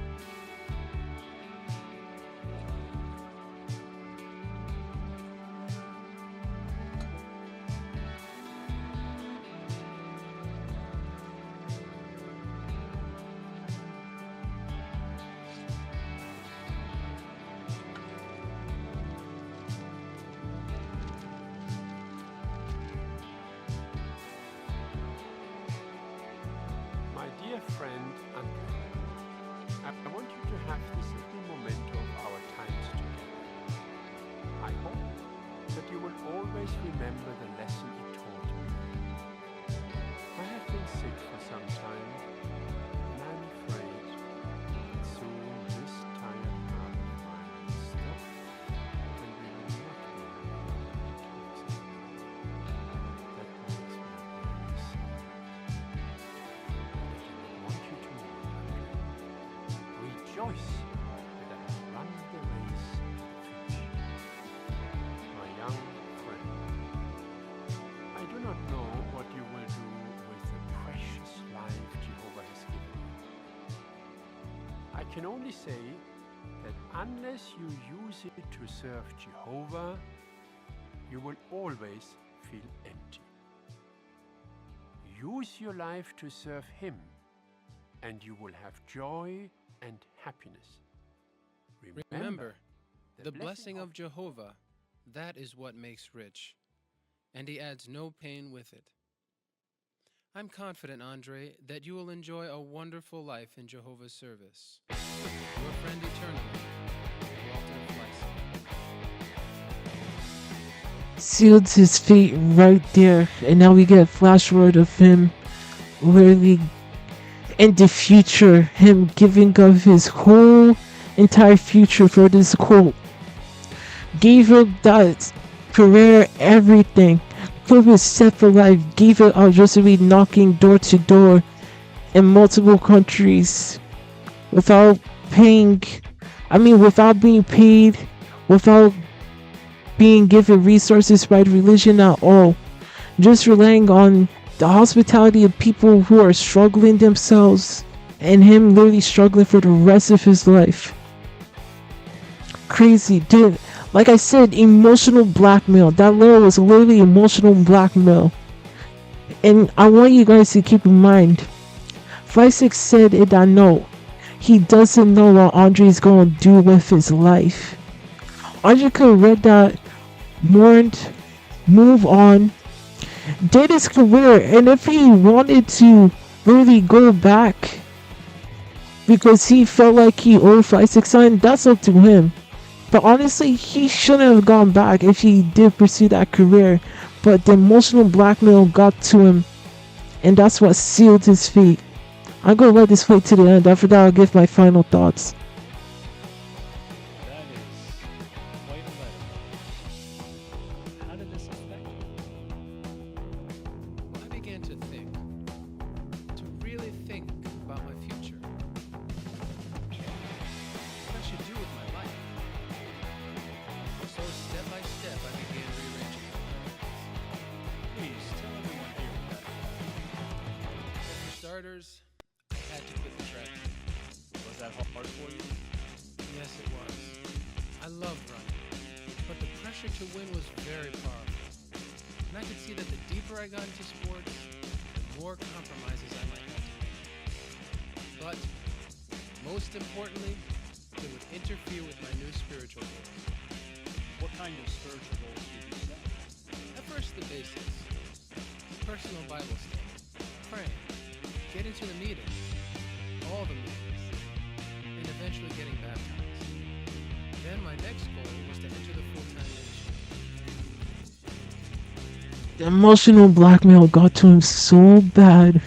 Speaker 5: My dear friend Andre, I want you to have this little memento of our times together. I hope that you will always remember the lesson it taught me. I have been sick for some time, and I'm afraid that soon this tired heart of mine will stop, and we will not be able to exist. That makes me very sad. I want you to know, rejoice that I have run the race to the finish. My young friend, I do not know what you will do with the precious life Jehovah has given you. I can only say that unless you use it to serve Jehovah, you will always feel empty. Use your life to serve Him, and you will have joy and happiness.
Speaker 3: Remember, the blessing of Jehovah, that is what makes rich, and he adds no pain with it. I'm confident, Andre, that you will enjoy a wonderful life in Jehovah's service. Your friend eternally, Walter Fleiss.
Speaker 4: Sealed his fate right there, and now we get a flash forward of him literally in the future, him giving up his whole entire future for this cult. Gave up that career, everything. Put his set for life, gave it out just to be knocking door to door in multiple countries without without being paid, without being given resources by the religion at all. Just relying on the hospitality of people who are struggling themselves, and him literally struggling for the rest of his life. Crazy, dude. Like I said, emotional blackmail. That letter was literally emotional blackmail. And I want you guys to keep in mind, 56 said in that note, he doesn't know what Andre's gonna do with his life. Andre could have read that, mourned, move on, did his career, and if he wanted to really go back because he felt like he owed 56 something, that's up to him. But honestly, he shouldn't have gone back if he did pursue that career. But the emotional blackmail got to him, and that's what sealed his fate. I'm gonna let this play to the end. After that, I'll give my final thoughts.
Speaker 5: That is quite a letter. How did this affect you?
Speaker 3: I began to really think about my future. What I should do with my life. So step by step, I began rearranging my plans.
Speaker 5: Please tell everyone here that.
Speaker 3: Well, for starters, I had to quit the track team.
Speaker 5: Was that hard for you?
Speaker 3: Yes, it was. I loved running, but the pressure to win was very powerful. And I could see that the deeper I got into sports, the more compromises I might have to make. But, most importantly, it would interfere with my new spiritual goals.
Speaker 5: What kind of spiritual goals did you set?
Speaker 3: At first, the basics. Personal Bible study, praying, get into the meetings, all the meetings, and eventually getting baptized. Then my next goal was to enter the full-time ministry.
Speaker 4: The emotional blackmail got to him so bad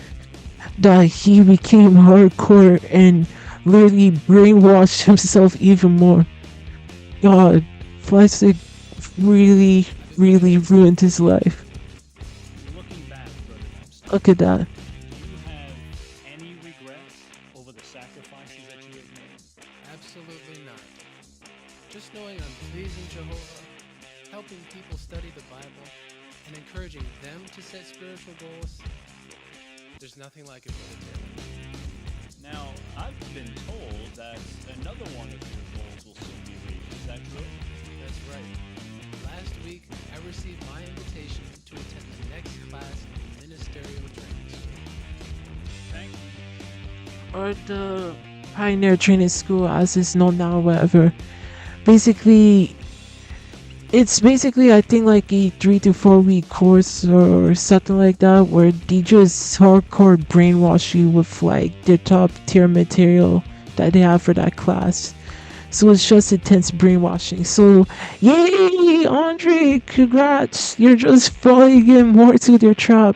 Speaker 4: that he became hardcore and literally brainwashed himself even more. God, Plastic really, really ruined his life.
Speaker 5: Looking back, Brother Dempsey,
Speaker 4: Look at that.
Speaker 5: do you have any regrets over the sacrifices that you have made?
Speaker 3: Absolutely not. Just knowing I'm pleasing Jehovah, helping people study the Bible, and encouraging them to set spiritual goals, there's nothing like it, Brother Taylor.
Speaker 5: Now, I've been told that another one of your goals will soon be reached. Is that true?
Speaker 3: That's right. Last week, I received my invitation to attend the next class of ministerial training school.
Speaker 5: Thank you.
Speaker 4: Or the Pioneer Training School, as it's known now, whatever. Basically, it's basically, I think, like a 3 to 4 week course or something like that, where they just hardcore brainwash you with like their top tier material that they have for that class. So it's just intense brainwashing. So, yay, Andre, congrats! You're just falling in more to their trap.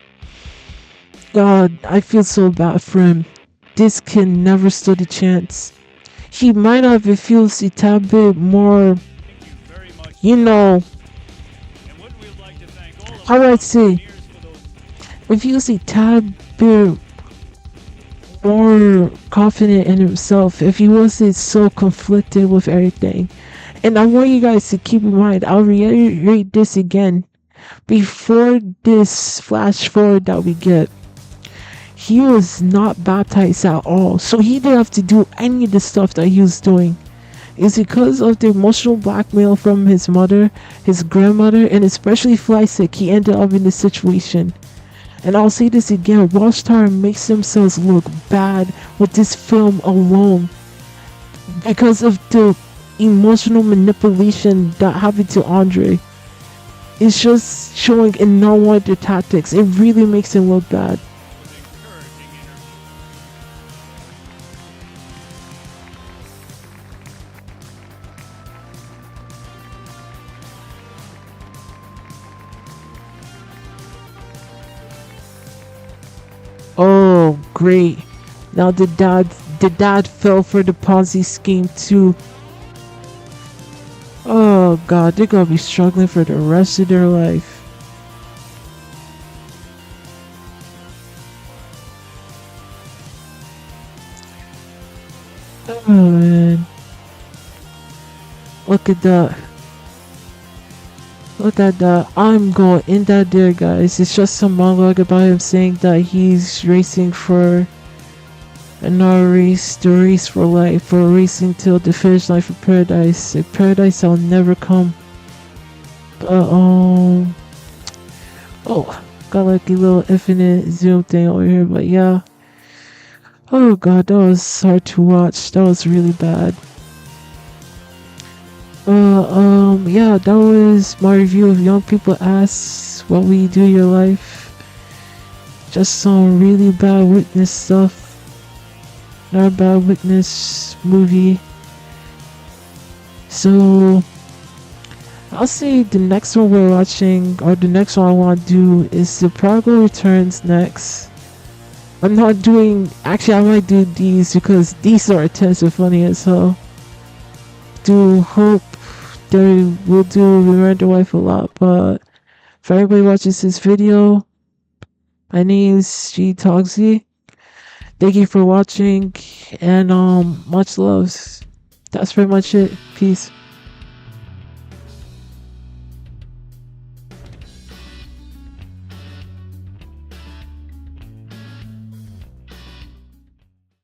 Speaker 4: God, I feel so bad for him. This kid never stood a chance. He might have if he was a tad bit more,
Speaker 5: Thank you very much.
Speaker 4: you know,
Speaker 5: And would we like to thank all of
Speaker 4: how do I
Speaker 5: our
Speaker 4: say,
Speaker 5: volunteers for those
Speaker 4: if he was a tad bit more confident in himself, if he wasn't so conflicted with everything. And I want you guys to keep in mind, I'll reiterate this again. Before this flash forward that we get, he was not baptized at all. So he didn't have to do any of the stuff that he was doing. It's because of the emotional blackmail from his mother, his grandmother, and especially Flysick, he ended up in this situation. And I'll say this again, Watchtower makes themselves look bad with this film alone because of the emotional manipulation that happened to Andre. It's just showing in no one of their tactics. It really makes him look bad.
Speaker 5: encouraging interview.
Speaker 4: Oh, great. Now the dad fell for the Ponzi scheme too. Oh god, they're gonna be struggling for the rest of their life. Oh man. Look at that. Look at that. I'm going in that there, guys. It's just some monologue about him saying that he's racing for another race, the race for life, for racing till the finish line for paradise. A paradise I'll never come. But, oh, got like a little infinite zoom thing over here, but yeah. Oh god, that was hard to watch. That was really bad. Yeah, that was my review of Young People Ask What Will You Do Your Life. Just some really bad Witness stuff. Not a bad Witness movie. So, I'll say the next one we're watching, or the next one I want to do, is The Prodigal Returns next. I'm not doing, actually I might do these because these are intense and funny as hell. Do hope they will do Remember the Wife a lot, but if everybody watches this video, my name is G Togsy. Thank you for watching, and much love. That's pretty much it. Peace.